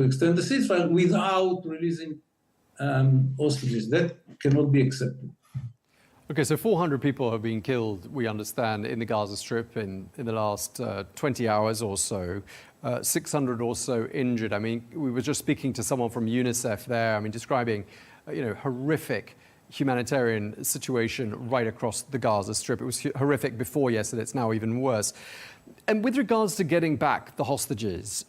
extend the ceasefire without releasing hostages. That cannot be accepted. Okay, so 400 people have been killed, we understand, in the Gaza Strip in the last 20 hours or so, 600 or so injured. I mean, we were just speaking to someone from UNICEF there, I mean, describing, horrific humanitarian situation right across the Gaza Strip. It was horrific before yesterday, it's now even worse. And with regards to getting back the hostages,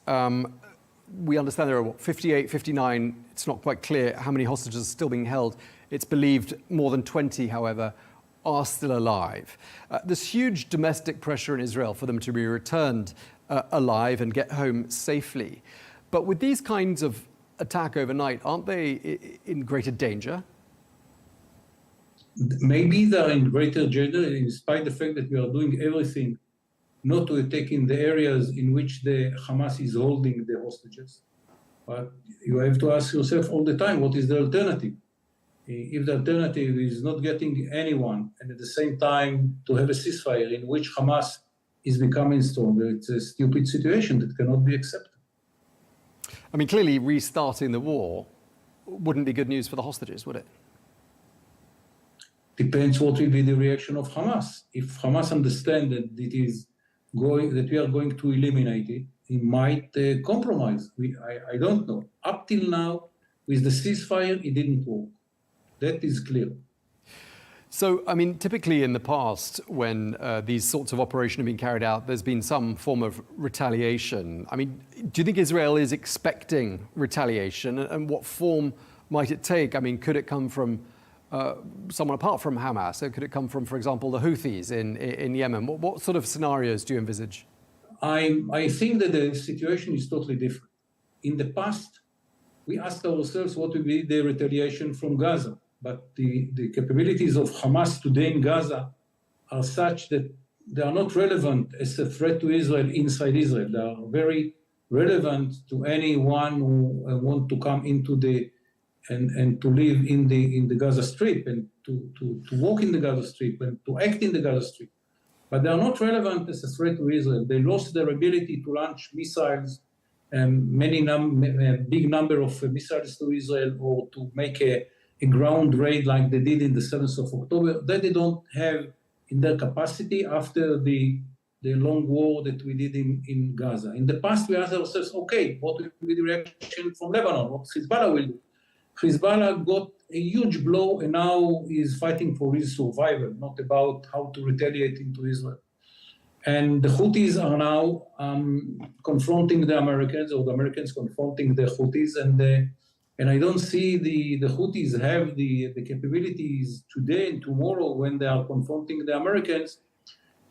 we understand there are, 58, 59, it's not quite clear how many hostages are still being held. It's believed more than 20, however, are still alive. There's huge domestic pressure in Israel for them to be returned alive and get home safely. But with these kinds of attack overnight, aren't they in greater danger? Maybe they're in greater danger, in spite of the fact that we are doing everything not to attack in the areas in which the Hamas is holding the hostages. But you have to ask yourself all the time, what is the alternative? If the alternative is not getting anyone, and at the same time to have a ceasefire in which Hamas is becoming stronger, it's a stupid situation that cannot be accepted. I mean, clearly restarting the war wouldn't be good news for the hostages, would it? Depends what will be the reaction of Hamas. If Hamas understands that that we are going to eliminate it, it might compromise. I don't know. Up till now, with the ceasefire, it didn't work. That is clear. So, I mean, typically in the past, when these sorts of operations have been carried out, there's been some form of retaliation. I mean, do you think Israel is expecting retaliation? And what form might it take? I mean, could it come from someone apart from Hamas? So could it come from, for example, the Houthis in Yemen? What sort of scenarios do you envisage? I think that the situation is totally different. In the past, we asked ourselves what will be the retaliation from Gaza. But the capabilities of Hamas today in Gaza are such that they are not relevant as a threat to Israel inside Israel. They are very relevant to anyone who want to come into and to live in the Gaza Strip and to walk in the Gaza Strip and to act in the Gaza Strip. But they are not relevant as a threat to Israel. They lost their ability to launch missiles, big number of missiles to Israel, or to make a ground raid like they did in the 7th of October. That they don't have in their capacity after the long war that we did in Gaza. In the past, we asked ourselves, okay, what will be the reaction from Lebanon? What Hezbollah will do? Hezbollah got a huge blow and now is fighting for his survival, not about how to retaliate into Israel. And the Houthis are now confronting the Americans, or the Americans confronting the Houthis, and I don't see the Houthis have the capabilities today and tomorrow when they are confronting the Americans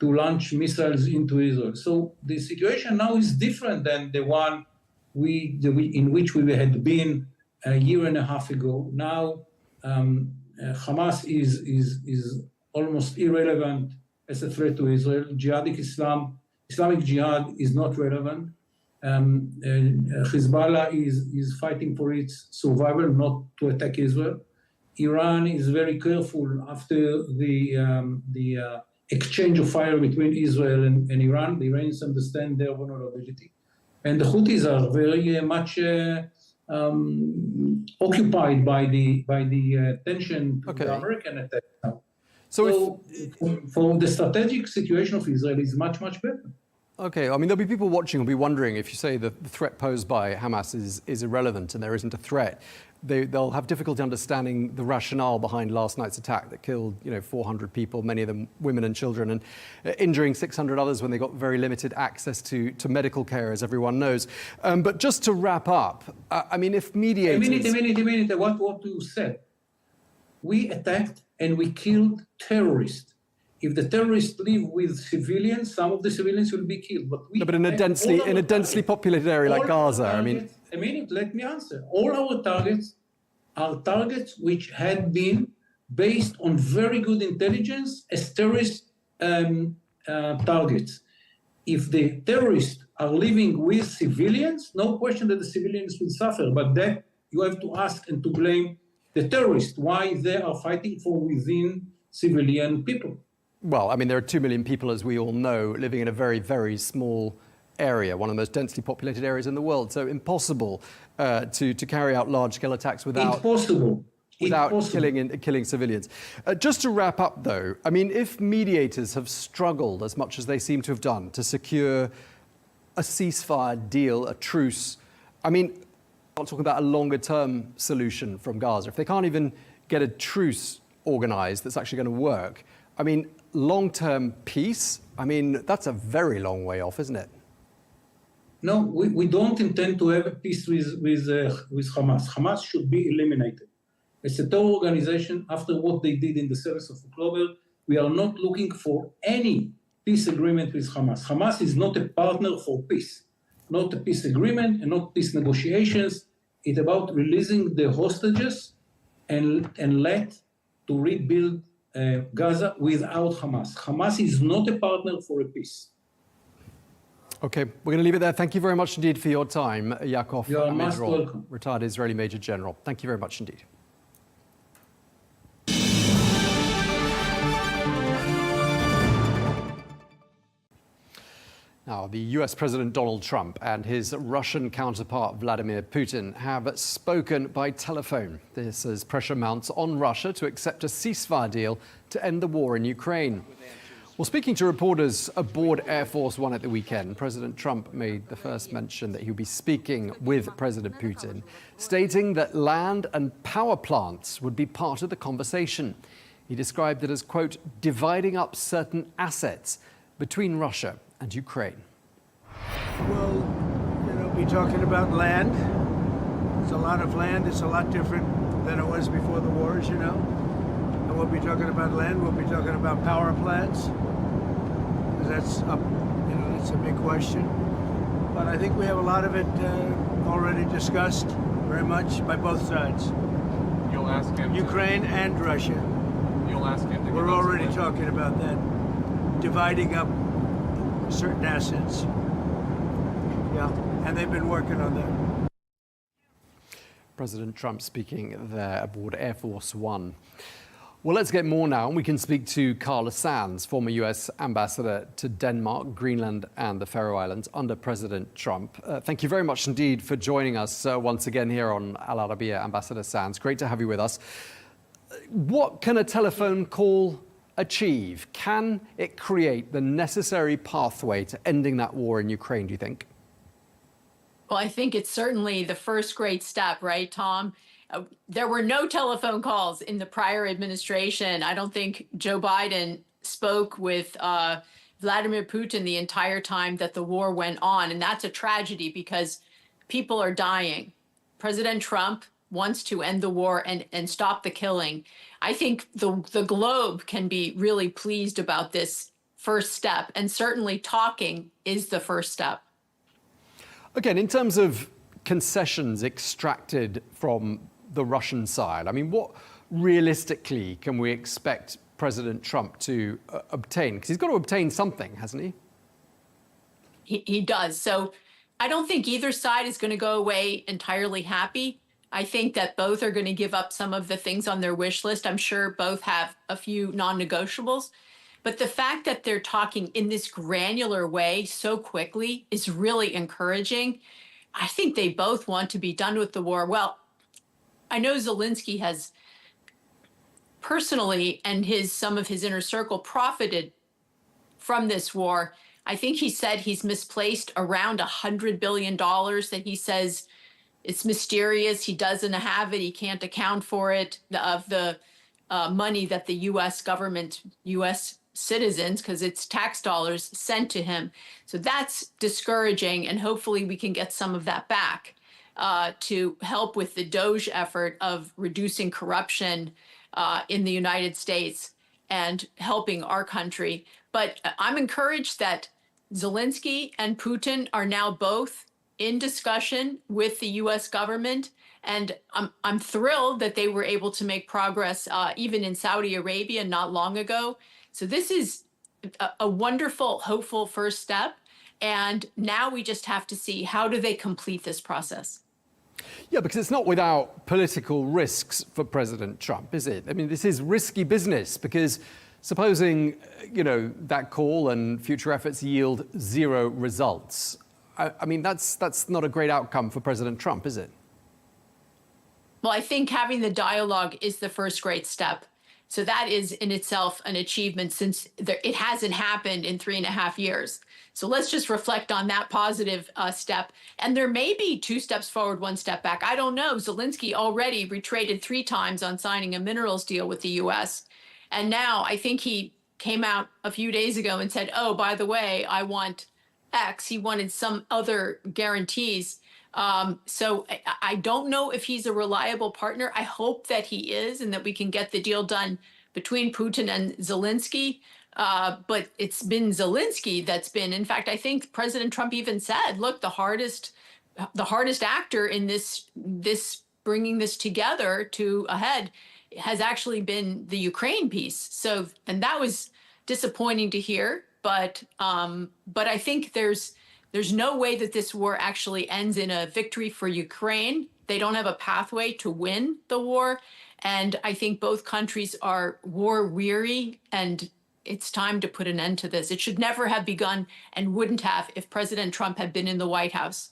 to launch missiles into Israel. So the situation now is different than the one in which we had been a year and a half ago. Now Hamas is almost irrelevant as a threat to Israel. Islamic Jihad is not relevant. Hezbollah is fighting for its survival, not to attack Israel. Iran is very careful after the exchange of fire between Israel and Iran. The Iranians understand their vulnerability. And the Houthis are very much occupied by the tension to the American attack now. So for the strategic situation of Israel is much, much better. Okay, I mean, there'll be people watching who'll be wondering if you say the threat posed by Hamas is irrelevant and there isn't a threat. They'll have difficulty understanding the rationale behind last night's attack that killed, 400 people, many of them women and children, and injuring 600 others when they got very limited access to medical care, as everyone knows. But just to wrap up, I mean, if mediators... A minute, what you said. We attacked and we killed terrorists. If the terrorists live with civilians, some of the civilians will be killed. But in a densely populated area like Gaza, I mean... A minute, let me answer. All our targets are targets which had been based on very good intelligence as terrorist targets. If the terrorists are living with civilians, no question that the civilians will suffer. But that you have to ask and to blame the terrorists, why they are fighting for within civilian people. Well, I mean, there are 2 million people, as we all know, living in a very, very small area, one of the most densely populated areas in the world. So impossible to carry out large-scale attacks without killing civilians. Just to wrap up, though, I mean, if mediators have struggled as much as they seem to have done to secure a ceasefire deal, a truce, I mean, I'm not talking about a longer-term solution from Gaza. If they can't even get a truce organized that's actually going to work, I mean, long-term peace, I mean, that's a very long way off, isn't it? No, we don't intend to have a peace with Hamas. Hamas should be eliminated. As a terror organization, after what they did in the 7th of October, we are not looking for any peace agreement with Hamas. Hamas is not a partner for peace, not a peace agreement and not peace negotiations. It's about releasing the hostages and to rebuild Gaza without Hamas. Hamas is not a partner for a peace. Okay, we're going to leave it there. Thank you very much indeed for your time, Yaakov Amidrol, retired Israeli Major General. Thank you very much indeed. Now, the US President Donald Trump and his Russian counterpart Vladimir Putin have spoken by telephone. This as pressure mounts on Russia to accept a ceasefire deal to end the war in Ukraine. Well, speaking to reporters aboard Air Force One at the weekend, President Trump made the first mention that he'll be speaking with President Putin, stating that land and power plants would be part of the conversation. He described it as, quote, dividing up certain assets between Russia and Ukraine. We'll be talking about land. It's a lot of land. It's a lot different than it was before the war, as you know. And we'll be talking about land, we'll be talking about power plants, because that's up, you know, that's a big question. But I think we have a lot of it already discussed very much by both sides. You'll ask him Ukraine and Russia. You'll ask him to We're already talking about that, dividing up certain assets. Yeah, and they've been working on that. President Trump speaking there aboard Air Force One. Well, let's get more now, and we can speak to Carla Sands, former US ambassador to Denmark, Greenland and the Faroe Islands under President Trump. Thank you very much indeed for joining us once again here on Al Arabiya, Ambassador Sands. Great to have you with us. What can a telephone call achieve? Can it create the necessary pathway to ending that war in Ukraine, do you think? Well, I think it's certainly the first great step, right, Tom? There were no telephone calls in the prior administration. I don't think Joe Biden spoke with Vladimir Putin the entire time that the war went on. And that's a tragedy because people are dying. President Trump wants to end the war and stop the killing. I think the globe can be really pleased about this first step. And certainly talking is the first step. Again, in terms of concessions extracted from the Russian side, I mean, what realistically can we expect President Trump to obtain? Because he's got to obtain something, hasn't he? He does. So I don't think either side is going to go away entirely happy. I think that both are going to give up some of the things on their wish list. I'm sure both have a few non-negotiables. But the fact that they're talking in this granular way so quickly is really encouraging. I think they both want to be done with the war. Well, I know Zelensky has personally and some of his inner circle profited from this war. I think he said he's misplaced around $100 billion that he says it's mysterious. He doesn't have it. He can't account for it, of the money that the U.S. government, U.S. citizens, because it's tax dollars, sent to him. So that's discouraging, and hopefully we can get some of that back to help with the DOGE effort of reducing corruption in the United States and helping our country. But I'm encouraged that Zelensky and Putin are now both in discussion with the U.S. government. And I'm thrilled that they were able to make progress even in Saudi Arabia not long ago. So this is a wonderful, hopeful first step. And now we just have to see, how do they complete this process? Yeah, because it's not without political risks for President Trump, is it? I mean, this is risky business, because supposing, that call and future efforts yield zero results, I mean, that's not a great outcome for President Trump, is it? Well, I think having the dialogue is the first great step. So that is in itself an achievement, since it hasn't happened in 3.5 years. So let's just reflect on that positive step. And there may be 2 steps forward, 1 step back. I don't know. Zelensky already retreated 3 times on signing a minerals deal with the U.S. And now I think he came out a few days ago and said, oh, by the way, I want X. He wanted some other guarantees. So I don't know if he's a reliable partner. I hope that he is, and that we can get the deal done between Putin and Zelensky. But it's been Zelensky that's been, in fact, I think President Trump even said, look, the hardest actor in this bringing this together to a head has actually been the Ukraine piece. So, and that was disappointing to hear. But I think there's no way that this war actually ends in a victory for Ukraine. They don't have a pathway to win the war. And I think both countries are war weary, and it's time to put an end to this. It should never have begun, and wouldn't have if President Trump had been in the White House.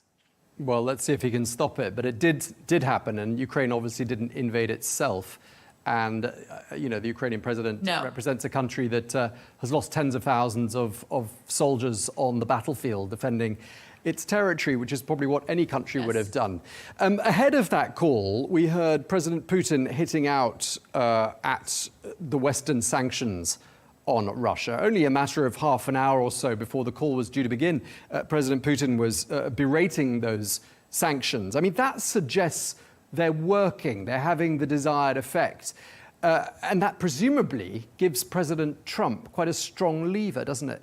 Well, let's see if he can stop it. But it did happen, and Ukraine obviously didn't invade itself. And, the Ukrainian president represents a country that has lost tens of thousands of soldiers on the battlefield defending its territory, which is probably what any country would have done. Ahead of that call, we heard President Putin hitting out at the Western sanctions on Russia. Only a matter of half an hour or so before the call was due to begin, President Putin was berating those sanctions. I mean, that suggests they're working, they're having the desired effect. And that presumably gives President Trump quite a strong lever, doesn't it?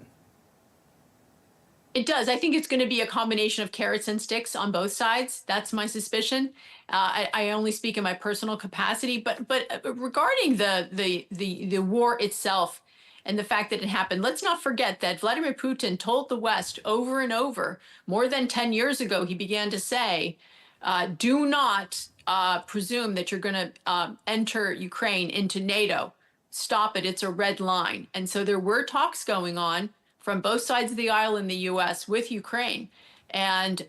It does. I think it's going to be a combination of carrots and sticks on both sides. That's my suspicion. I only speak in my personal capacity, but regarding the war itself and the fact that it happened, let's not forget that Vladimir Putin told the West over and over, more than 10 years ago, he began to say, do not presume that you're going to enter Ukraine into NATO. Stop it. It's a red line. And so there were talks going on from both sides of the aisle in the U.S. with Ukraine, and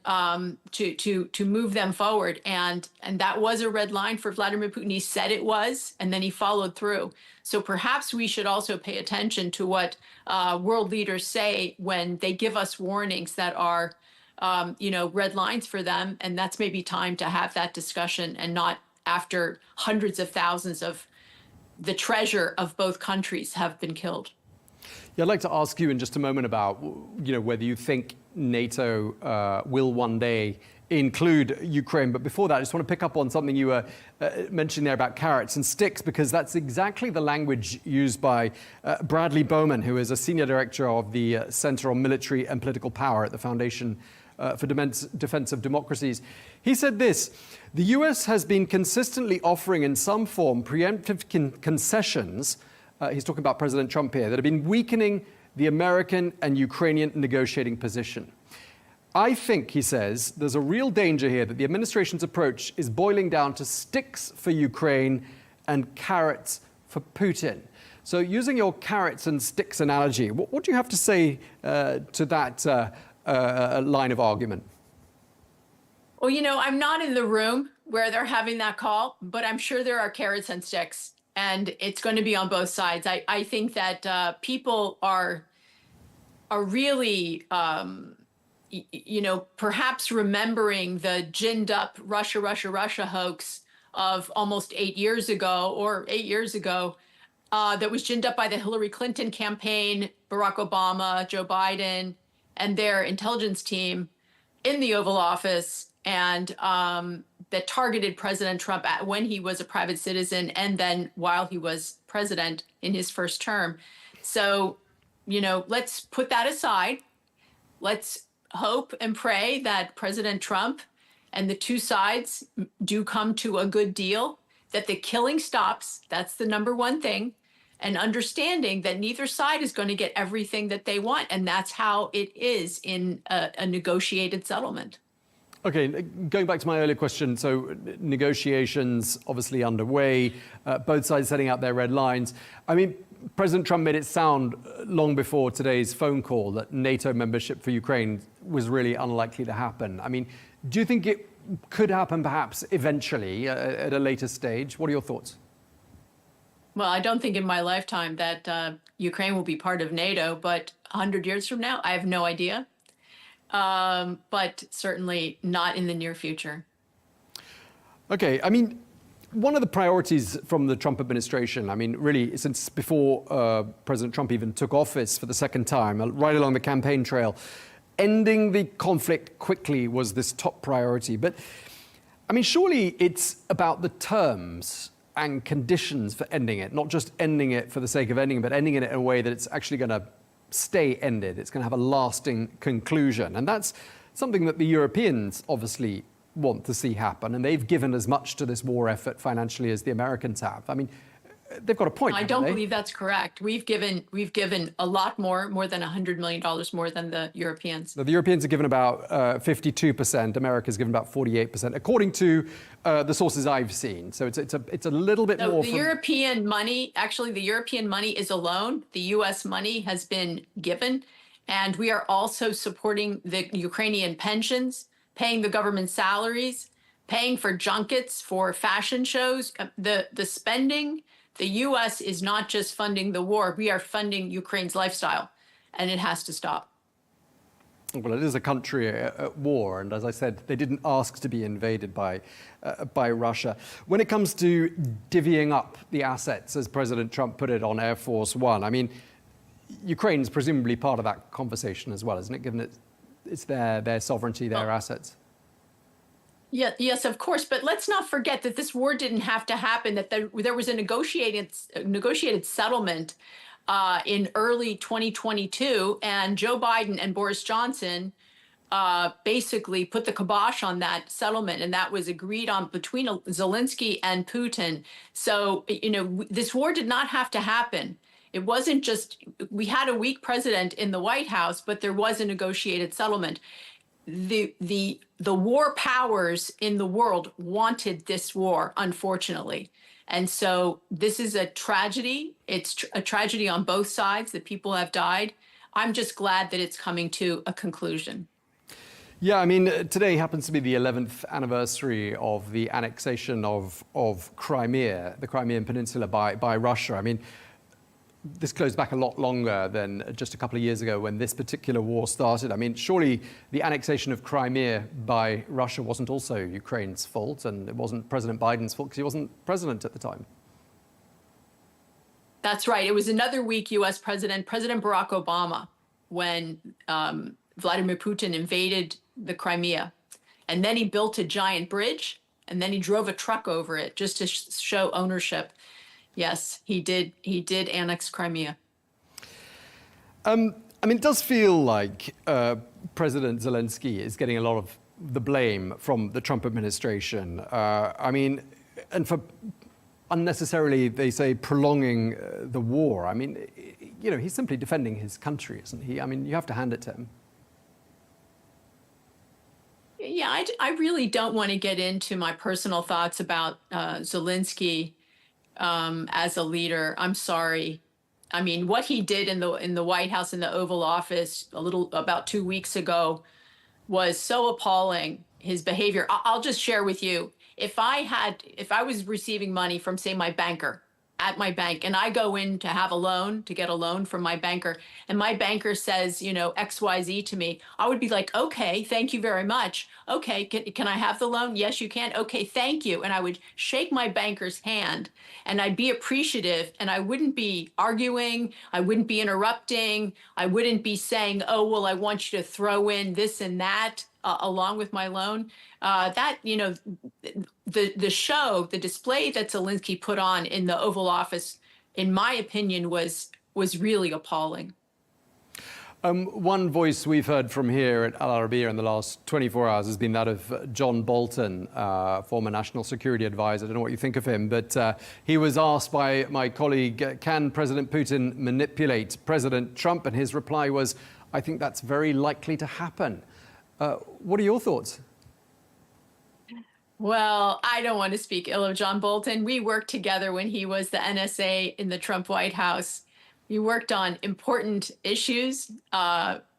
to move them forward, and that was a red line for Vladimir Putin. He said it was, and then he followed through. So perhaps we should also pay attention to what world leaders say when they give us warnings that are, red lines for them, and that's maybe time to have that discussion, and not after hundreds of thousands of the treasure of both countries have been killed. Yeah, I'd like to ask you in just a moment about, whether you think NATO will one day include Ukraine. But before that, I just want to pick up on something you were mentioning there about carrots and sticks, because that's exactly the language used by Bradley Bowman, who is a senior director of the Center on Military and Political Power at the Foundation for Defense of Democracies. He said this: the US has been consistently offering in some form preemptive concessions. He's talking about President Trump here, that have been weakening the American and Ukrainian negotiating position. I think, he says, there's a real danger here that the administration's approach is boiling down to sticks for Ukraine and carrots for Putin. So using your carrots and sticks analogy, what do you have to say to that line of argument? Well, I'm not in the room where they're having that call, but I'm sure there are carrots and sticks. And it's going to be on both sides. I think that people are really, perhaps remembering the ginned up Russia hoax of almost 8 years ago, that was ginned up by the Hillary Clinton campaign, Barack Obama, Joe Biden, and their intelligence team in the Oval Office, and that targeted President Trump when he was a private citizen and then while he was president in his first term. So, let's put that aside. Let's hope and pray that President Trump and the two sides do come to a good deal, that the killing stops. That's the number one thing. And understanding that neither side is going to get everything that they want. And that's how it is in a negotiated settlement. Okay, going back to my earlier question, so negotiations obviously underway, both sides setting out their red lines. I mean, President Trump made it sound long before today's phone call that NATO membership for Ukraine was really unlikely to happen. I mean, do you think it could happen perhaps eventually at a later stage? What are your thoughts? Well, I don't think in my lifetime that Ukraine will be part of NATO, but 100 years from now, I have no idea. But certainly not in the near future. Okay, I mean, one of the priorities from the Trump administration, I mean, really, since before President Trump even took office for the second time, right along the campaign trail, ending the conflict quickly was this top priority. But, I mean, surely it's about the terms and conditions for ending it, not just ending it for the sake of ending it, but ending it in a way that it's actually going to stay ended. It's going to have a lasting conclusion. And that's something that the Europeans obviously want to see happen. And they've given as much to this war effort financially as the Americans have. I mean, they've got a point. I don't believe that's correct. We've given a lot more than $100 million more than the Europeans. The Europeans have given about 52%. America's given about 48%, according to the sources I've seen. So it's a little bit more. The European money, actually, the European money is a loan. The U.S. money has been given, and we are also supporting the Ukrainian pensions, paying the government salaries, paying for junkets, for fashion shows. The spending. The U.S. is not just funding the war. We are funding Ukraine's lifestyle, and it has to stop. Well, it is a country at war, and as I said, they didn't ask to be invaded by Russia. When it comes to divvying up the assets, as President Trump put it on Air Force One, I mean, Ukraine's presumably part of that conversation as well, isn't it, given it's their sovereignty, their assets? Yeah, yes, of course. But let's not forget that this war didn't have to happen, that there was a negotiated settlement in early 2022, and Joe Biden and Boris Johnson basically put the kibosh on that settlement, and that was agreed on between Zelensky and Putin. So, this war did not have to happen. It wasn't just, we had a weak president in the White House, but there was a negotiated settlement. The war powers in the world wanted this war, unfortunately. And so this is a tragedy. It's a tragedy on both sides that people have died. I'm just glad that it's coming to a conclusion. Yeah, I mean, today happens to be the 11th anniversary of the annexation of Crimea, the Crimean Peninsula, by Russia. I mean, this goes back a lot longer than just a couple of years ago when this particular war started. I mean, surely the annexation of Crimea by Russia wasn't also Ukraine's fault, and it wasn't President Biden's fault because he wasn't president at the time. That's right. It was another weak U.S. President Barack Obama, when Vladimir Putin invaded the Crimea. And then he built a giant bridge, and then he drove a truck over it just to show ownership. Yes, he did annex Crimea. I mean, it does feel like President Zelensky is getting a lot of the blame from the Trump administration. I mean, and for unnecessarily, they say, prolonging the war. I mean, he's simply defending his country, isn't he? I mean, you have to hand it to him. Yeah, I really don't want to get into my personal thoughts about Zelensky as a leader. I'm sorry. I mean, what he did in the White House, in the Oval Office, about 2 weeks ago, was so appalling. His behavior. I'll just share with you. If I was receiving money from, say, my banker at my bank, and I go in to get a loan from my banker, and my banker says, XYZ to me, I would be like, okay, thank you very much. Okay, can I have the loan? Yes, you can. Okay, thank you. And I would shake my banker's hand, and I'd be appreciative, and I wouldn't be arguing. I wouldn't be interrupting. I wouldn't be saying, oh, well, I want you to throw in this and that along with my loan. The display that Zelensky put on in the Oval Office, in my opinion, was really appalling. One voice we've heard from here at Al Arabiya in the last 24 hours has been that of John Bolton, former National Security Advisor. I don't know what you think of him, but he was asked by my colleague, can President Putin manipulate President Trump? And his reply was, I think that's very likely to happen. What are your thoughts? Well, I don't want to speak ill of John Bolton. We worked together when he was the NSA in the Trump White House. We worked on important issues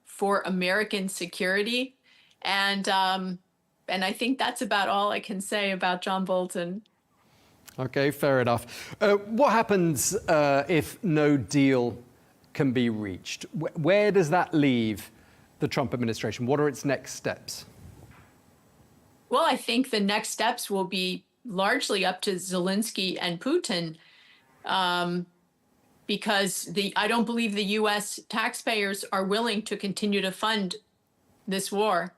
for American security. And I think that's about all I can say about John Bolton. Okay, fair enough. What happens if no deal can be reached? Where does that leave the Trump administration? What are its next steps? Well, I think the next steps will be largely up to Zelensky and Putin, because I don't believe the U.S. taxpayers are willing to continue to fund this war.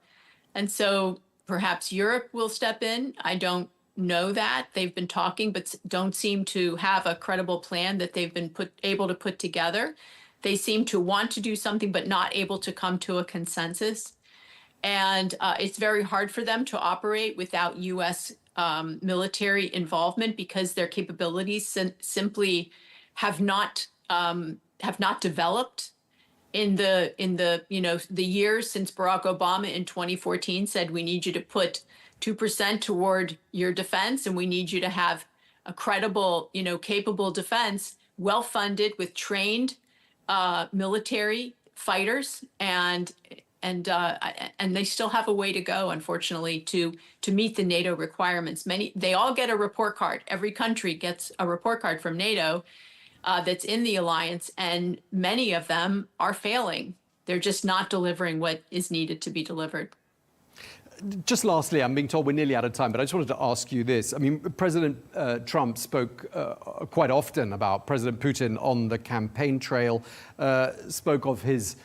And so perhaps Europe will step in. I don't know that. They've been talking, but don't seem to have a credible plan that they've been able to put together. They seem to want to do something, but not able to come to a consensus. And it's very hard for them to operate without U.S. Military involvement, because their capabilities simply have not developed in the years since Barack Obama in 2014 said we need you to put 2% toward your defense, and we need you to have a credible, capable defense, well funded with trained military fighters, and they still have a way to go, unfortunately, to meet the NATO requirements. They all get a report card. Every country gets a report card from NATO that's in the alliance, and many of them are failing. They're just not delivering what is needed to be delivered. Just lastly, I'm being told we're nearly out of time, but I just wanted to ask you this. I mean, President Trump spoke quite often about President Putin on the campaign trail, spoke of his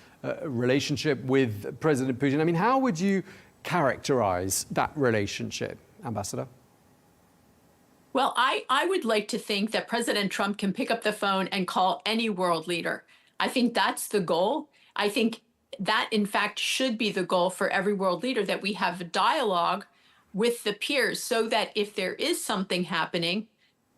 relationship with President Putin. I mean, how would you characterize that relationship, Ambassador? Well, I would like to think that President Trump can pick up the phone and call any world leader. I think that's the goal. I think that, in fact, should be the goal for every world leader, that we have a dialogue with the peers so that if there is something happening,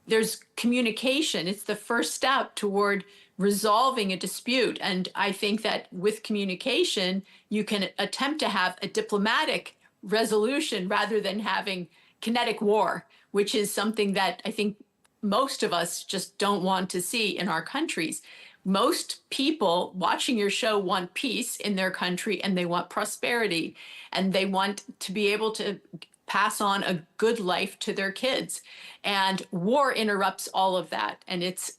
there's communication. It's the first step toward resolving a dispute. And I think that with communication, you can attempt to have a diplomatic resolution rather than having kinetic war, which is something that I think most of us just don't want to see in our countries. Most people watching your show want peace in their country, and they want prosperity, and they want to be able to pass on a good life to their kids. And war interrupts all of that. And it's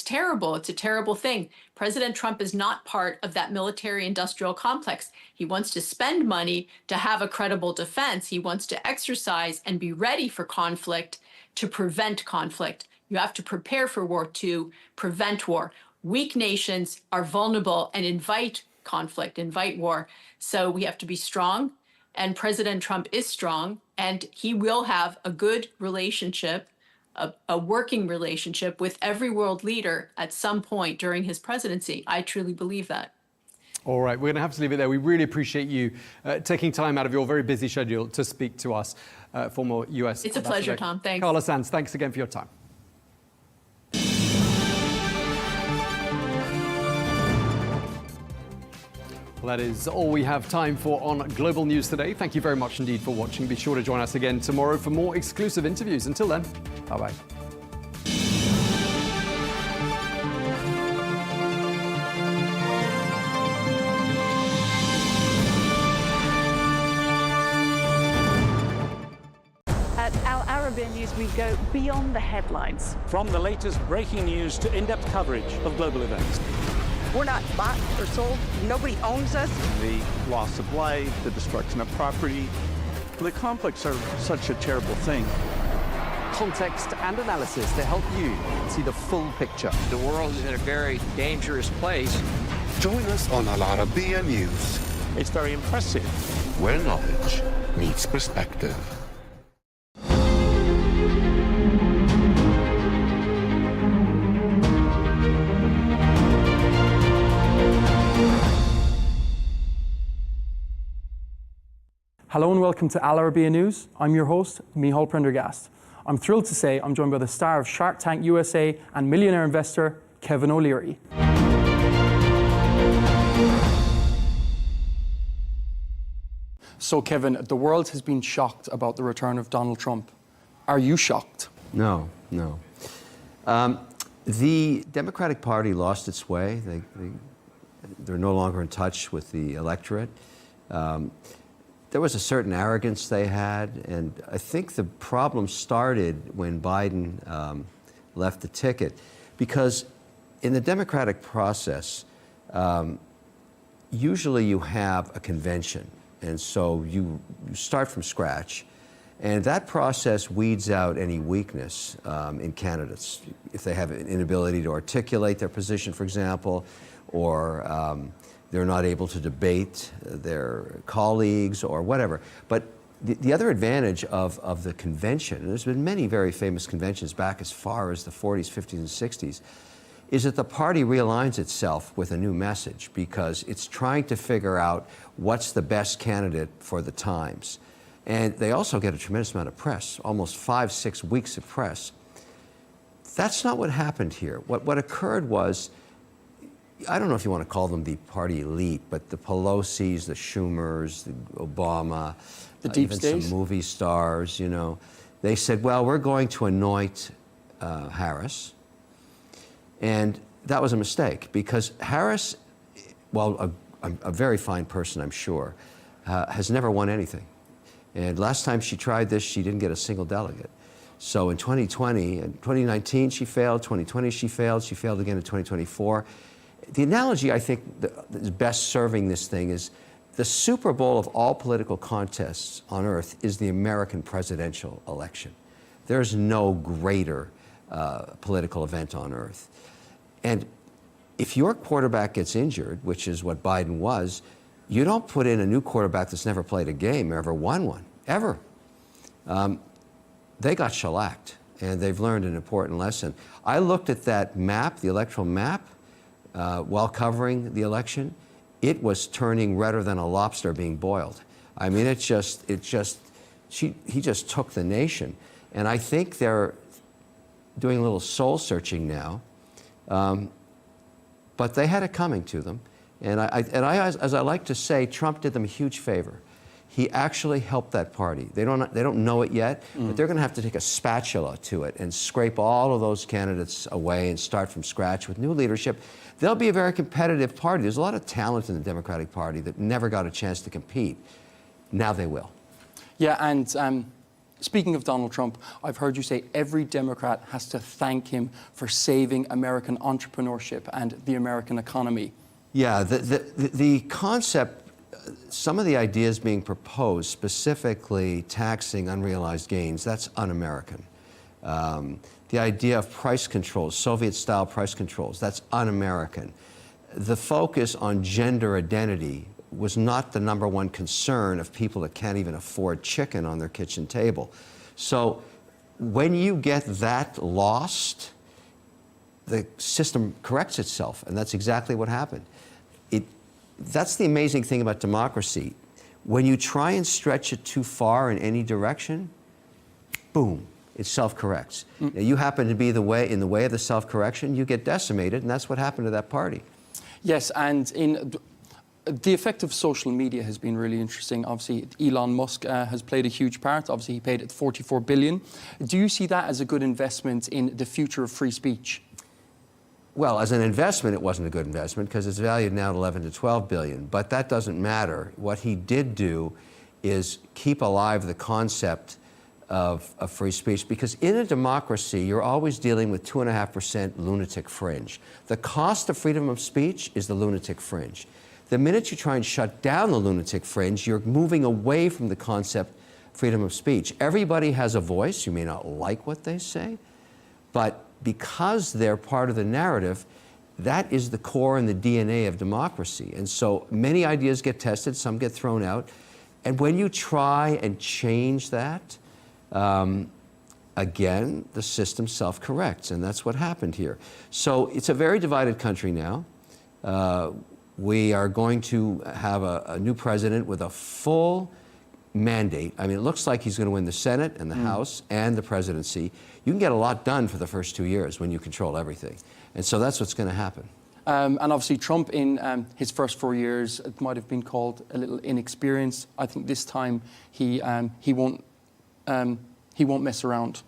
terrible. It's a terrible thing. President Trump is not part of that military-industrial complex. He wants to spend money to have a credible defense. He wants to exercise and be ready for conflict to prevent conflict. You have to prepare for war to prevent war. Weak nations are vulnerable and invite conflict, invite war. So we have to be strong. And President Trump is strong, and he will have a good relationship, a working relationship with every world leader at some point during his presidency. I truly believe that. All right, we're going to have to leave it there. We really appreciate you taking time out of your very busy schedule to speak to us, former U.S. It's a pleasure, Tom. Thanks. Carla Sands, thanks again for your time. Well, that is all we have time for on Global News today. Thank you very much indeed for watching. Be sure to join us again tomorrow for more exclusive interviews. Until then, bye-bye. At Arabiya News, we go beyond the headlines. From the latest breaking news to in-depth coverage of global events. We're not bought or sold. Nobody owns us. The loss of life, the destruction of property. The conflicts are such a terrible thing. Context and analysis to help you see the full picture. The world is in a very dangerous place. Join us on Arabiya News, It's very impressive. where knowledge meets perspective. Hello and welcome to Al Arabiya News. I'm your host, Michal Prendergast. I'm thrilled to say I'm joined by the star of Shark Tank USA and millionaire investor, Kevin O'Leary. So Kevin, the world has been shocked about the return of Donald Trump. Are you shocked? No. The Democratic Party lost its way. They're no longer in touch with the electorate. There was a certain arrogance they had, and I think the problem started when Biden left the ticket, because in the democratic process, usually you have a convention, and so you start from scratch, and that process weeds out any weakness in candidates. If they have an inability to articulate their position, for example, or they're not able to debate their colleagues or whatever. But the other advantage of the convention, and there's been many very famous conventions back as far as the 40s, 50s, and 60s, is that the party realigns itself with a new message because it's trying to figure out what's the best candidate for the times. And they also get a tremendous amount of press, almost 5-6 weeks of press. That's not what happened here. What occurred was, I don't know if you want to call them the party elite, but the Pelosi's, the Schumers, the Obama, the deep even state, some movie stars, you know, they said, well, we're going to anoint Harris. And that was a mistake because Harris, well, a very fine person, I'm sure, has never won anything. And last time she tried this, she didn't get a single delegate. So in 2020, in 2019, she failed. 2020, she failed. She failed again in 2024. The analogy I think that is best serving this thing is the Super Bowl of all political contests on earth is the American presidential election. There's no greater political event on earth. And if your quarterback gets injured, which is what Biden was, You don't put in a new quarterback that's never played a game or ever won one, ever. They got shellacked, and they've learned an important lesson. I looked at that map, the electoral map, while covering the election. It was turning redder than a lobster being boiled. I mean, he just took the nation. And I think they're doing a little soul searching now. But they had it coming to them. And as I like to say, Trump did them a huge favor. He actually helped that party. They don't know it yet, but they're going to have to take a spatula to it and scrape all of those candidates away and start from scratch with new leadership. They'll be a very competitive party. There's a lot of talent in the Democratic Party that never got a chance to compete. Now they will. Yeah, and speaking of Donald Trump, I've heard you say every Democrat has to thank him for saving American entrepreneurship and the American economy. Yeah, the concept, some of the ideas being proposed, specifically taxing unrealized gains, that's un-American. The idea of price controls, Soviet-style price controls, that's un-American. The focus on gender identity was not the #1 concern of people that can't even afford chicken on their kitchen table. So when you get that lost, the system corrects itself, and that's exactly what happened. That's the amazing thing about democracy. When you try and stretch it too far in any direction, boom, it self-corrects. Now, you happen to be in the way of the self-correction, you get decimated, and that's what happened to that party. Yes, and the effect of social media has been really interesting. Obviously, Elon Musk has played a huge part. Obviously, he paid it $44 billion. Do you see that as a good investment in the future of free speech? Well, as an investment, it wasn't a good investment because it's valued now at 11 to 12 billion. But that doesn't matter. What he did do is keep alive the concept of free speech, because in a democracy, you're always dealing with 2.5% lunatic fringe. The cost of freedom of speech is the lunatic fringe. The minute you try and shut down the lunatic fringe, you're moving away from the concept freedom of speech. Everybody has a voice. You may not like what they say, but because they're part of the narrative, that is the core and the DNA of democracy. And so many ideas get tested, some get thrown out. And when you try and change that, again, the system self-corrects, and that's what happened here. So it's a very divided country now. We are going to have a new president with a full mandate. I mean, it looks like he's going to win the Senate and the House and the presidency. You can get a lot done for the first 2 years when you control everything. And so that's what's going to happen. And obviously Trump in his first 4 years, it might have been called a little inexperienced. I think this time he won't mess around.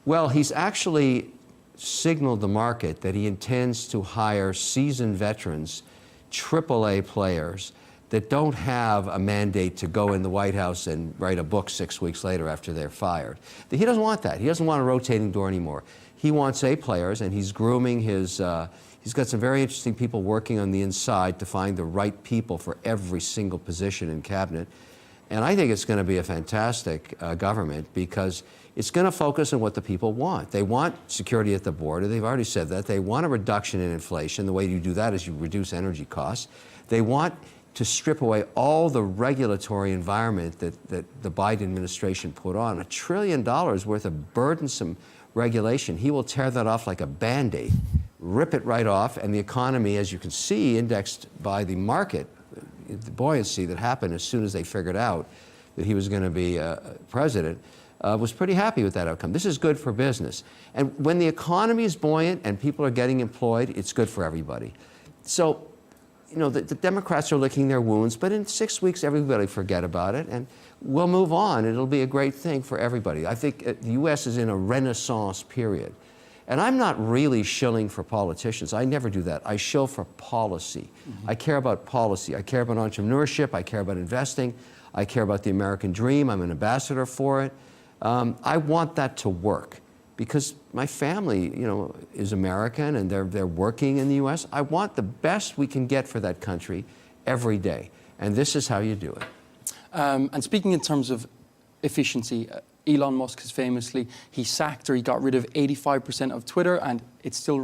Well, he's actually signaled the market that he intends to hire seasoned veterans, AAA players, that don't have a mandate to go in the White House and write a book 6 weeks later after they're fired. He doesn't want that. He doesn't want a rotating door anymore. He wants A players, and he's grooming his, he's got some very interesting people working on the inside to find the right people for every single position in cabinet. And I think it's going to be a fantastic government, because it's going to focus on what the people want. They want security at the border. They've already said that. They want a reduction in inflation. The way you do that is you reduce energy costs. They want to strip away all the regulatory environment that the Biden administration put on. $1 trillion worth of burdensome regulation. He will tear that off like a Band-Aid, rip it right off, and the economy, as you can see, indexed by the market, the buoyancy that happened as soon as they figured out that he was going to be president, was pretty happy with that outcome. This is good for business. And when the economy is buoyant and people are getting employed, it's good for everybody. So, you know, the Democrats are licking their wounds, but in 6 weeks, everybody forget about it, and we'll move on. It'll be a great thing for everybody. I think the U.S. is in a renaissance period. And I'm not really shilling for politicians. I never do that. I shill for policy. I care about policy. I care about entrepreneurship. I care about investing. I care about the American dream. I'm an ambassador for it. I want that to work, because my family, you know, is American, and they're working in the U.S. I want the best we can get for that country every day, and this is how you do it. And speaking in terms of efficiency, Elon Musk has famously, he sacked or he got rid of 85% of Twitter, and it's still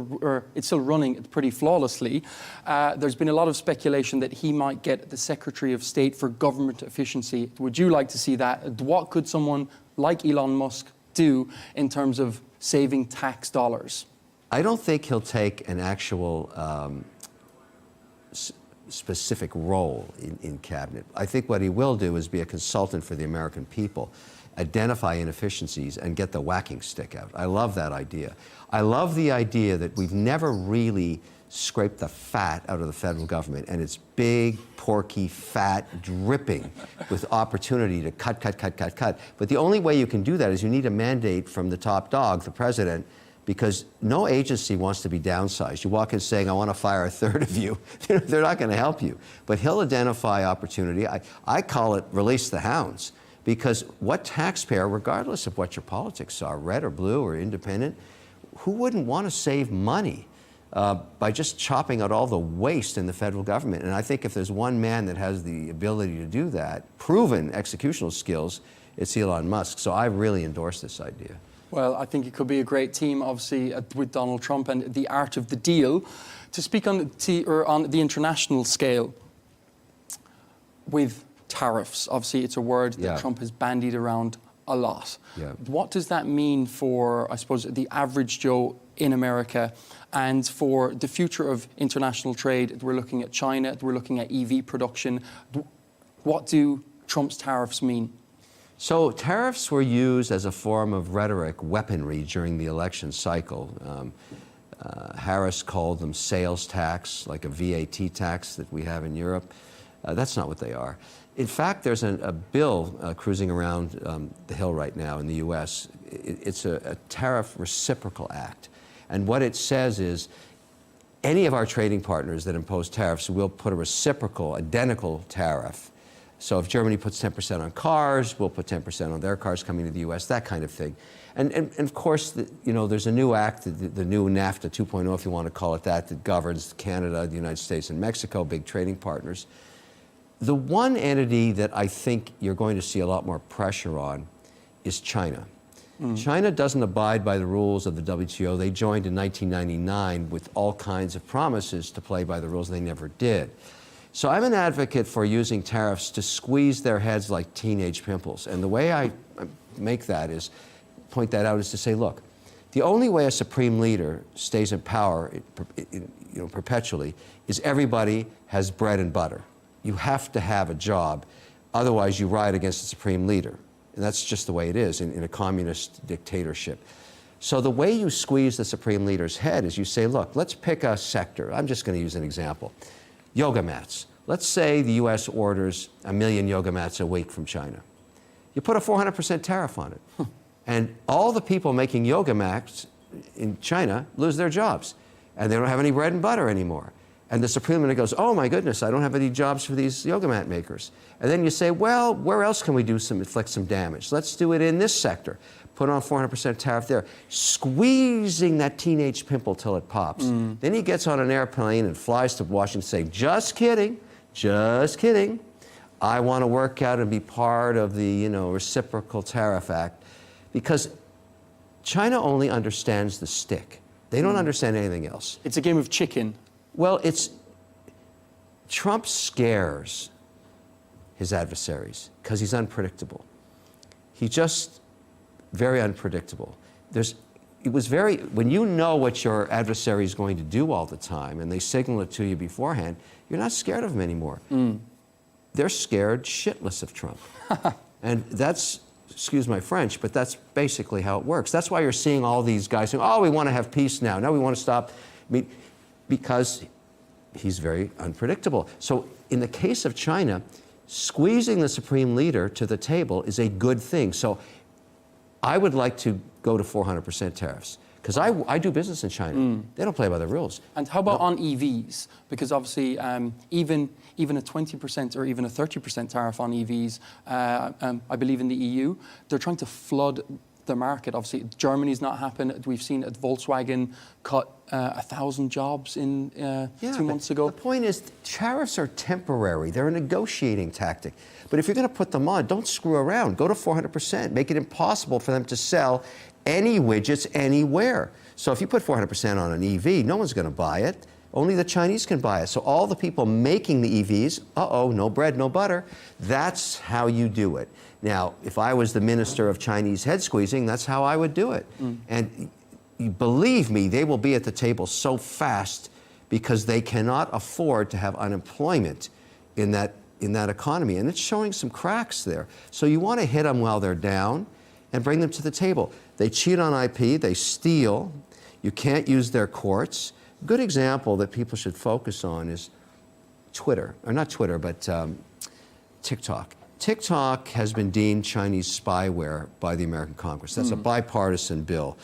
running pretty flawlessly. There's been a lot of speculation that he might get the Secretary of State for Government Efficiency. Would you like to see that? What could someone like Elon Musk do in terms of saving tax dollars? I don't think he'll take an actual specific role in cabinet. I think what he will do is be a consultant for the American people, identify inefficiencies, and get the whacking stick out. I love that idea. I love the idea that we've never really scraped the fat out of the federal government, and it's big, porky, fat, dripping with opportunity to cut. But the only way you can do that is you need a mandate from the top dog, the president, because no agency wants to be downsized. You walk in saying, I want to fire a third of you. They're not going to help you. But he'll identify opportunity. I call it release the hounds, because what taxpayer, regardless of what your politics are, red or blue or independent, who wouldn't want to save money by just chopping out all the waste in the federal government? And I think if there's one man that has the ability to do that, proven executional skills, it's Elon Musk. So I really endorse this idea. Well, I think it could be a great team, obviously, with Donald Trump and the art of the deal. To speak on the international scale, with tariffs, obviously it's a word that Trump has bandied around a lot. What does that mean for, I suppose, the average Joe in America and for the future of international trade? We're looking at China, we're looking at EV production. What do Trump's tariffs mean? So tariffs were used as a form of rhetoric, weaponry during the election cycle. Harris called them sales tax, like a VAT tax that we have in Europe. That's not what they are. In fact, there's a bill cruising around the Hill right now in the US. It's a tariff reciprocal act. And what it says is any of our trading partners that impose tariffs will put a reciprocal, identical tariff. So if Germany puts 10% on cars, we'll put 10% on their cars coming to the US, that kind of thing. And of course, there's a new act, the new NAFTA 2.0, if you want to call it that governs Canada, the United States, and Mexico, big trading partners. The one entity that I think you're going to see a lot more pressure on is China. China doesn't abide by the rules of the WTO. They joined in 1999 with all kinds of promises to play by the rules, and they never did. So I'm an advocate for using tariffs to squeeze their heads like teenage pimples. And the way I point that out is to say, look, the only way a supreme leader stays in power perpetually is everybody has bread and butter. You have to have a job, otherwise you ride against the supreme leader. And that's just the way it is in a communist dictatorship. So the way you squeeze the supreme leader's head is you say, look, let's pick a sector. I'm just going to use an example. Yoga mats. Let's say the US orders 1 million yoga mats a week from China. You put a 400% tariff on it. And all the people making yoga mats in China lose their jobs. And they don't have any bread and butter anymore. And the Supreme Leader goes, oh my goodness, I don't have any jobs for these yoga mat makers. And then you say, well, where else can we inflict some damage? Let's do it in this sector. Put on 400% tariff there, squeezing that teenage pimple till it pops. Then he gets on an airplane and flies to Washington saying, just kidding, I want to work out and be part of the reciprocal tariff act. Because China only understands the stick. They don't understand anything else. It's a game of chicken. Well, Trump scares his adversaries because he's unpredictable. He's just very unpredictable. When you know what your adversary is going to do all the time and they signal it to you beforehand, you're not scared of him anymore. They're scared shitless of Trump. And that's, excuse my French, but that's basically how it works. That's why you're seeing all these guys saying, oh, we want to have peace now. Now we want to stop. Because he's very unpredictable. So in the case of China, squeezing the supreme leader to the table is a good thing. So I would like to go to 400% tariffs. Because I do business in China. They don't play by the rules. And how about on EVs? Because obviously, even a 20% or even a 30% tariff on EVs, I believe in the EU, they're trying to flood the market. Obviously, Germany's not happened. We've seen Volkswagen cut 1,000 jobs in 2 months ago. The point is, tariffs are temporary. They're a negotiating tactic. But if you're going to put them on, don't screw around. Go to 400%. Make it impossible for them to sell any widgets anywhere. So if you put 400% on an EV, no one's going to buy it. Only the Chinese can buy it. So all the people making the EVs, no bread, no butter. That's how you do it. Now, if I was the minister of Chinese head squeezing, that's how I would do it. And believe me, they will be at the table so fast because they cannot afford to have unemployment in that economy. And it's showing some cracks there. So you want to hit them while they're down and bring them to the table. They cheat on IP, they steal, you can't use their courts. Good example that people should focus on is Twitter, or not Twitter, but TikTok. TikTok has been deemed Chinese spyware by the American Congress. That's a bipartisan bill.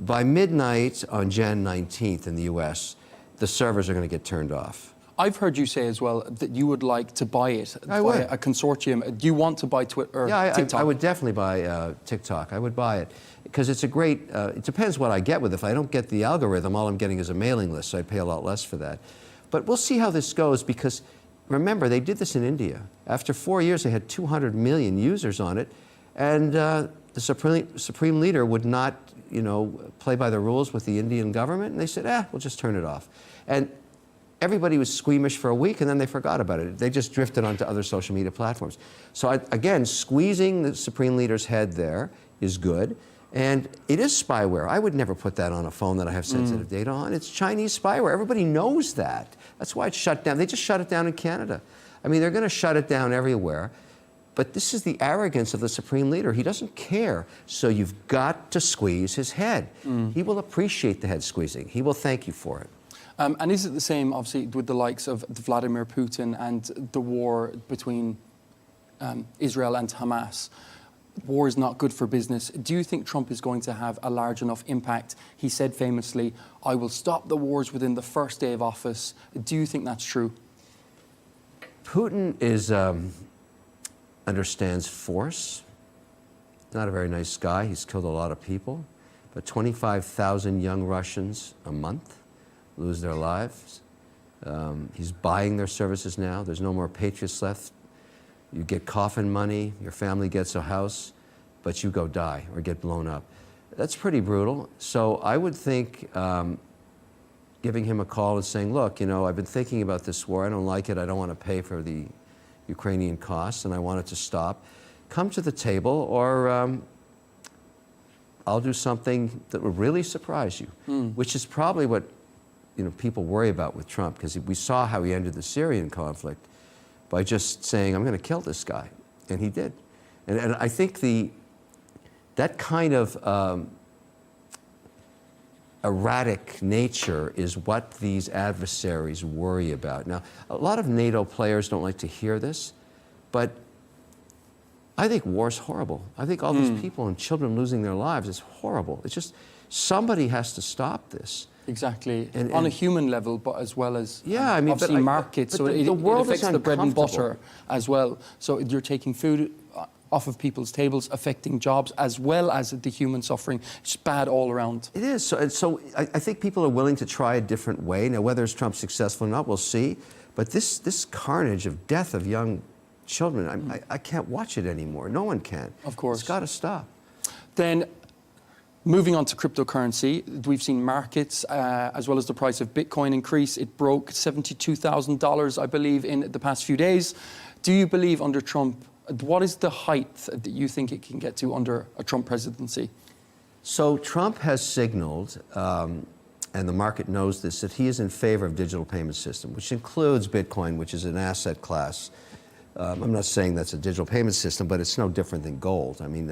By midnight on Jan 19th in the US, the servers are going to get turned off. I've heard you say as well that you would like to buy it via a consortium. Do you want to buy Twitter? Yeah, TikTok? I would definitely buy TikTok. I would buy it because it's a great, it depends what I get with it. If I don't get the algorithm, all I'm getting is a mailing list, so I'd pay a lot less for that. But we'll see how this goes because remember, they did this in India. After 4 years, they had 200 million users on it, and the supreme leader would not, play by the rules with the Indian government, and they said, we'll just turn it off. And everybody was squeamish for a week, and then they forgot about it. They just drifted onto other social media platforms. So again, squeezing the supreme leader's head there is good, and it is spyware. I would never put that on a phone that I have sensitive data on. It's Chinese spyware. Everybody knows that. That's why it's shut down. They just shut it down in Canada. I mean, they're going to shut it down everywhere. But this is the arrogance of the supreme leader. He doesn't care. So you've got to squeeze his head. He will appreciate the head squeezing. He will thank you for it. And is it the same, obviously, with the likes of Vladimir Putin and the war between Israel and Hamas? War is not good for business. Do you think Trump is going to have a large enough impact? He said famously, I will stop the wars within the first day of office. Do you think that's true? Putin understands force. Not a very nice guy. He's killed a lot of people. But 25,000 young Russians a month lose their lives. He's buying their services now. There's no more patriots left. You get coffin money, your family gets a house, but you go die or get blown up. That's pretty brutal. So I would think giving him a call and saying, look, I've been thinking about this war. I don't like it. I don't want to pay for the Ukrainian costs, and I want it to stop. Come to the table, or I'll do something that will really surprise you, which is probably what people worry about with Trump, because we saw how he ended the Syrian conflict by just saying, I'm going to kill this guy. And he did. And I think that kind of erratic nature is what these adversaries worry about. Now, a lot of NATO players don't like to hear this, but I think war's horrible. I think all these people and children losing their lives is horrible. It's just, somebody has to stop this. Exactly, and on a human level, but as well as obviously markets. But so the world affects is the bread and uncomfortable. butter as well. So you're taking food off of people's tables, affecting jobs as well as the human suffering. It's bad all around. It is. So I think people are willing to try a different way. Now, whether it's Trump successful or not, we'll see. But this carnage of death of young children, I can't watch it anymore. No one can. Of course. It's got to stop. Then, moving on to cryptocurrency, we've seen markets as well as the price of Bitcoin increase. It broke $72,000, I believe, in the past few days. Do you believe under Trump, what is the height that you think it can get to under a Trump presidency? So Trump has signaled, and the market knows this, that he is in favor of digital payment system, which includes Bitcoin, which is an asset class. I'm not saying that's a digital payment system, but it's no different than gold. I mean,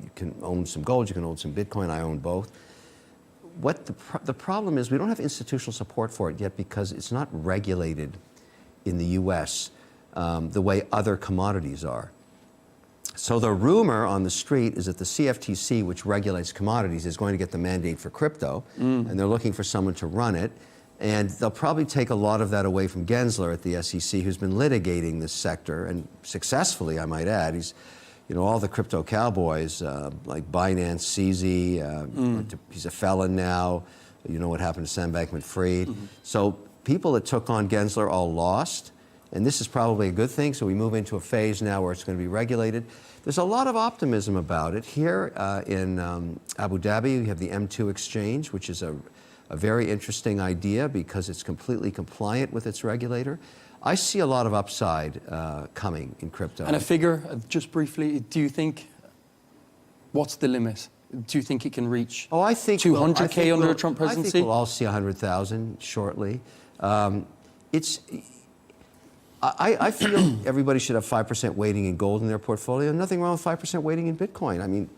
you can own some gold, you can own some Bitcoin. I own both. What the problem is, we don't have institutional support for it yet because it's not regulated in the U.S. The way other commodities are. So the rumor on the street is that the CFTC, which regulates commodities, is going to get the mandate for crypto, and they're looking for someone to run it. And they'll probably take a lot of that away from Gensler at the SEC, who's been litigating this sector, and successfully, I might add. He's you know, all the crypto cowboys, like Binance, CZ, he's a felon now. You know what happened to Sam Bankman-Fried. So people that took on Gensler all lost, and this is probably a good thing. So we move into a phase now where it's going to be regulated. There's a lot of optimism about it. Here in Abu Dhabi, we have the M2 exchange, which is a very interesting idea because it's completely compliant with its regulator. I see a lot of upside coming in crypto. And a figure, just briefly, do you think, what's the limit? Do you think it can reach 200K under a Trump presidency? I think we'll all see 100,000 shortly. I feel everybody should have 5% weighting in gold in their portfolio. Nothing wrong with 5% weighting in Bitcoin. I mean,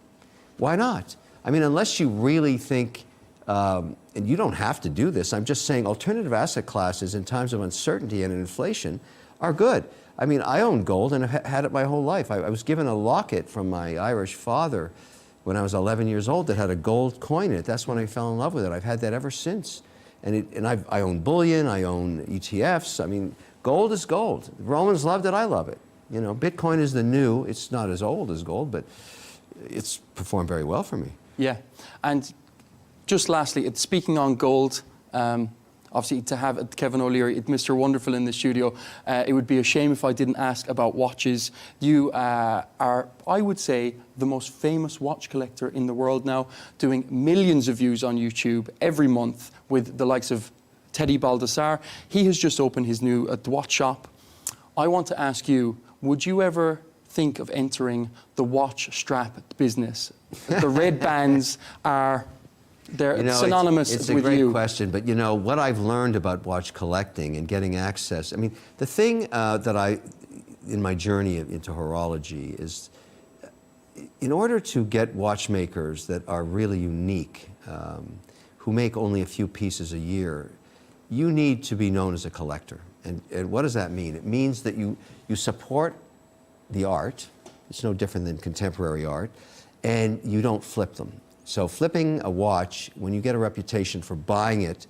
why not? I mean, unless you really think, and you don't have to do this, I'm just saying alternative asset classes in times of uncertainty and inflation are good. I mean, I own gold and I've had it my whole life. I was given a locket from my Irish father when I was 11 years old that had a gold coin in it. That's when I fell in love with it. I've had that ever since. And I own bullion, I own ETFs. I mean, gold is gold. The Romans loved it, I love it. You know, Bitcoin is the new. It's not as old as gold, but it's performed very well for me. Yeah, and just lastly, speaking on gold, obviously to have Kevin O'Leary, Mr. Wonderful in the studio, it would be a shame if I didn't ask about watches. You are, I would say, the most famous watch collector in the world now, doing millions of views on YouTube every month with the likes of Teddy Baldassar. He has just opened his new watch shop. I want to ask you, would you ever think of entering the watch strap business? The red bands are... They're synonymous with you. It's a great question, but you know, what I've learned about watch collecting and getting access, I mean, the thing that in my journey into horology is, in order to get watchmakers that are really unique, who make only a few pieces a year, you need to be known as a collector. And what does that mean? It means that you support the art, it's no different than contemporary art, and you don't flip them. So flipping a watch, when you get a reputation for buying it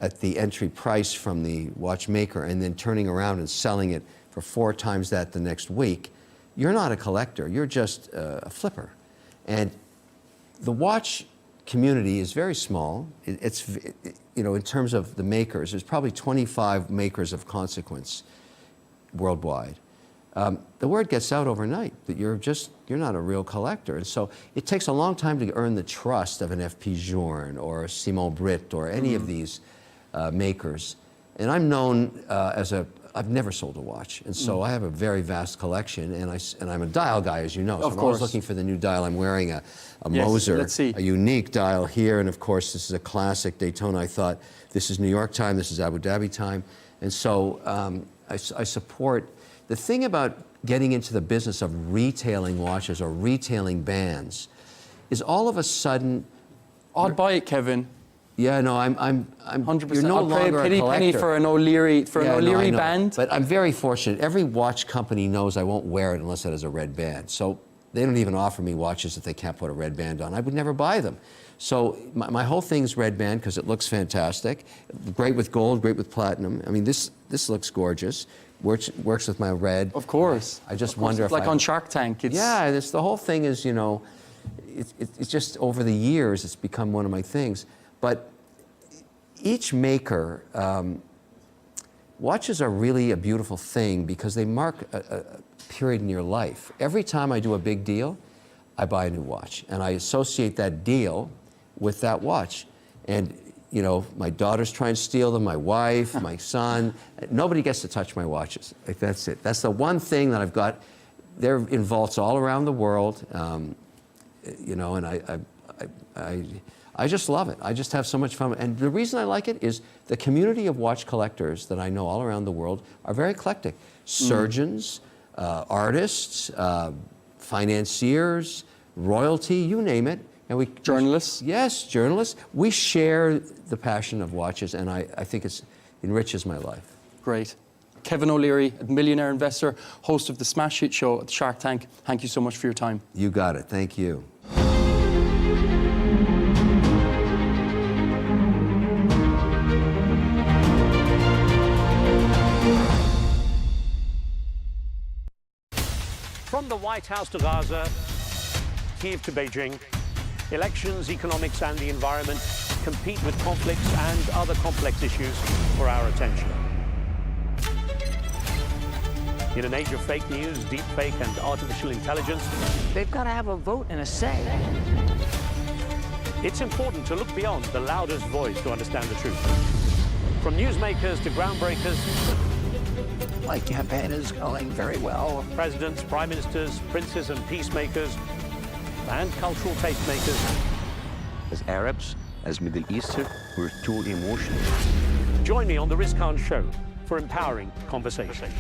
at the entry price from the watchmaker and then turning around and selling it for 4 times that the next week, you're not a collector, you're just a flipper. And the watch community is very small. It's you know, in terms of the makers, there's probably 25 makers of consequence worldwide. The word gets out overnight that you're not a real collector. And so it takes a long time to earn the trust of an F.P. Journe or a Simon Britt or any of these makers. And I'm known I've never sold a watch. And so I have a very vast collection, and I'm a dial guy, as you know. So I'm always looking for the new dial. I'm wearing a Moser, a unique dial here. And of course, this is a classic Daytona. I thought, this is New York time, this is Abu Dhabi time. And so I support. The thing about getting into the business of retailing watches or retailing bands is all of a sudden... I'd buy it, Kevin. Yeah, no, I'm 100%. You're no I'll pay longer a pretty penny for an O'Leary, band. But I'm very fortunate. Every watch company knows I won't wear it unless it has a red band. So they don't even offer me watches if they can't put a red band on. I would never buy them. So my whole thing's red band because it looks fantastic. Great with gold, great with platinum. I mean, this looks gorgeous. Works with my red. Of course. I just wonder if like on Shark Tank. Yeah, the whole thing is, you know, it's just over the years it's become one of my things. But each maker, watches are really a beautiful thing because they mark a period in your life. Every time I do a big deal, I buy a new watch, and I associate that deal with that watch. And you know, my daughters try and steal them, my wife, my son. Nobody gets to touch my watches. Like, that's it. That's the one thing that I've got. They're in vaults all around the world, you know, and I just love it. I just have so much fun. And the reason I like it is the community of watch collectors that I know all around the world are very eclectic. Surgeons, artists, financiers, royalty, you name it. And journalists? Yes, journalists. We share the passion of watches, and I think it enriches my life. Great. Kevin O'Leary, a millionaire investor, host of the Smash Hit Show at Shark Tank. Thank you so much for your time. You got it. Thank you. From the White House to Gaza, Kiev to Beijing, elections, economics, and the environment compete with conflicts and other complex issues for our attention. In an age of fake news, deepfake, and artificial intelligence, They've got to have a vote and a say. it's important to look beyond the loudest voice to understand the truth. From newsmakers to groundbreakers, My campaign is going very well. presidents, prime ministers, princes and peacemakers, and cultural tastemakers. As Arabs, as Middle Eastern, we're too emotional. Join me on the Riz Khan Show for empowering conversation.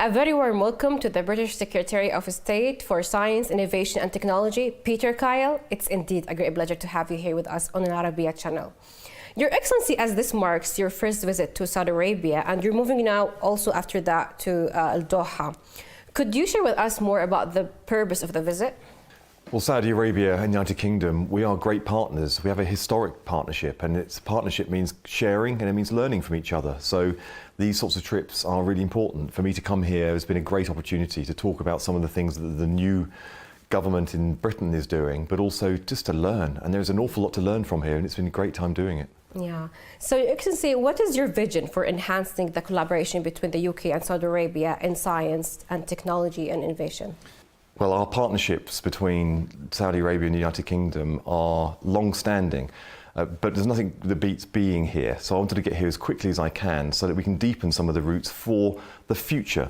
A very warm welcome to the British Secretary of State for Science, Innovation and Technology, Peter Kyle. It's indeed a great pleasure to have you here with us on an Arabiya channel. Your Excellency, as this marks your first visit to Saudi Arabia, and you're moving now also after that to Doha, could you share with us more about the purpose of the visit? Well, Saudi Arabia and the United Kingdom, we are great partners. We have a historic partnership, and its partnership means sharing and it means learning from each other. So these sorts of trips are really important. For me to come here has been a great opportunity to talk about some of the things that the new government in Britain is doing, but also just to learn. And there's an awful lot to learn from here, and it's been a great time doing it. Yeah. So, Your Excellency, what is your vision for enhancing the collaboration between the UK and Saudi Arabia in science and technology and innovation? Well, our partnerships between Saudi Arabia and the United Kingdom are long-standing, but there's nothing that beats being here. So I wanted to get here as quickly as I can so that we can deepen some of the routes for the future.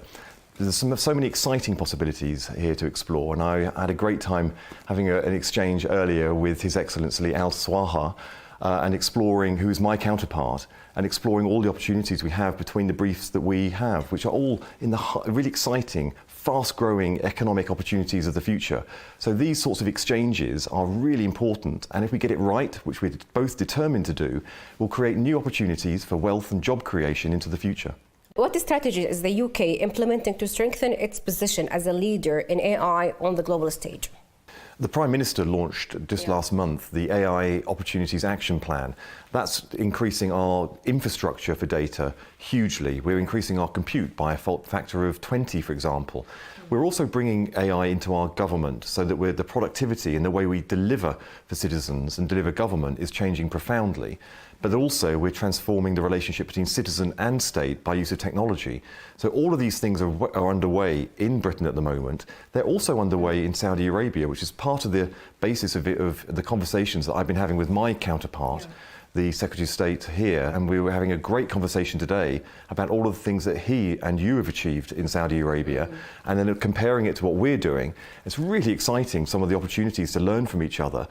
There's so many exciting possibilities here to explore, and I had a great time having an exchange earlier with His Excellency Al Swaha and exploring who is my counterpart and exploring all the opportunities we have between the briefs that we have, which are all in the really exciting, fast-growing economic opportunities of the future. So these sorts of exchanges are really important, and if we get it right, which we're both determined to do, we'll create new opportunities for wealth and job creation into the future. What strategies is the UK implementing to strengthen its position as a leader in AI on the global stage? The Prime Minister launched just last month the AI Opportunities Action Plan. That's increasing our infrastructure for data hugely. We're increasing our compute by a factor of 20, for example. We're also bringing AI into our government so that the productivity and the way we deliver for citizens and deliver government is changing profoundly. But also we're transforming the relationship between citizen and state by use of technology. So all of these things are underway in Britain at the moment. They're also underway in Saudi Arabia, which is part of the basis of the conversations that I've been having with my counterpart, the Secretary of State here, and we were having a great conversation today about all of the things that he and you have achieved in Saudi Arabia, and then comparing it to what we're doing. It's really exciting, some of the opportunities to learn from each other.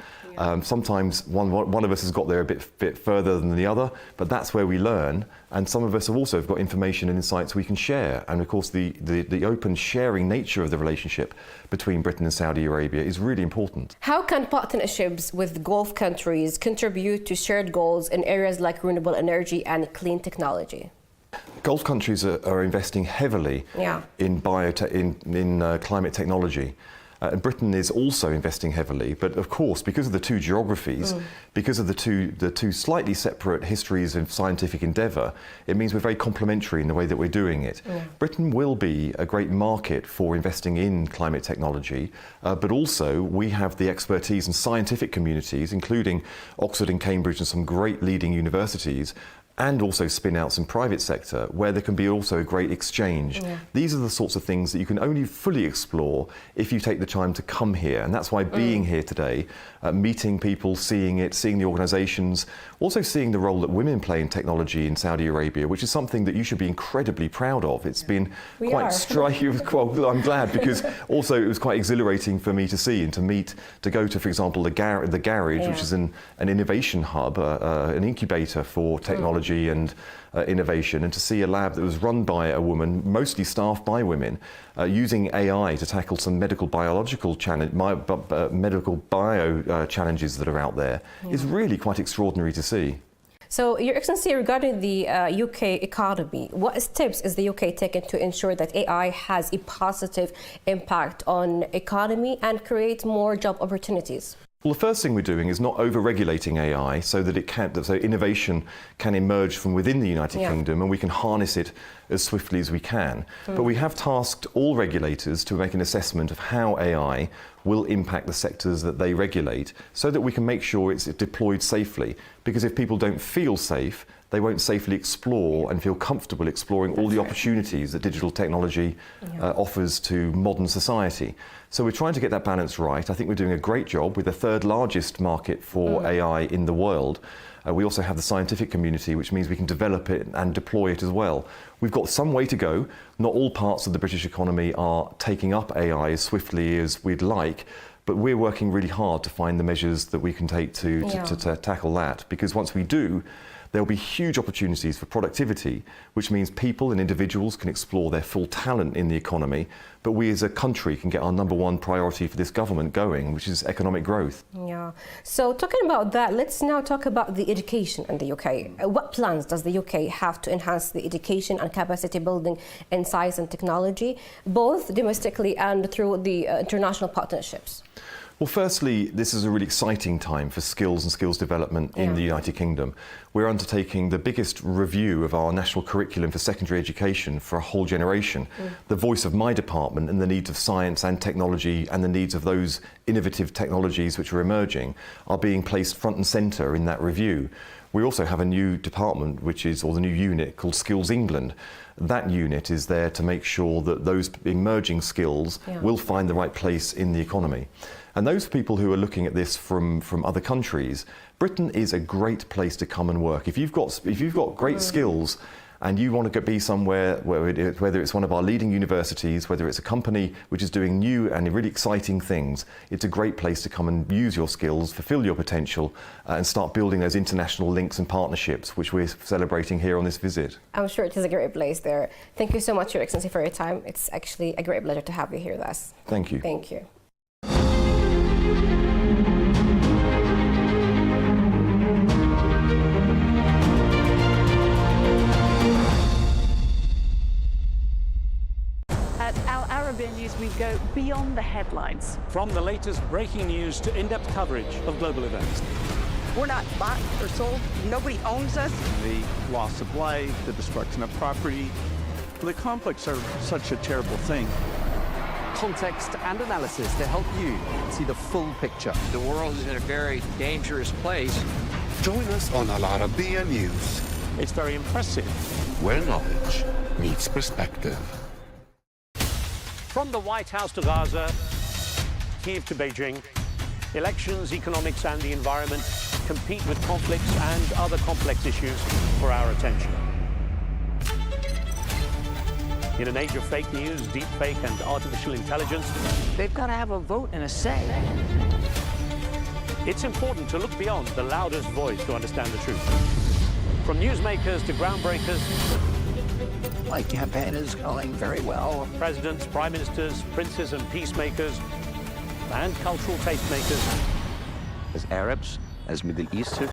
Sometimes one of us has got there a bit further than the other, but that's where we learn, and some of us have also got information and insights we can share. And of course the open sharing nature of the relationship between Britain and Saudi Arabia is really important. How can partnerships with Gulf countries contribute to shared goals in areas like renewable energy and clean technology? Gulf countries are investing heavily in climate technology. Britain is also investing heavily, but of course, because of the two geographies, because of the two slightly separate histories of scientific endeavour, it means we're very complementary in the way that we're doing it. Britain will be a great market for investing in climate technology, but also we have the expertise and scientific communities, including Oxford and Cambridge and some great leading universities, and also spin-outs in private sector, where there can be also a great exchange. These are the sorts of things that you can only fully explore if you take the time to come here. And that's why being here today, meeting people, seeing it, seeing the organizations, also seeing the role that women play in technology in Saudi Arabia, which is something that you should be incredibly proud of. It's been quite striking. Well, I'm glad, because also it was quite exhilarating for me to see and to go to, for example, the Garage, which is an innovation hub, an incubator for technology and innovation, and to see a lab that was run by a woman, mostly staffed by women, using AI to tackle some medical bio challenges that are out there is really quite extraordinary to see. So, Your Excellency, regarding the UK economy, what steps is the UK taking to ensure that AI has a positive impact on economy and create more job opportunities? Well, the first thing we're doing is not over-regulating AI so that so innovation can emerge from within the United Kingdom and we can harness it as swiftly as we can. But we have tasked all regulators to make an assessment of how AI will impact the sectors that they regulate so that we can make sure it's deployed safely. Because if people don't feel safe, they won't safely explore and feel comfortable exploring all the opportunities that digital technology offers to modern society. So we're trying to get that balance right. I think we're doing a great job with the third largest market for AI in the world. We also have the scientific community, which means we can develop it and deploy it as well. We've got some way to go. Not all parts of the British economy are taking up AI as swiftly as we'd like, but we're working really hard to find the measures that we can take to tackle that. Because once we do, there will be huge opportunities for productivity, which means people and individuals can explore their full talent in the economy, but we as a country can get our #1 priority for this government going, which is economic growth. Yeah. So talking about that, let's now talk about the education in the UK. What plans does the UK have to enhance the education and capacity building in science and technology, both domestically and through the international partnerships? Well, firstly, this is a really exciting time for skills and skills development in the United Kingdom. We're undertaking the biggest review of our national curriculum for secondary education for a whole generation. The voice of my department and the needs of science and technology and the needs of those innovative technologies which are emerging are being placed front and centre in that review. We also have a new department, or the new unit called Skills England. That unit is there to make sure that those emerging skills will find the right place in the economy. And those people who are looking at this from other countries, Britain is a great place to come and work. If you've got great skills and you want to be somewhere, whether it's one of our leading universities, whether it's a company which is doing new and really exciting things, it's a great place to come and use your skills, fulfill your potential, and start building those international links and partnerships, which we're celebrating here on this visit. I'm sure it is a great place there. Thank you so much, Your Excellency, for your time. It's actually a great pleasure to have you here with us. Thank you. Thank you. At Arabiya News, we go beyond the headlines. From the latest breaking news to in-depth coverage of global events. We're not bought or sold. Nobody owns us. The loss of life, the destruction of property. The conflicts are such a terrible thing. Context and analysis to help you see the full picture. The world is in a very dangerous place. Join us on Arabiya News, It's very impressive. where knowledge meets perspective. From the White House to Gaza, Kiev to Beijing, elections, economics and the environment compete with conflicts and other complex issues for our attention. In an age of fake news, deepfake and artificial intelligence, They've got to have a vote and a say. it's important to look beyond the loudest voice to understand the truth. From newsmakers to groundbreakers, My campaign is going very well. presidents, prime ministers, princes and peacemakers, and cultural tastemakers. As Arabs, as Middle Eastern,